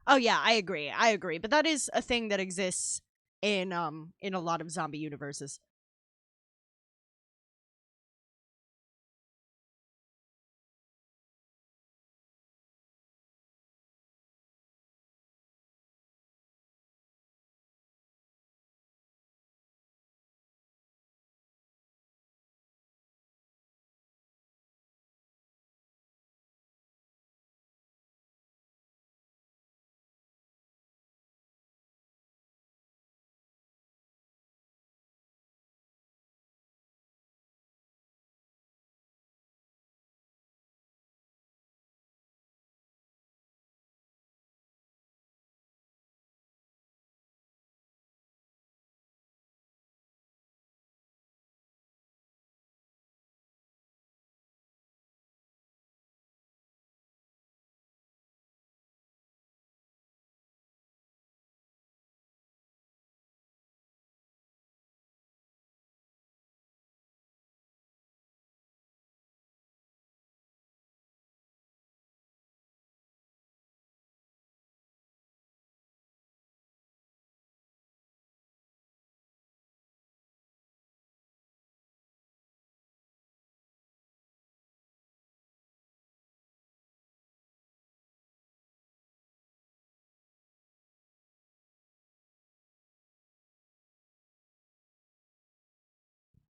Oh yeah, I agree. I agree. But that is a thing that exists in a lot of zombie universes.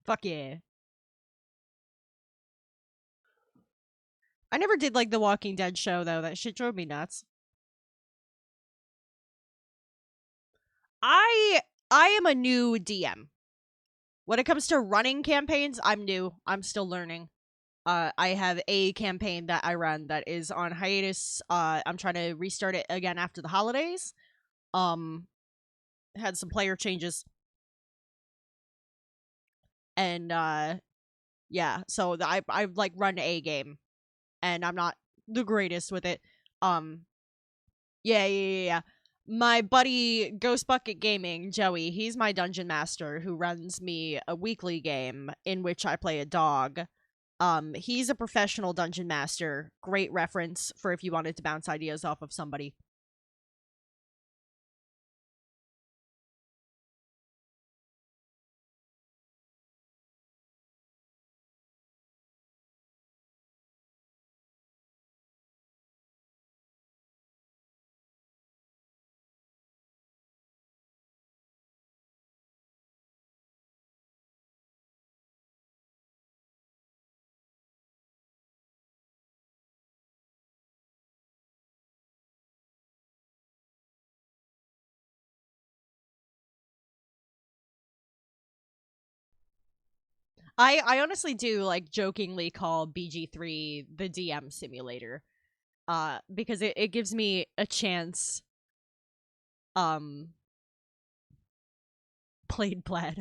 Fuck yeah. I never did like the Walking Dead show though. That shit drove me nuts. I I am a new DM. When it comes to running campaigns, I'm new. I'm still learning. I have a campaign that I run that is on hiatus. I'm trying to restart it again after the holidays. Um, had some player changes, and yeah. So I like run a game, and I'm not the greatest with it. Um, yeah. My buddy Ghost Bucket Gaming, Joey, he's my dungeon master who runs me a weekly game in which I play a dog. He's a professional dungeon master. Great reference for if you wanted to bounce ideas off of somebody. I honestly do like jokingly call BG3 the DM simulator. Because it gives me a chance um played plaid.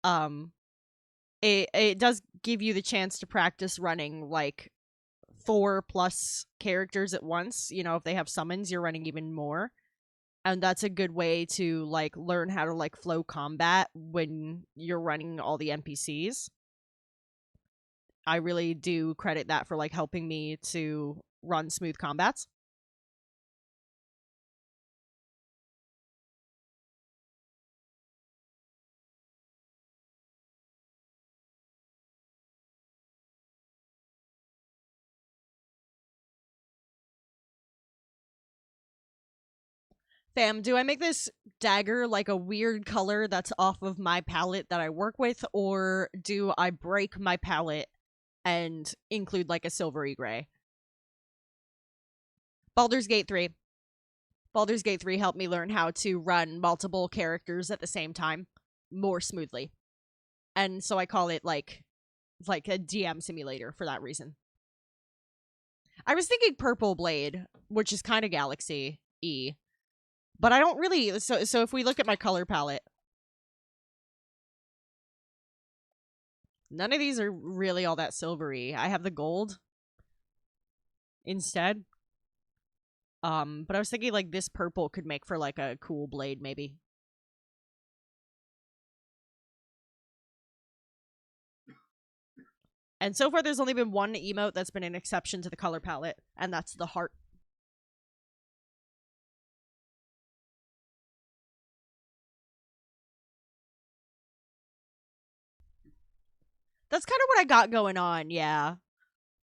um it does give you the chance to practice running like 4+ characters at once. You know, if they have summons, you're running even more. And that's a good way to like learn how to like flow combat when you're running all the NPCs. I really do credit that for like helping me to run smooth combats. Fam, do I make this dagger like a weird color that's off of my palette that I work with, or do I break my palette and include like a silvery gray? Baldur's Gate 3. Baldur's Gate 3 helped me learn how to run multiple characters at the same time more smoothly. And so I call it like a DM simulator for that reason. I was thinking Purple Blade, which is kind of Galaxy E, but I don't really. So if we look at my color palette, none of these are really all that silvery. I have the gold instead. But I was thinking like this purple could make for like a cool blade, maybe. And so far, there's only been one emote that's been an exception to the color palette, and that's the heart. That's kind of what I got going on, yeah.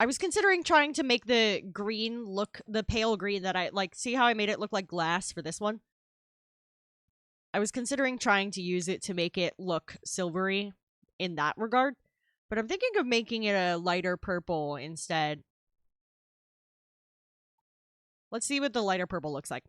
I was considering trying to make the green look the pale green that I like. See how I made it look like glass for this one? I was considering trying to use it to make it look silvery in that regard, but I'm thinking of making it a lighter purple instead. Let's see what the lighter purple looks like.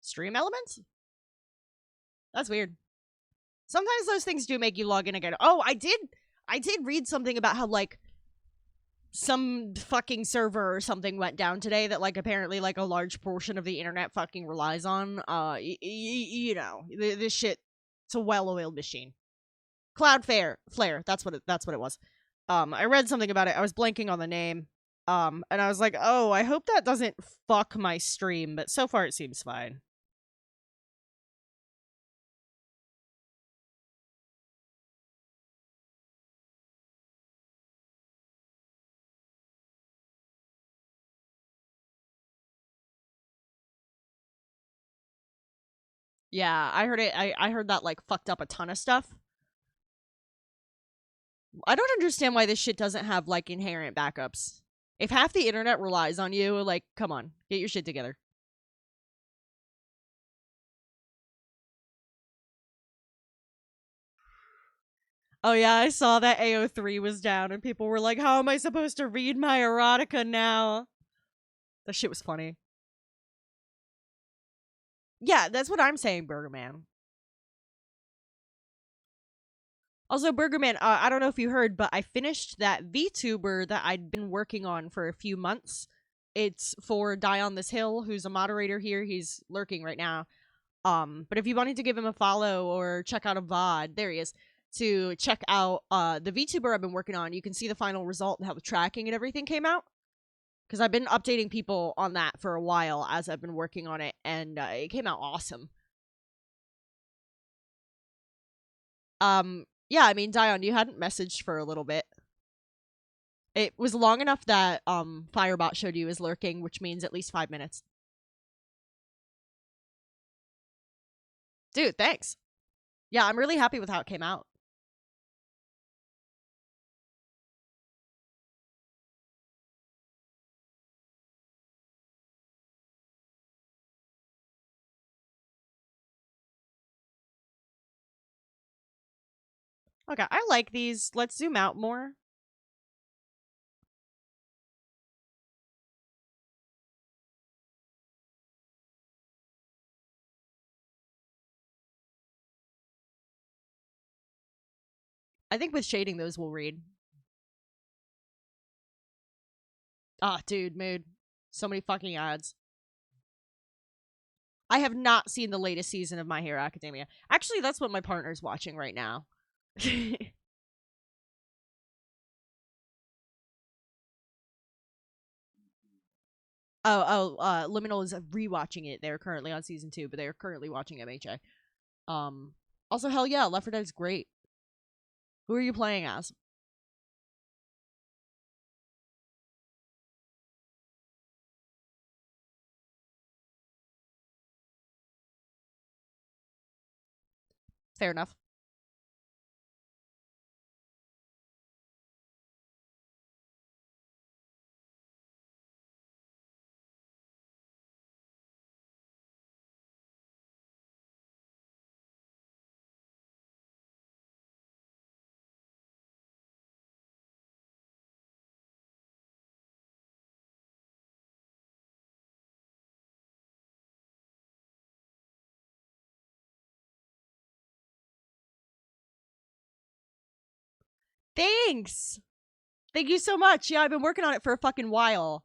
Stream elements? That's weird. Sometimes those things do make you log in again. Oh, I did read something about how like some fucking server or something went down today that like apparently like a large portion of the internet fucking relies on. You know, this shit. It's a well-oiled machine. Cloudflare, Flare. That's what it was. I read something about it. I was blanking on the name. And I was like, oh, I hope that doesn't fuck my stream. But so far, it seems fine. Yeah, I heard it. I heard that like fucked up a ton of stuff. I don't understand why this shit doesn't have like inherent backups. If half the internet relies on you, like, come on, get your shit together. Oh yeah, I saw that AO3 was down and people were like, how am I supposed to read my erotica now? That shit was funny. Yeah, that's what I'm saying, Burger Man. Also, Burgerman, I don't know if you heard, but I finished that VTuber that I'd been working on for a few months. It's for Die on This Hill, who's a moderator here. He's lurking right now. But if you wanted to give him a follow or check out a VOD, there he is. To check out the VTuber I've been working on, you can see the final result and how the tracking and everything came out. Because I've been updating people on that for a while as I've been working on it, and it came out awesome. Yeah, I mean, Dion, you hadn't messaged for a little bit. It was long enough that Firebot showed you as lurking, which means at least 5 minutes. Dude, thanks. Yeah, I'm really happy with how it came out. Okay, I like these. Let's zoom out more. I think with shading, those will read. Ah, dude, mood. So many fucking ads. I have not seen the latest season of My Hero Academia. Actually, that's what my partner's watching right now. Liminal is rewatching it. They're currently on season 2, but they're currently watching MHA. Also, hell yeah, Left 4 Dead is great. Who are you playing as? Fair enough. Thanks. Thank you so much. Yeah, I've been working on it for a fucking while,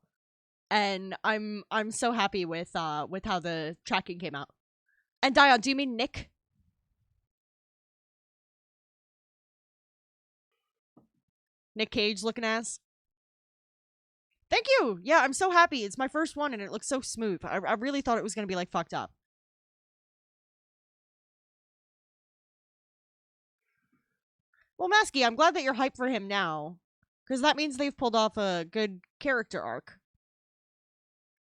and I'm so happy with how the tracking came out. And Dion, do you mean Nick? Nick Cage looking ass? Thank you. Yeah, I'm so happy. It's my first one, and it looks so smooth. I really thought it was gonna be like fucked up. Well, Masky, I'm glad that you're hyped for him now, because that means they've pulled off a good character arc,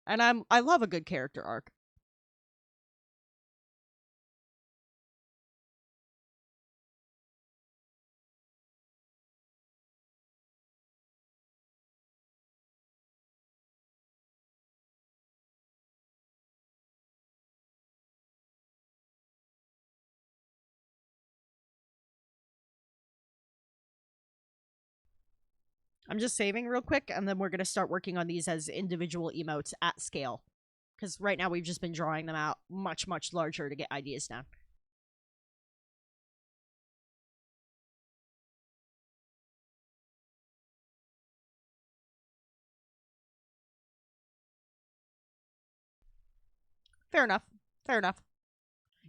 and I love a good character arc. I'm just saving real quick, and then we're gonna start working on these as individual emotes at scale. Because right now we've just been drawing them out much larger to get ideas down. Fair enough. Fair enough.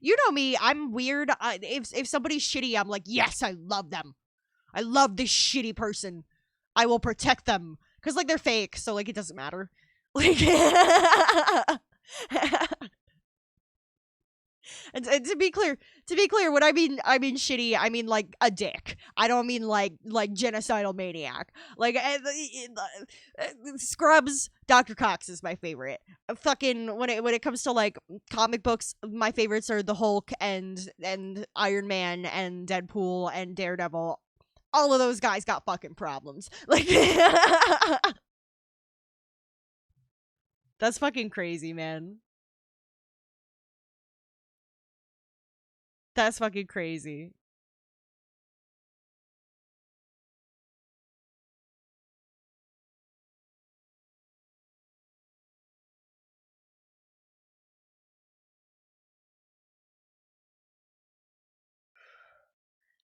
You know me, I'm weird. If somebody's shitty, I'm like, yes, I love them. I love this shitty person. I will protect them because like they're fake, so like it doesn't matter. Like, and to be clear, when I mean shitty, I mean like a dick. I don't mean like genocidal maniac. Like Scrubs, Dr. Cox is my favorite. Fucking when it comes to like comic books, my favorites are the Hulk and Iron Man and Deadpool and Daredevil. All of those guys got fucking problems. Like that's fucking crazy, man. That's fucking crazy.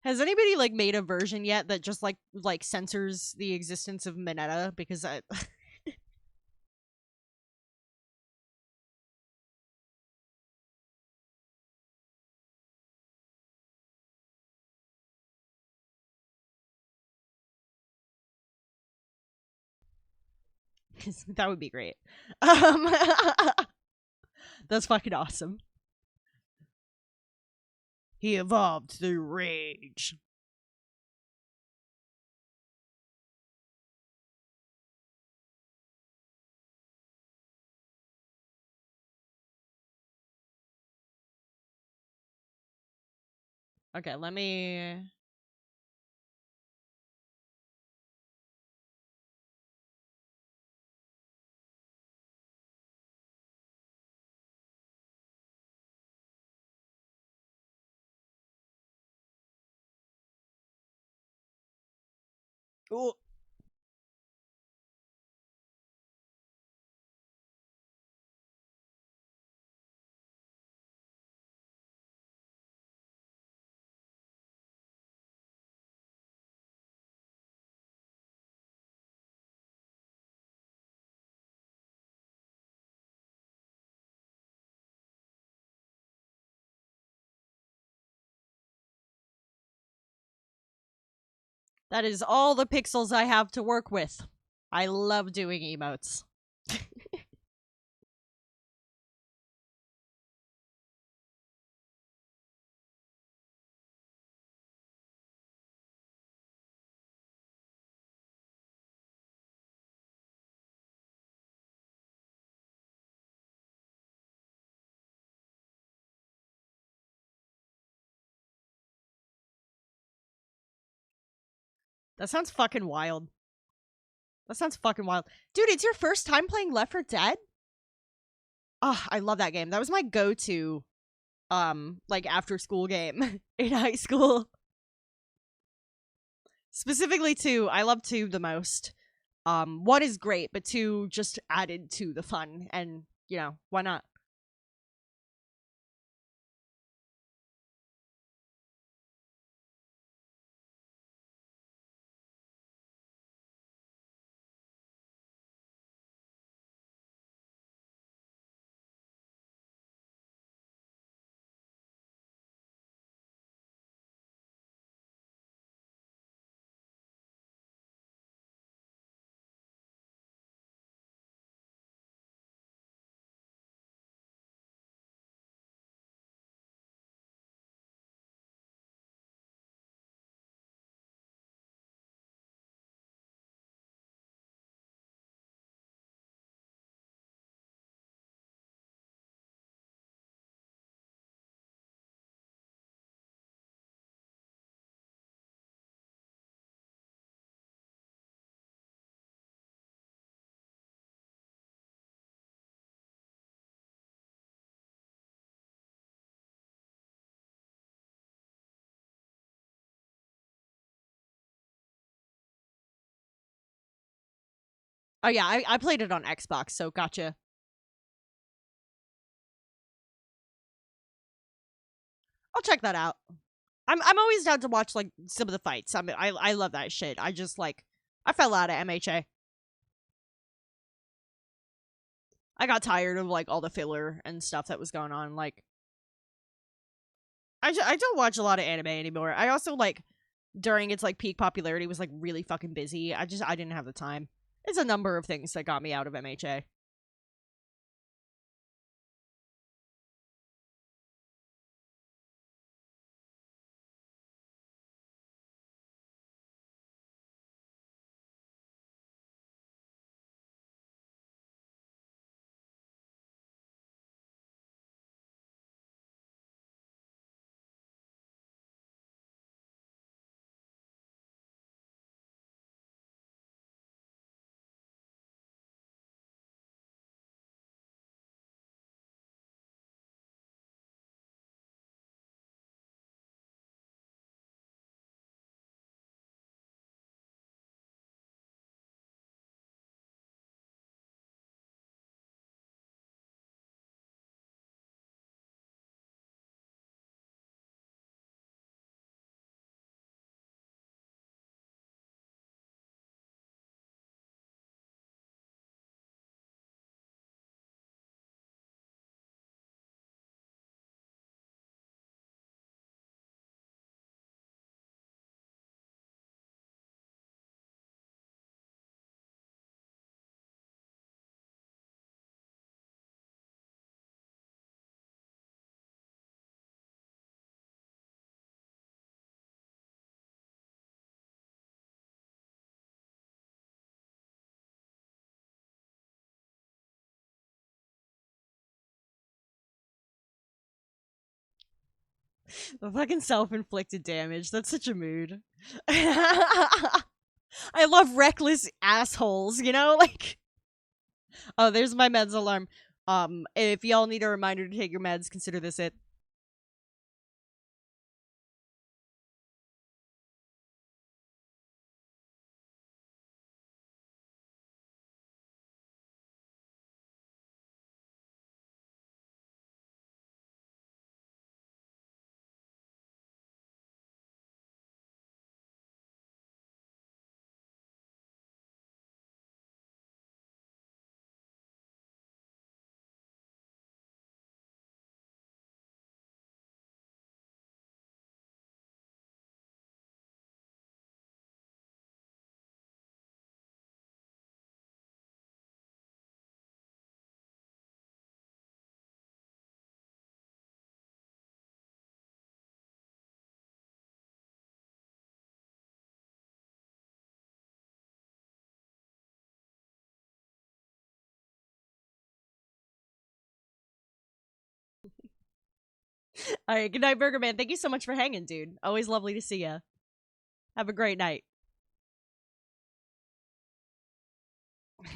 Has anybody like made a version yet that just like censors the existence of Mineta? Because I that would be great. Um, that's fucking awesome. He evolved through rage. Okay, let me. Ooh, that is all the pixels I have to work with. I love doing emotes. That sounds fucking wild. That sounds fucking wild. Dude, it's your first time playing Left 4 Dead? Oh, I love that game. That was my go-to like after school game in high school. Specifically 2, I love 2 the most. 1 is great, but 2 just added to the fun and, you know, why not? Oh yeah, I played it on Xbox, so gotcha. I'll check that out. I'm always down to watch like some of the fights. I love that shit. I just like I fell out of MHA. I got tired of like all the filler and stuff that was going on. Like I don't watch a lot of anime anymore. I also like during its like peak popularity was like really fucking busy. I didn't have the time. It's a number of things that got me out of MHA. The fucking self-inflicted damage. That's such a mood. I love reckless assholes, you know? Like oh, there's my meds alarm. If y'all need a reminder to take your meds, consider this it. All right, good night, Burger Man. Thank you so much for hanging, dude. Always lovely to see you. Have a great night.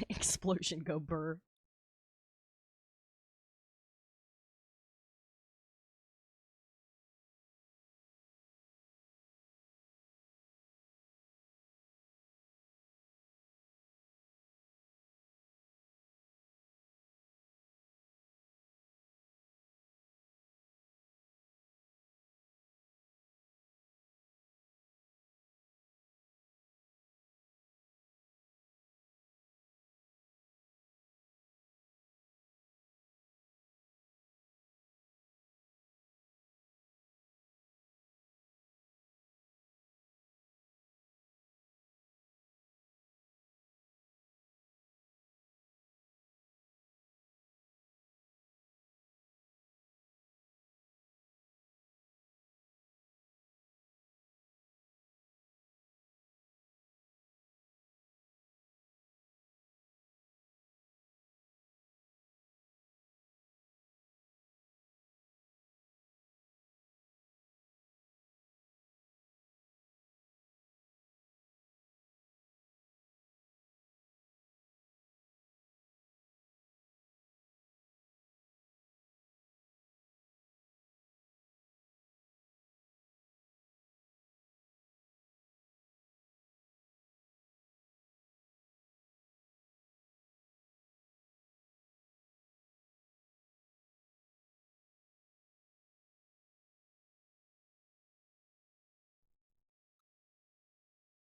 Explosion go burr.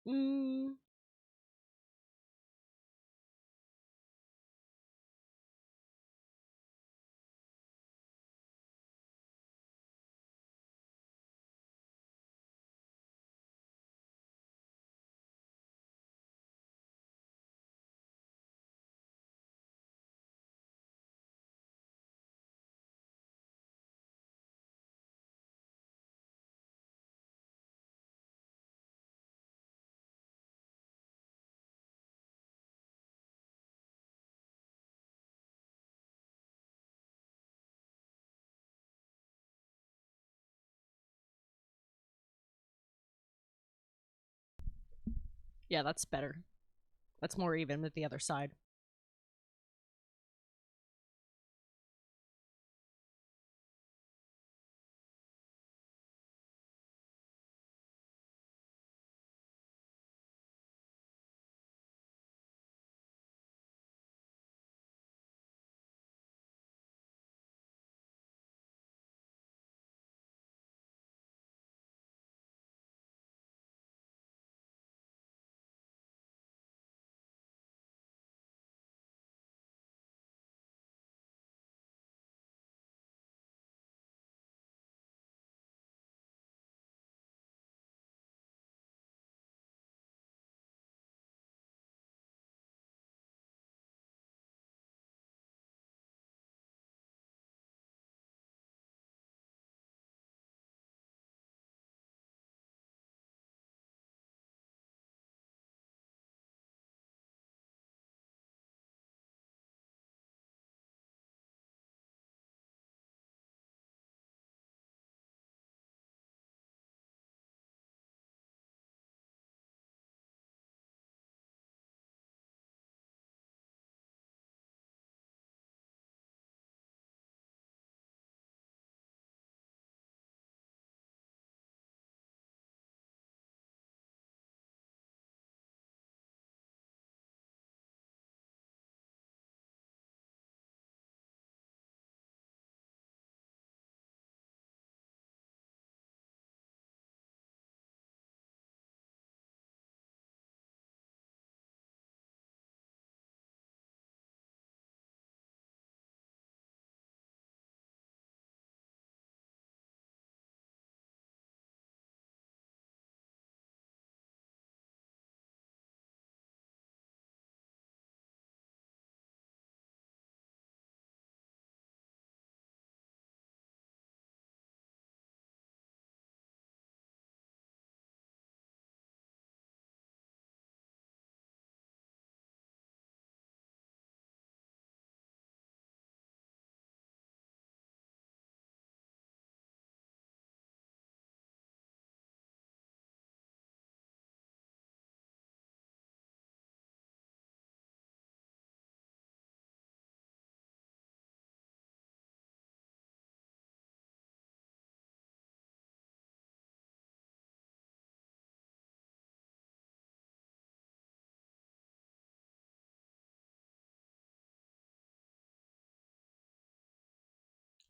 Mm, yeah, that's better. That's more even with the other side.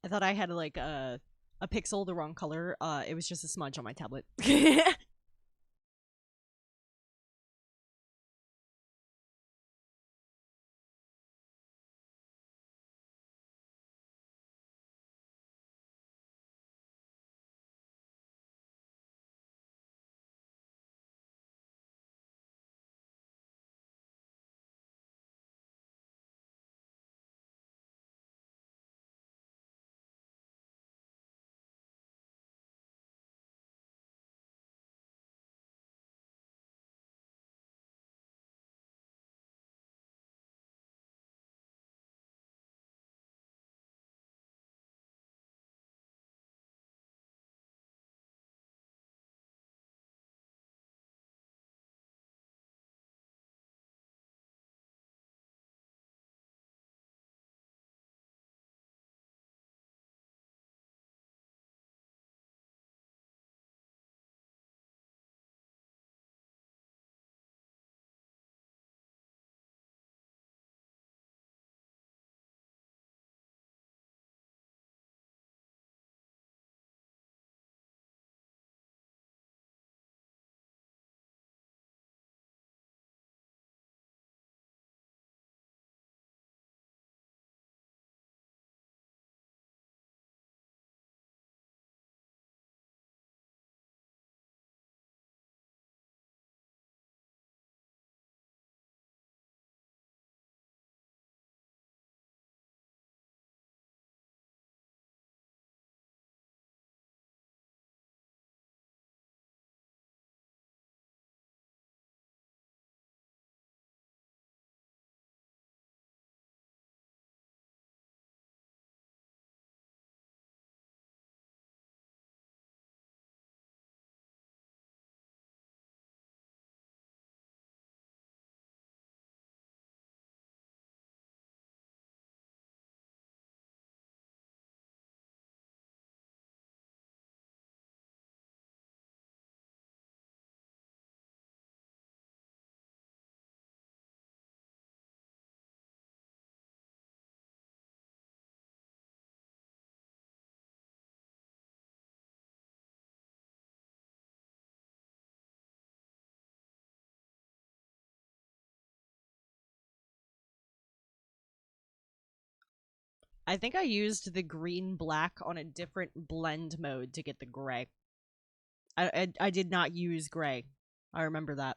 I thought I had like a pixel the wrong color. It was just a smudge on my tablet. I think I used the green black on a different blend mode to get the gray. I did not use gray. I remember that.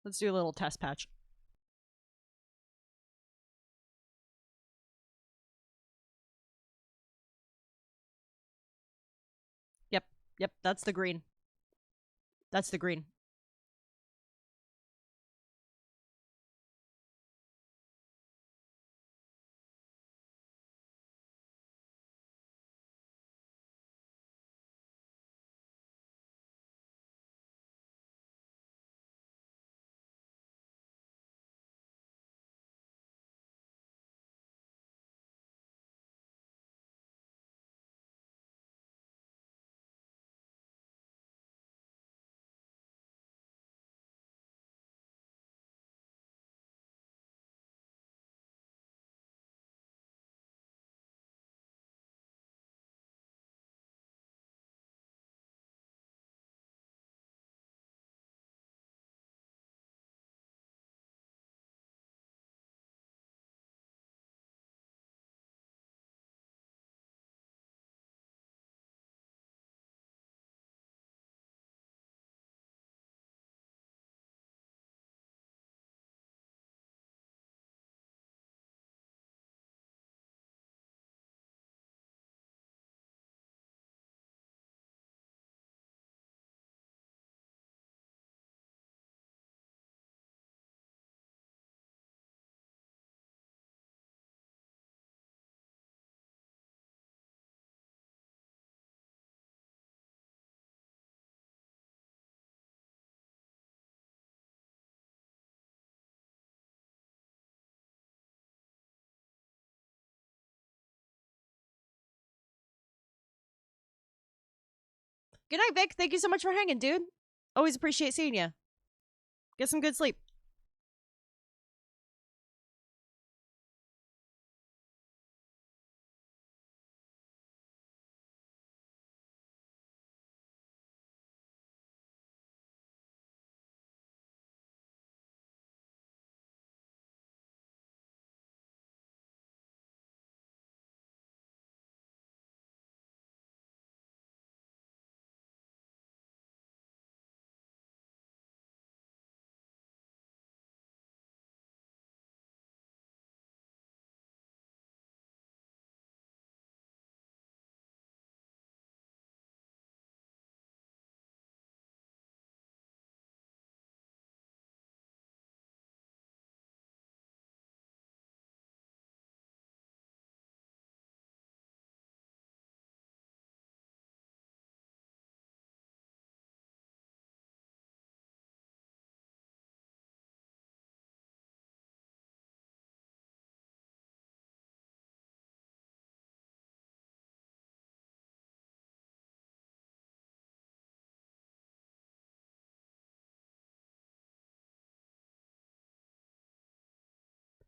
Let's do a little test patch. Yep, yep, that's the green. That's the green. Good night, Vic. Thank you so much for hanging, dude. Always appreciate seeing you. Get some good sleep.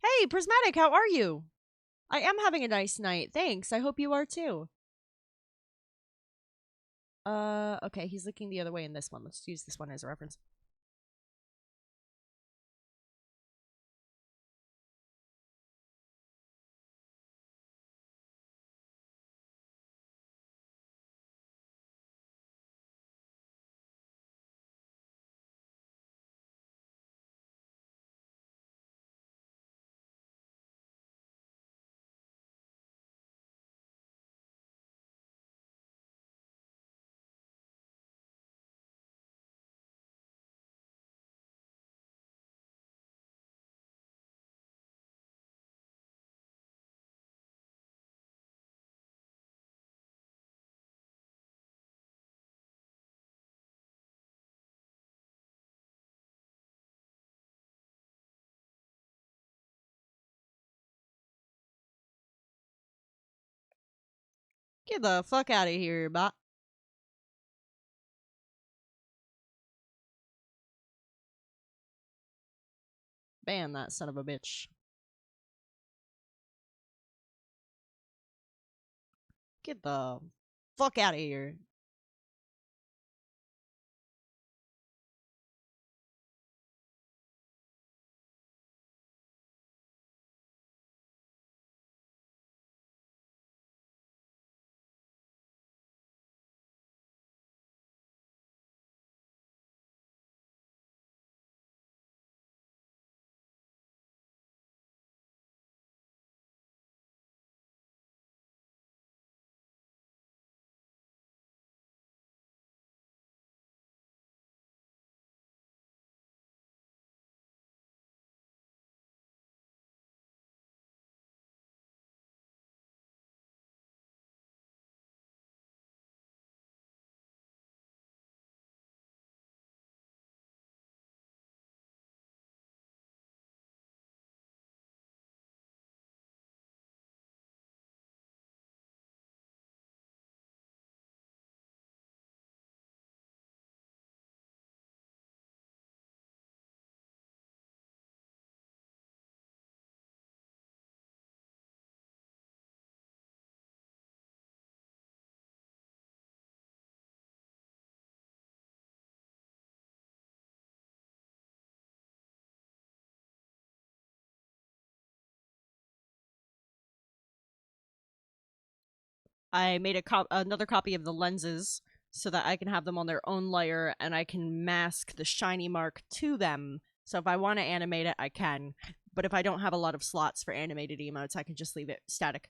Hey, Prismatic, how are you? I am having a nice night. Thanks. I hope you are too. Okay, he's looking the other way in this one. Let's use this one as a reference. Get the fuck out of here, bot. Ban that son of a bitch. Get the Fuck out of here. I made another copy of the lenses so that I can have them on their own layer and I can mask the shiny mark to them. So if I want to animate it, I can. But if I don't have a lot of slots for animated emotes, I can just leave it static.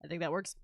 I think that works.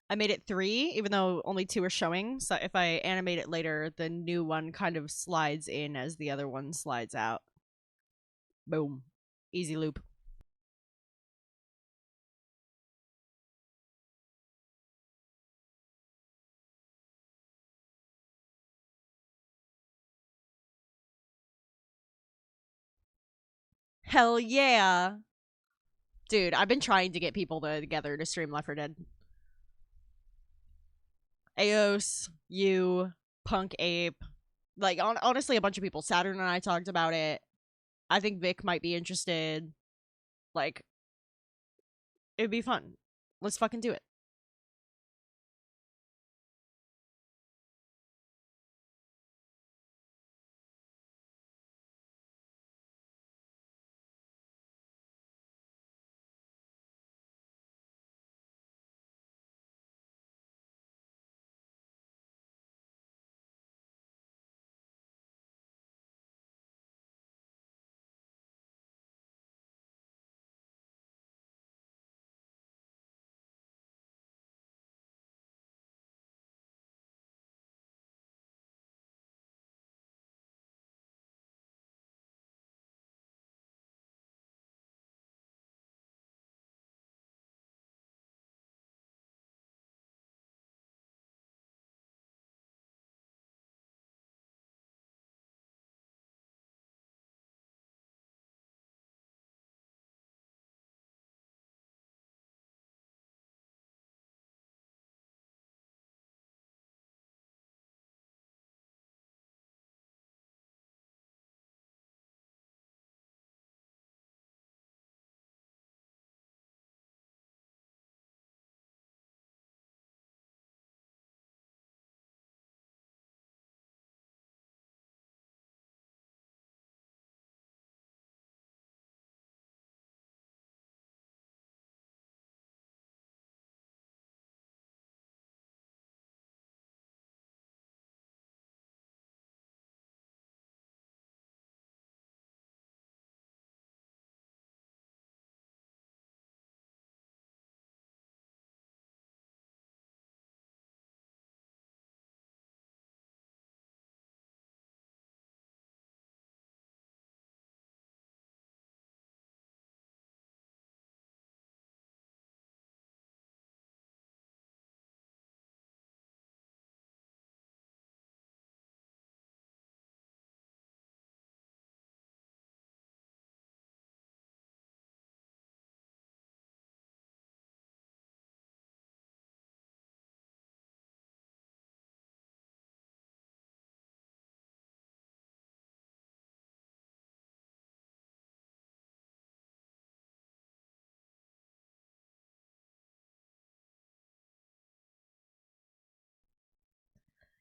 I made it 3, even though only 2 are showing. So if I animate it later, the new one kind of slides in as the other one slides out. Boom. Easy loop. Hell yeah. Dude, I've been trying to get people together to stream Left 4 Dead. Aos, you, Punk Ape, like honestly, a bunch of people. Saturn and I talked about it. I think Vic might be interested. Like, it'd be fun. Let's fucking do it.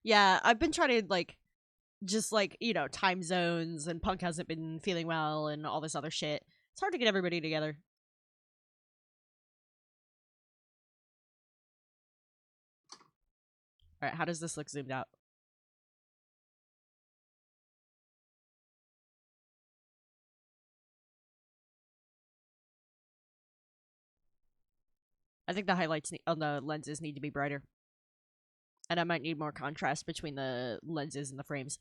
Yeah, I've been trying to like just like, time zones and Punk hasn't been feeling well and all this other shit. It's hard to get everybody together. All right, how does this look zoomed out? I think the highlights on the lenses need to be brighter. And I might need more contrast between the lenses and the frames.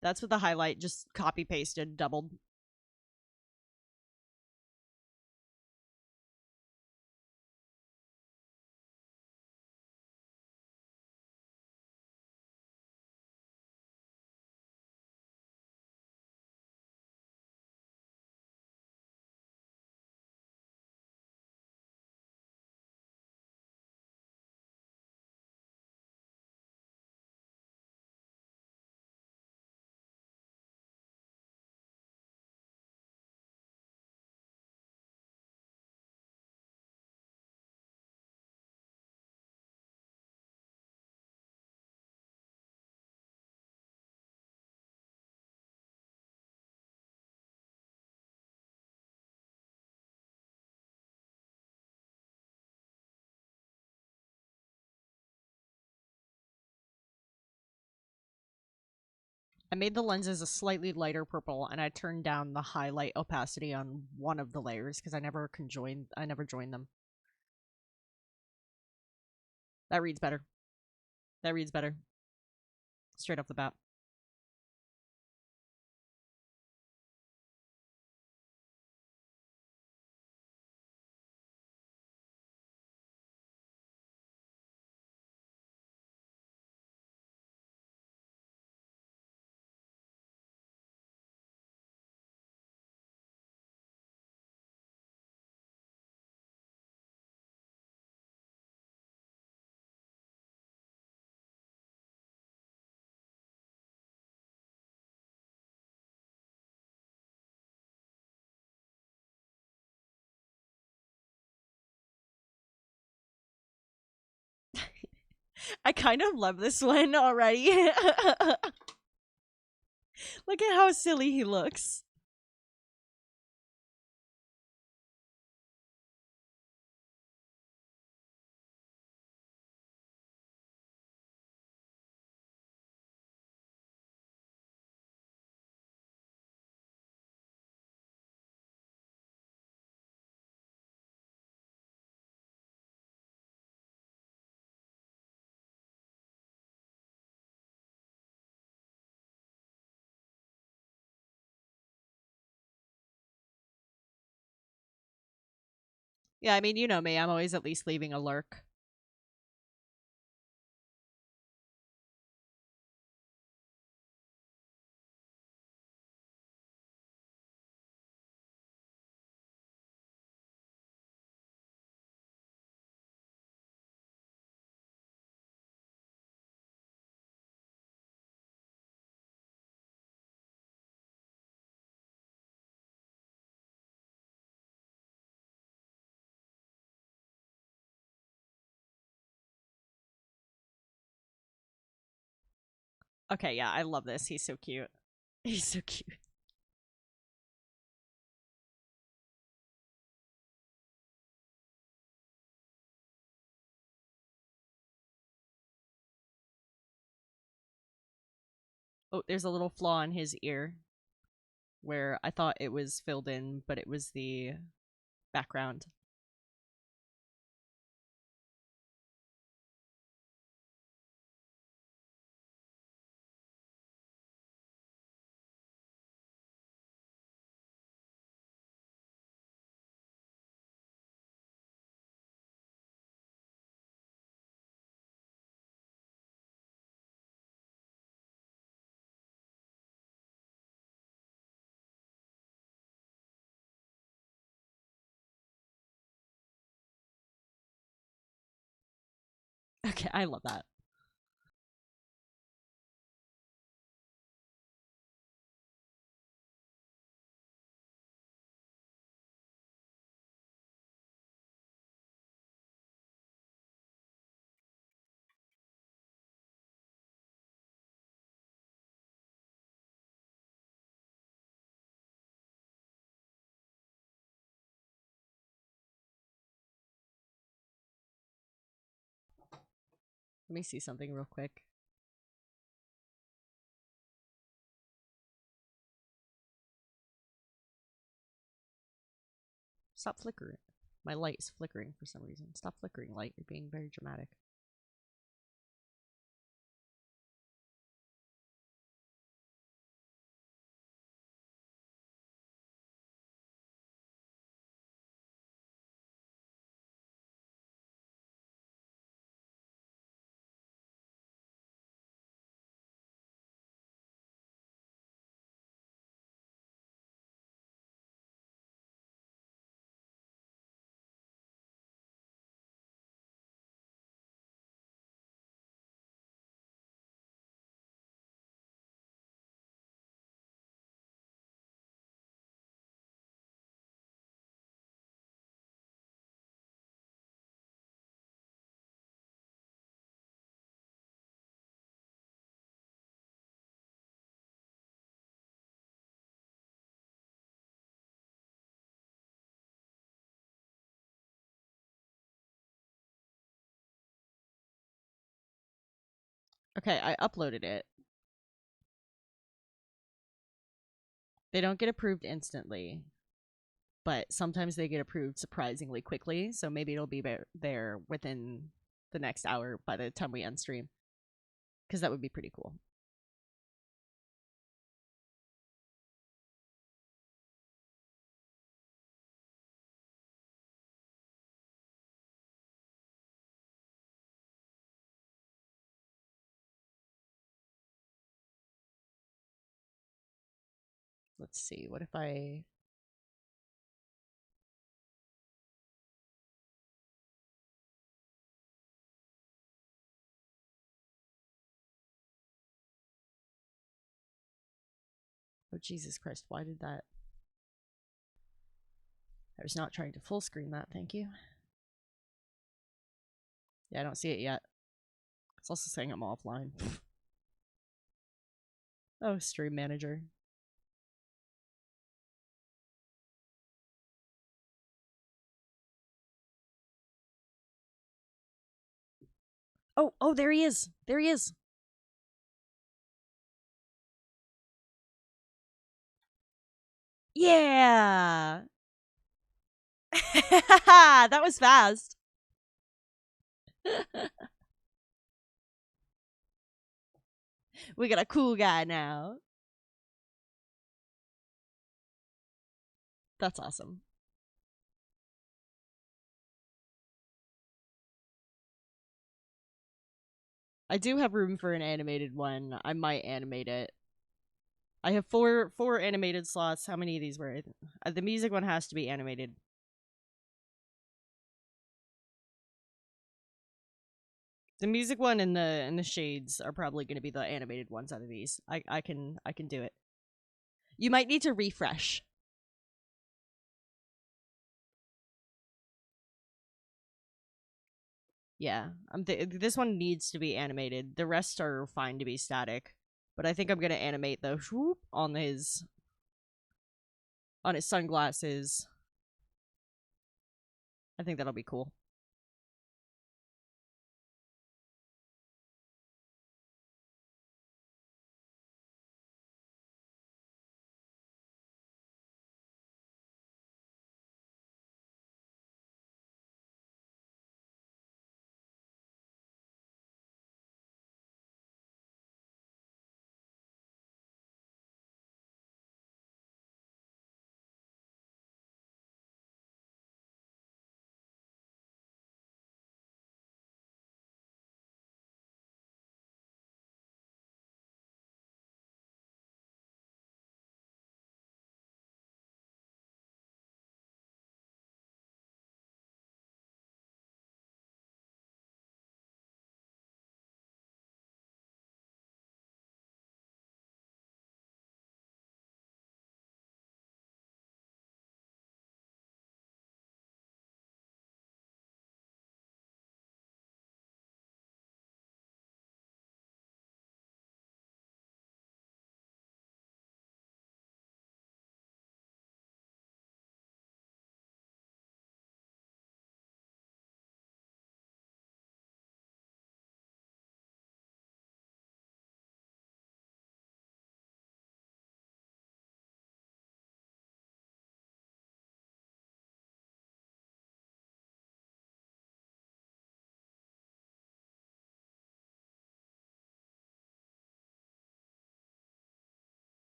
That's what the highlight just copy pasted, doubled. I made the lenses a slightly lighter purple, and I turned down the highlight opacity on one of the layers because I never joined them. That reads better. That reads better. Straight off the bat. I kind of love this one already. Look at how silly he looks. Yeah, I mean, you know me. I'm always at least leaving a lurk. Okay, yeah, I love this. He's so cute. He's so cute. Oh, there's a little flaw in his ear where I thought it was filled in, but it was the background. Okay, I love that. Let me see something real quick. Stop flickering. My light is flickering for some reason. Stop flickering, light. You're being very dramatic. Okay, I uploaded it. They don't get approved instantly, but sometimes they get approved surprisingly quickly. So maybe it'll be there within the next hour by the time we end stream, because that would be pretty cool. Let's see. What if I. Oh, Jesus Christ. Why did that. I was not trying to full screen that. Thank you. Yeah, I don't see it yet. It's also saying I'm offline. Oh, stream manager. Oh, there he is. There he is. Yeah. That was fast. We got a cool guy now. That's awesome. I do have room for an animated one. I might animate it. I have four animated slots. How many of these were? The music one has to be animated. The music one and the shades are probably going to be the animated ones out of these. I can do it. You might need to refresh. Yeah, this one needs to be animated. The rest are fine to be static, but I think I'm gonna animate the whoop on his sunglasses. I think that'll be cool.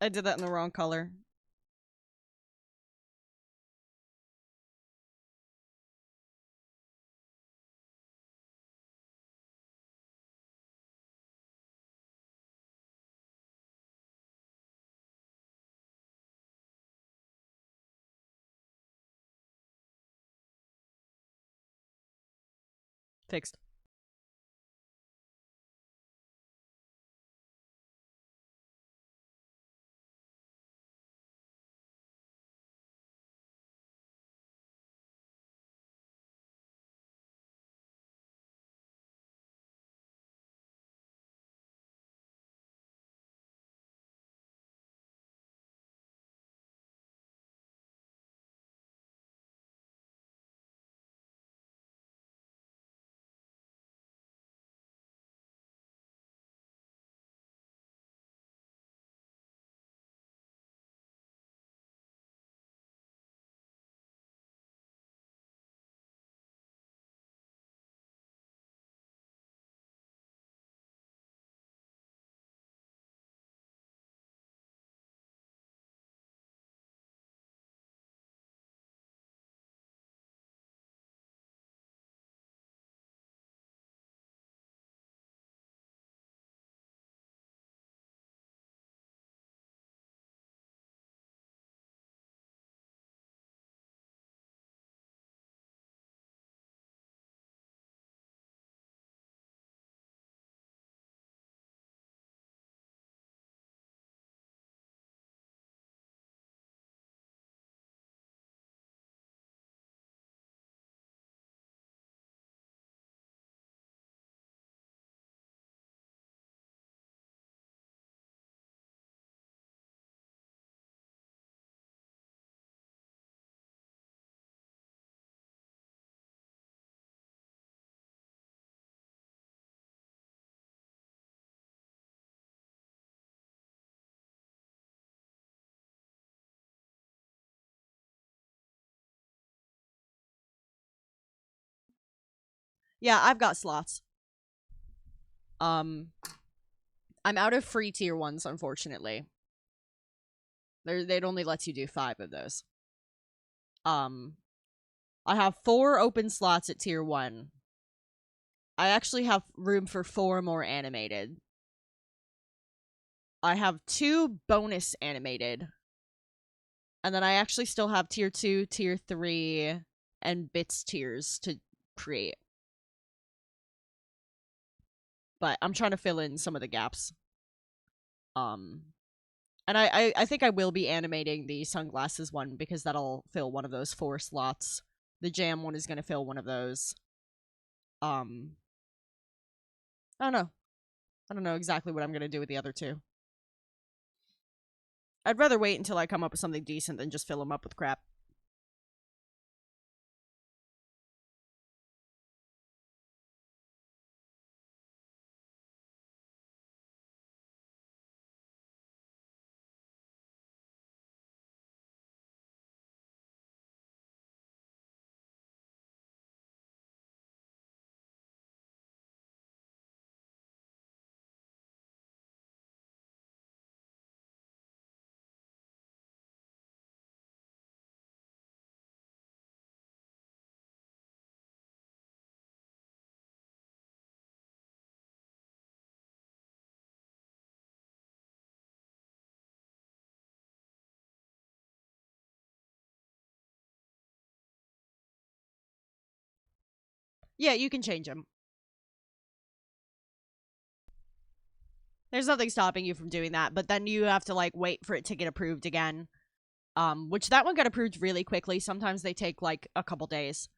I did that in the wrong color. Fixed. Yeah, I've got slots. Um, I'm out of free tier ones, unfortunately. They'd only let you do 5 of those. Um, I have 4 open slots at tier 1. I actually have room for 4 more animated. I have 2 bonus animated. And then I actually still have tier 2, tier 3, and bits tiers to create. But I'm trying to fill in some of the gaps. Um, and I think I will be animating the sunglasses one because that'll fill one of those 4 slots. The jam one is going to fill one of those. Um, I don't know. I don't know exactly what I'm going to do with the other 2. I'd rather wait until I come up with something decent than just fill them up with crap. Yeah, you can change them. There's nothing stopping you from doing that, but then you have to like wait for it to get approved again. Which that one got approved really quickly. Sometimes they take like a couple days.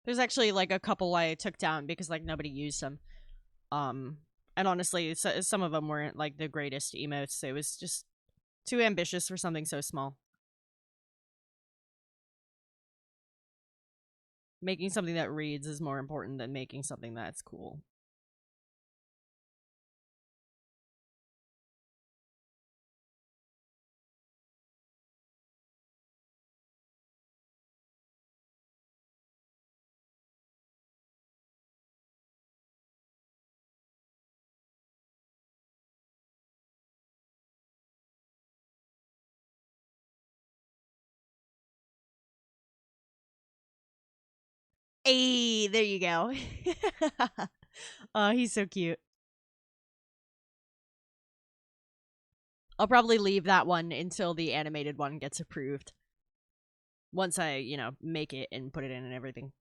There's actually like a couple I took down because like nobody used them. Um, and honestly, some of them weren't like the greatest emotes. It was just too ambitious for something so small. Making something that reads is more important than making something that's cool. Hey, there you go. Oh, he's so cute. I'll probably leave that one until the animated one gets approved. Once I, make it and put it in and everything.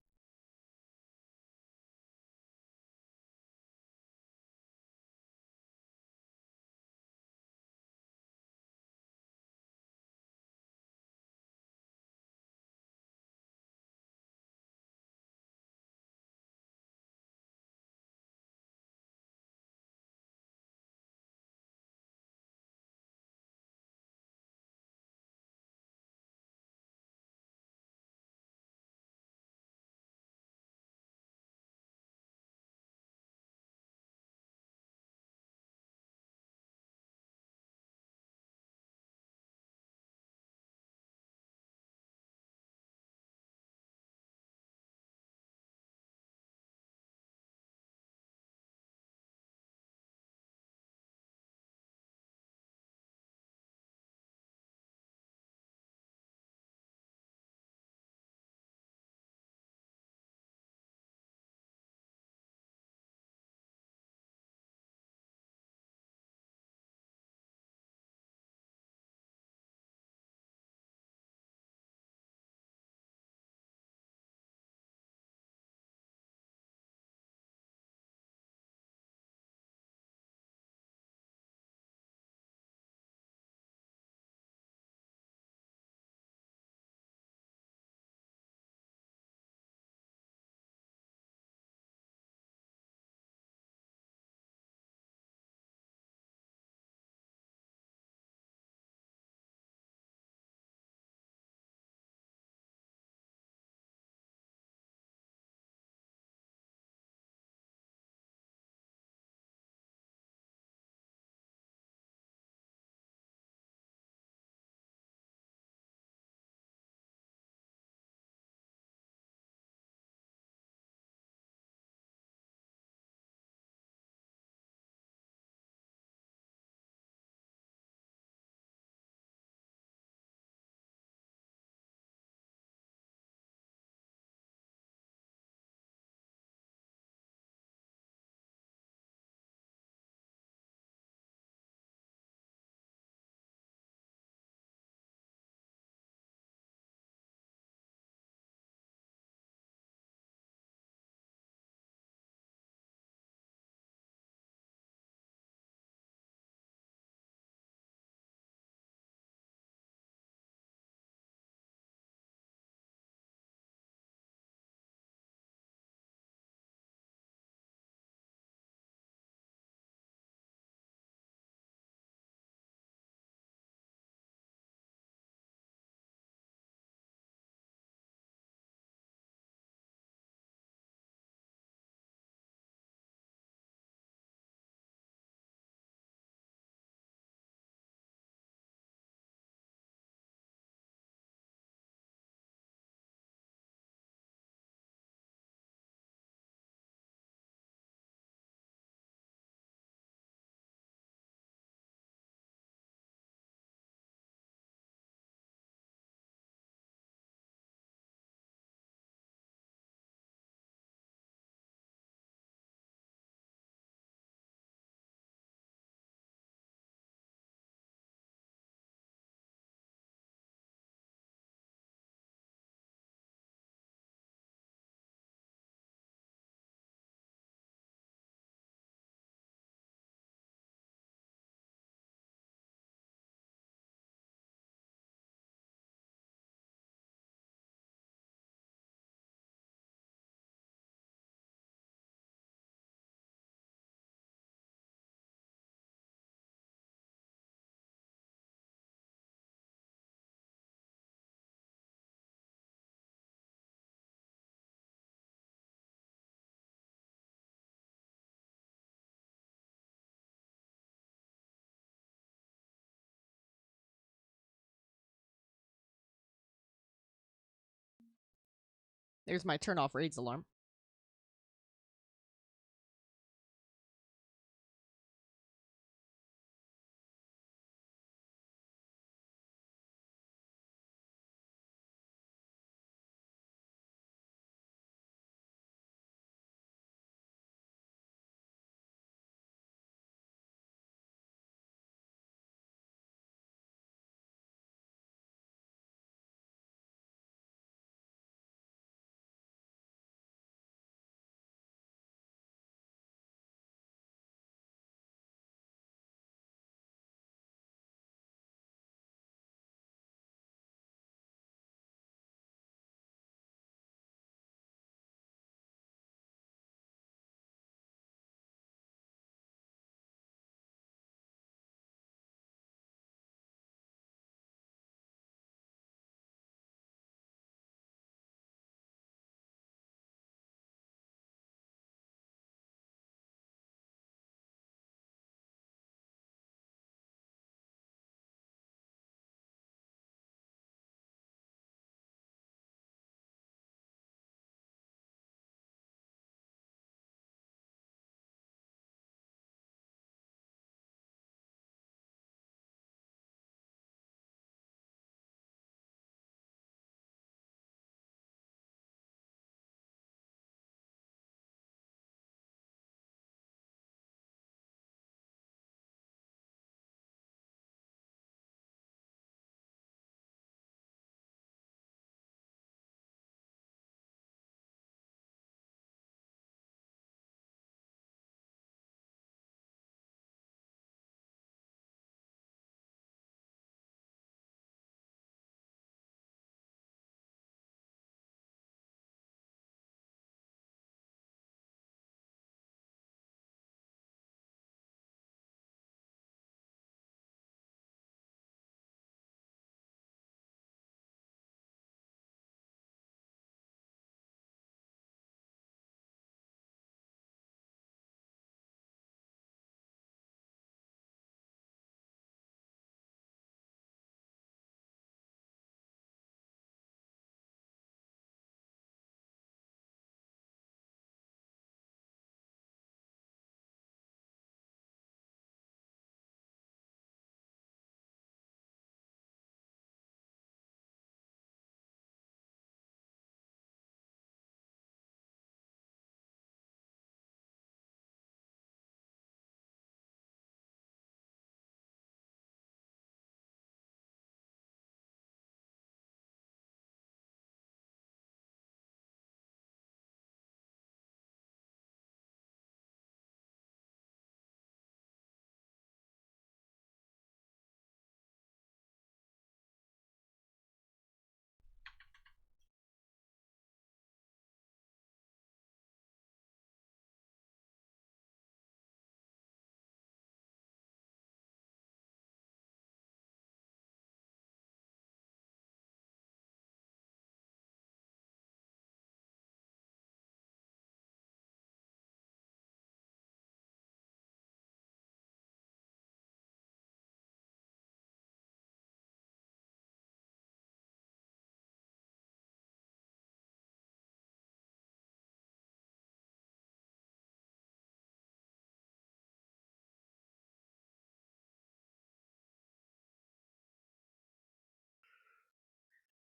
There's my turn off raids alarm.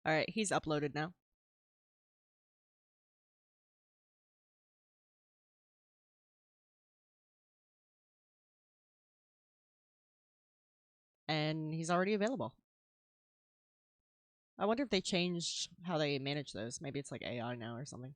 All right, he's uploaded now. And he's already available. I wonder if they changed how they manage those. Maybe it's like AI now or something.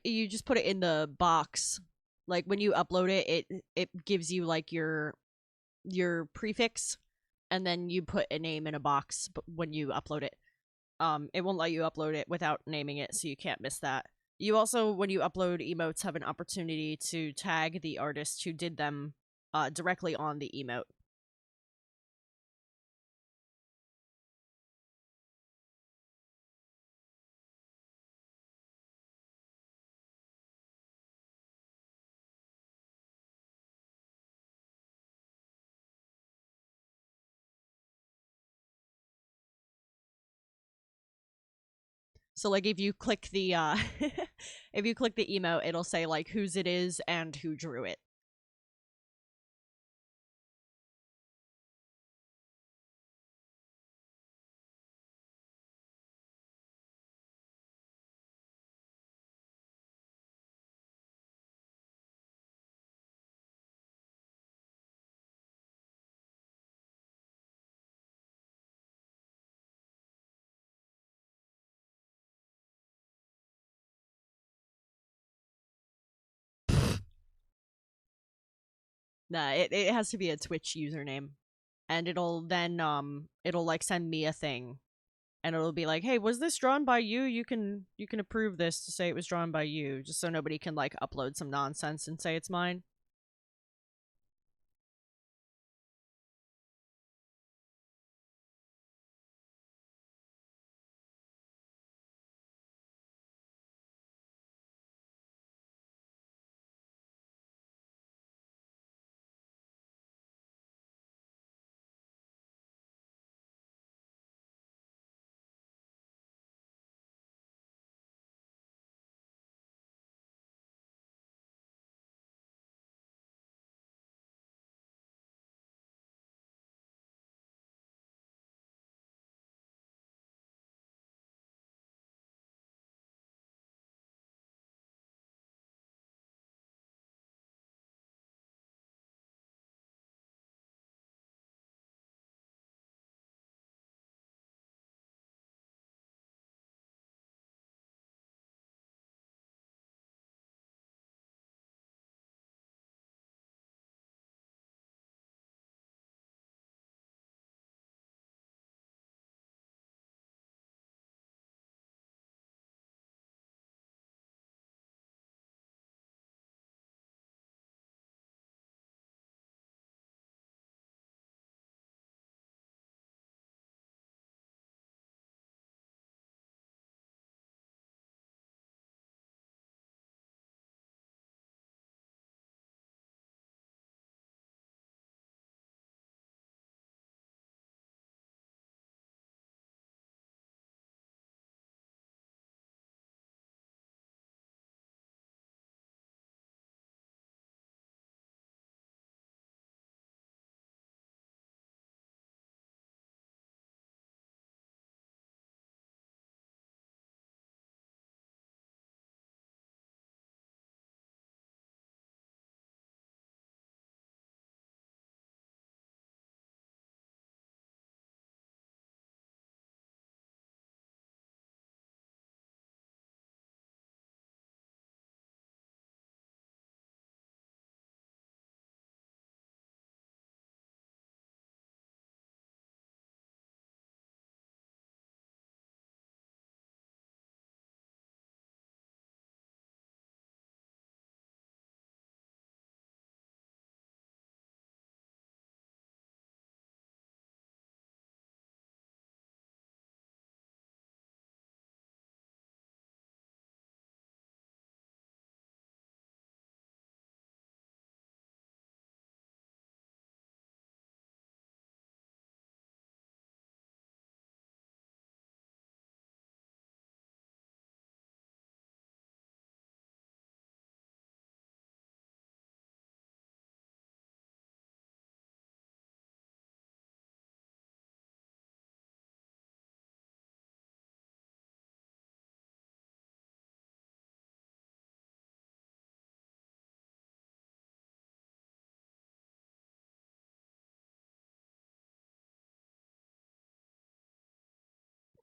You just put it in the box. Like when you upload it, it gives you like your prefix, and then you put a name in a box when you upload it. It won't let you upload it without naming it, so you can't miss that. You also, when you upload emotes, have an opportunity to tag the artist who did them directly on the emote. So like if you click the if you click the emote, it'll say like whose it is and who drew it. Nah, it has to be a Twitch username. And it'll like send me a thing, and it'll be like, "Hey, was this drawn by you? You can approve this to say it was drawn by you, just so nobody can like upload some nonsense and say it's mine."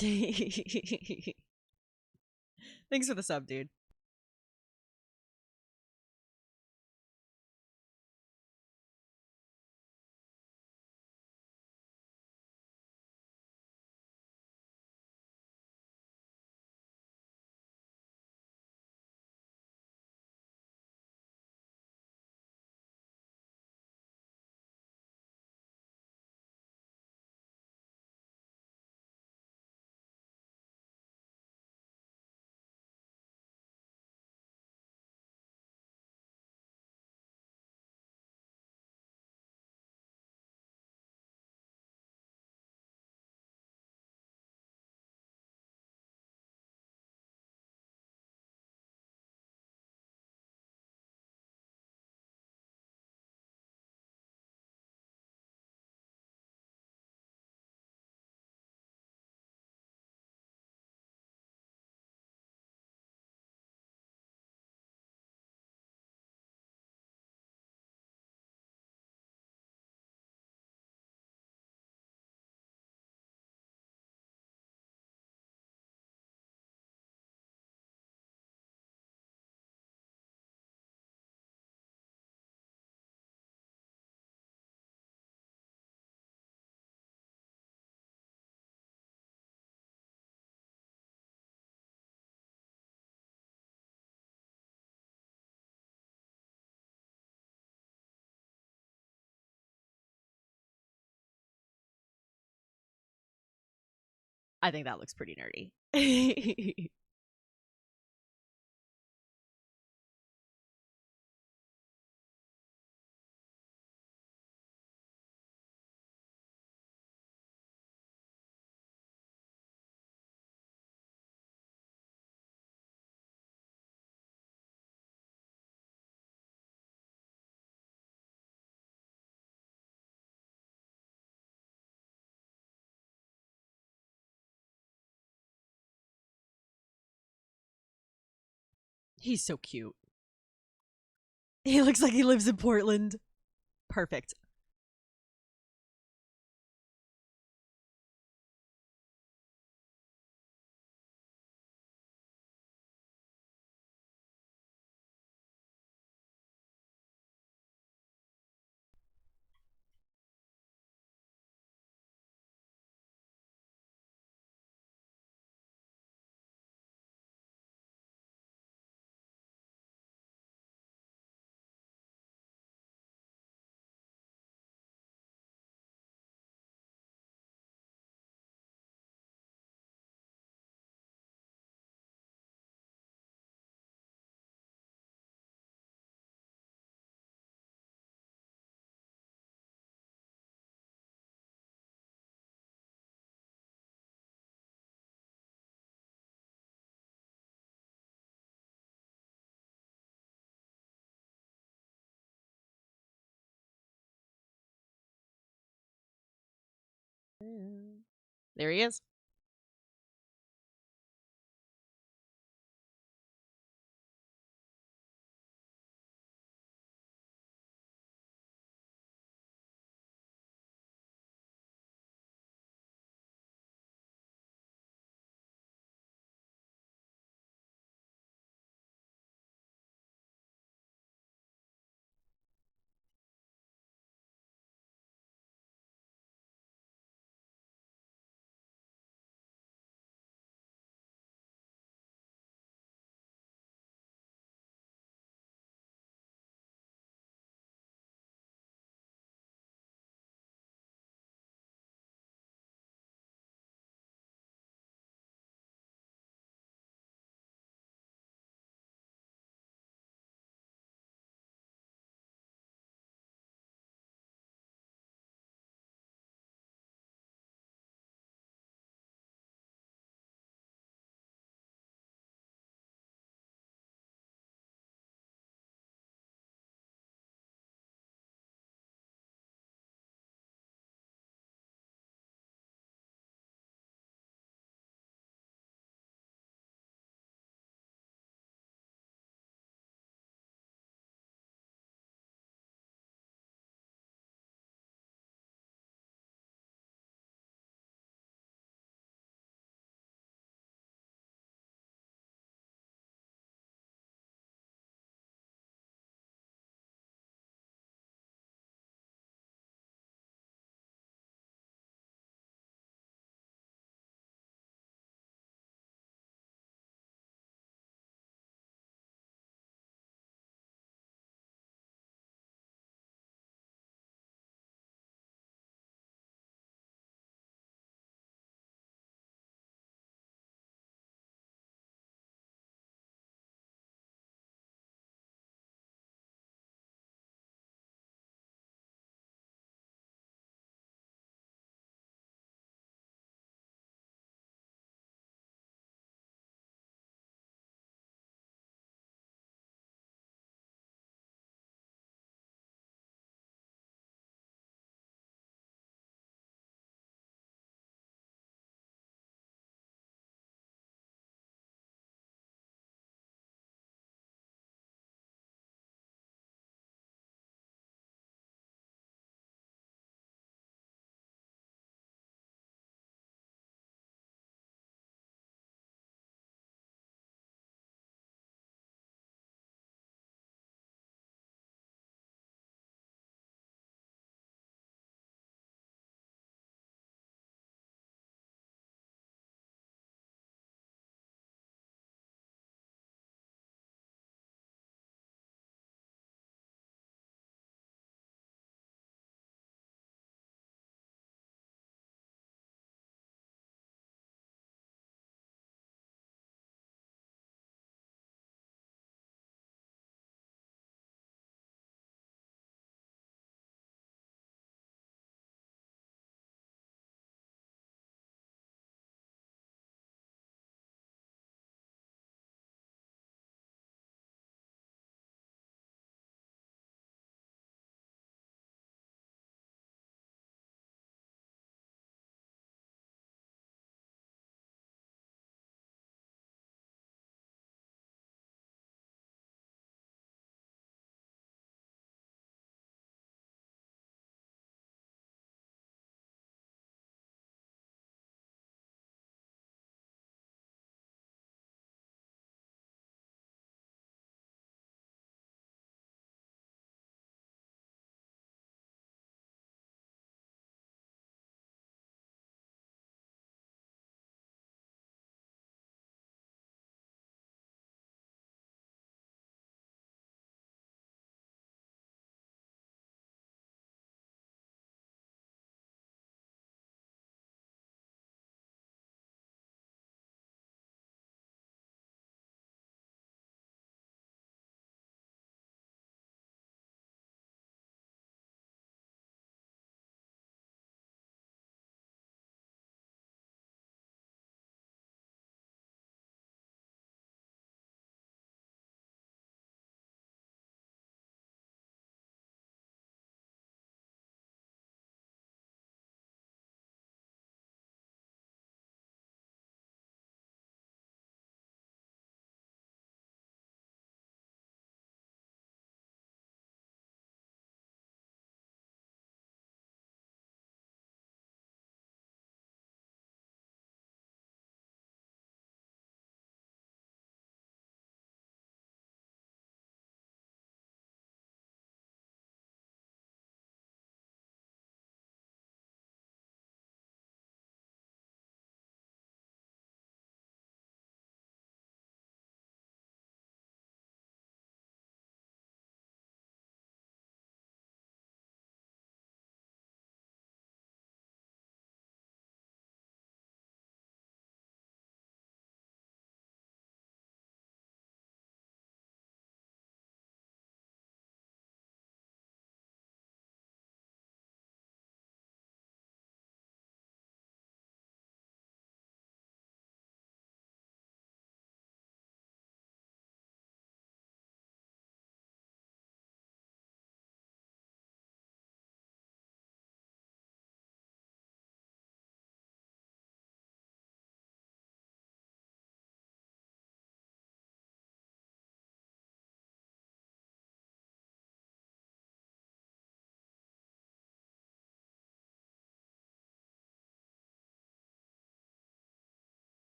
Thanks for the sub, dude. I think that looks pretty nerdy. He's so cute. He looks like he lives in Portland. Perfect. There he is.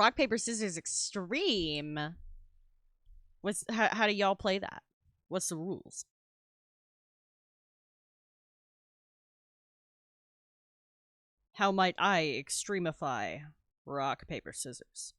Rock, paper, scissors extreme. How do y'all play that? What's the rules? How might I extremify rock, paper, scissors?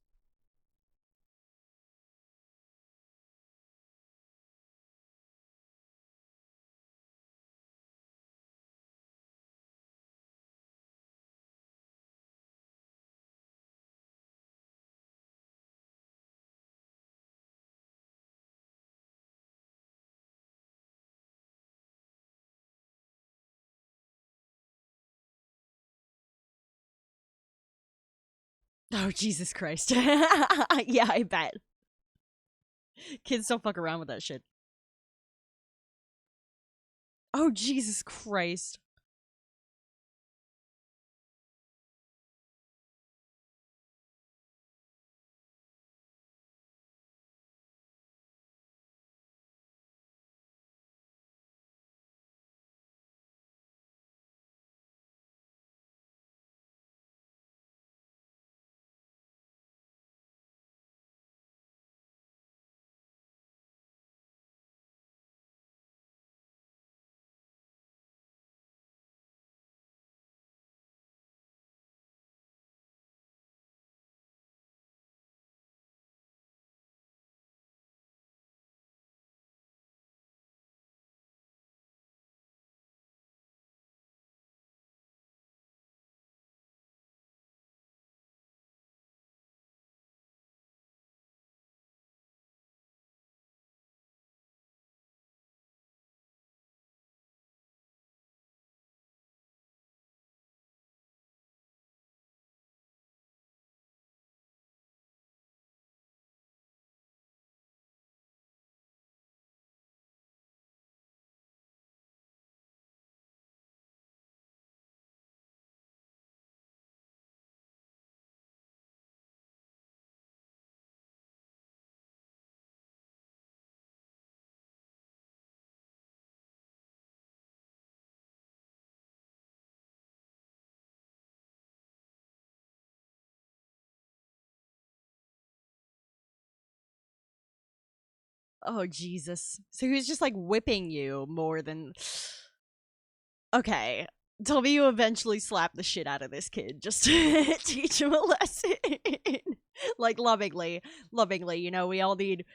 Oh, Jesus Christ. Yeah, I bet. Kids don't fuck around with that shit. Oh, Jesus Christ. Oh, Jesus. So he was just like whipping you more than. Okay. Tell me you eventually slap the shit out of this kid just to teach him a lesson. Like lovingly. Lovingly. You know, we all need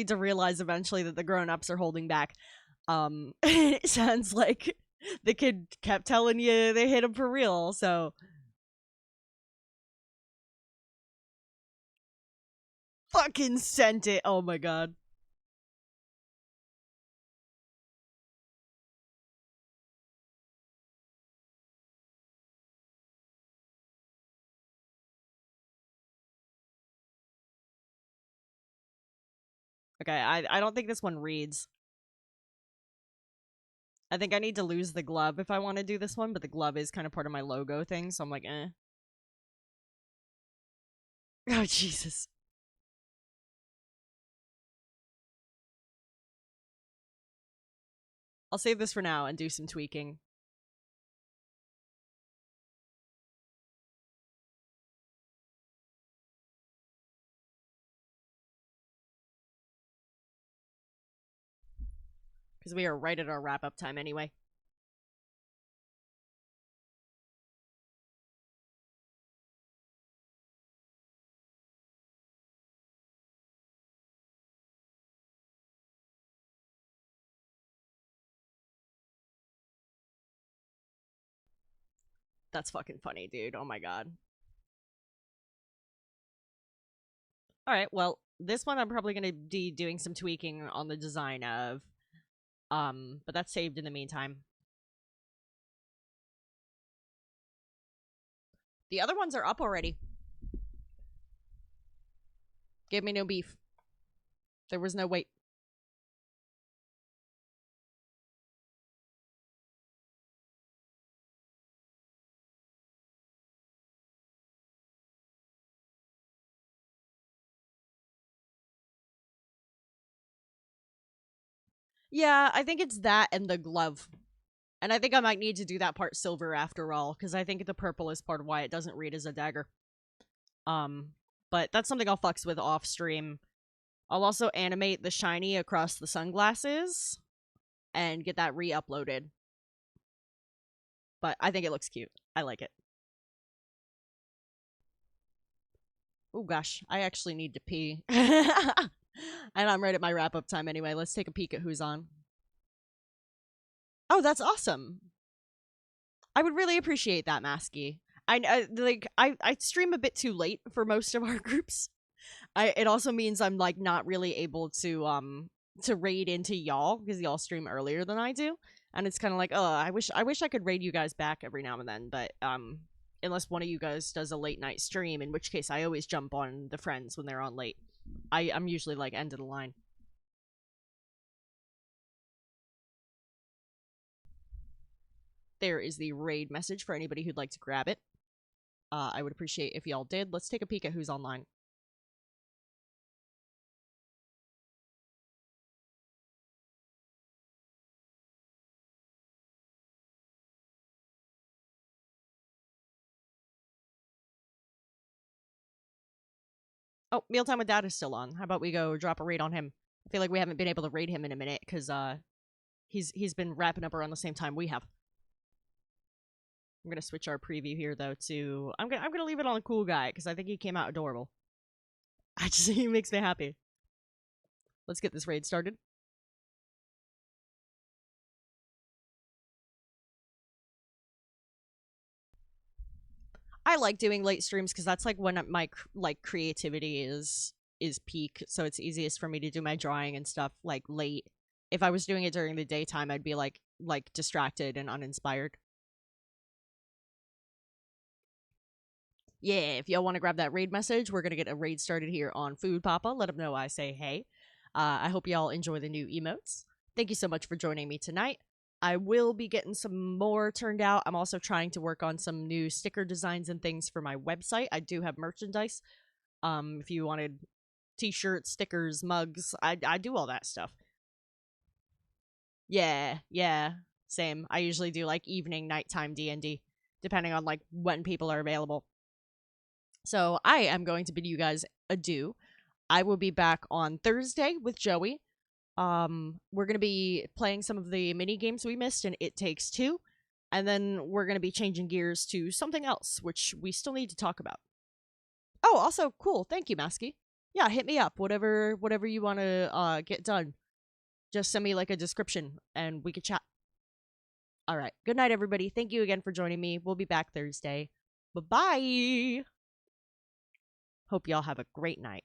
to realize eventually that the grown-ups are holding back. It sounds like the kid kept telling you they hit him for real, so fucking sent it. Oh my god. Okay, I don't think this one reads. I think I need to lose the glove if I want to do this one, but the glove is kind of part of my logo thing, so I'm like, eh. Oh, Jesus. I'll save this for now and do some tweaking. Because we are right at our wrap up time anyway. That's fucking funny, dude. Oh my god. Alright, well, this one I'm probably gonna be doing some tweaking on the design of. But that's saved in the meantime. The other ones are up already. Give me no beef. There was no wait. Yeah, I think it's that and the glove. And I think I might need to do that part silver after all, because I think the purple is part of why it doesn't read as a dagger. Um, but that's something I'll fucks with off stream. I'll also animate the shiny across the sunglasses and get that re-uploaded. But I think it looks cute. I like it. Oh gosh, I actually need to pee. And I'm right at my wrap up time anyway. Let's take a peek at who's on. Oh, that's awesome. I would really appreciate that, Masky. I stream a bit too late for most of our groups. It also means I'm like not really able to raid into y'all because y'all stream earlier than I do, and it's kind of like, oh, I wish I could raid you guys back every now and then, but unless one of you guys does a late night stream, in which case I always jump on the friends when they're on late. I'm usually like end of the line. There is the raid message for anybody who'd like to grab it. I would appreciate if y'all did. Let's take a peek at who's online. Oh, Mealtime with Dad is still on. How about we go drop a raid on him? I feel like we haven't been able to raid him in a minute because he's been wrapping up around the same time we have. I'm gonna switch our preview here though to I'm gonna leave it on a cool guy because I think he came out adorable. He makes me happy. Let's get this raid started. I like doing late streams because that's like when my like creativity is peak, so it's easiest for me to do my drawing and stuff like late. If I was doing it during the daytime, I'd be like distracted and uninspired. Yeah, if y'all want to grab that raid message, we're gonna get a raid started here on Food Papa. Let them know I say hey. I hope y'all enjoy the new emotes. Thank you so much for joining me tonight. I will be getting some more turned out. I'm also trying to work on some new sticker designs and things for my website. I do have merchandise. If you wanted t-shirts, stickers, mugs, I do all that stuff. Yeah, same. I usually do like evening, nighttime D&D, depending on like when people are available. So I am going to bid you guys adieu. I will be back on Thursday with Joey. We're gonna be playing some of the mini games we missed in It Takes Two, and then we're gonna be changing gears to something else, which we still need to talk about. Oh, also cool. Thank you, Masky. Yeah, hit me up. Whatever you want to get done. Just send me like a description, and we could chat. All right. Good night, everybody. Thank you again for joining me. We'll be back Thursday. Bye bye. Hope y'all have a great night.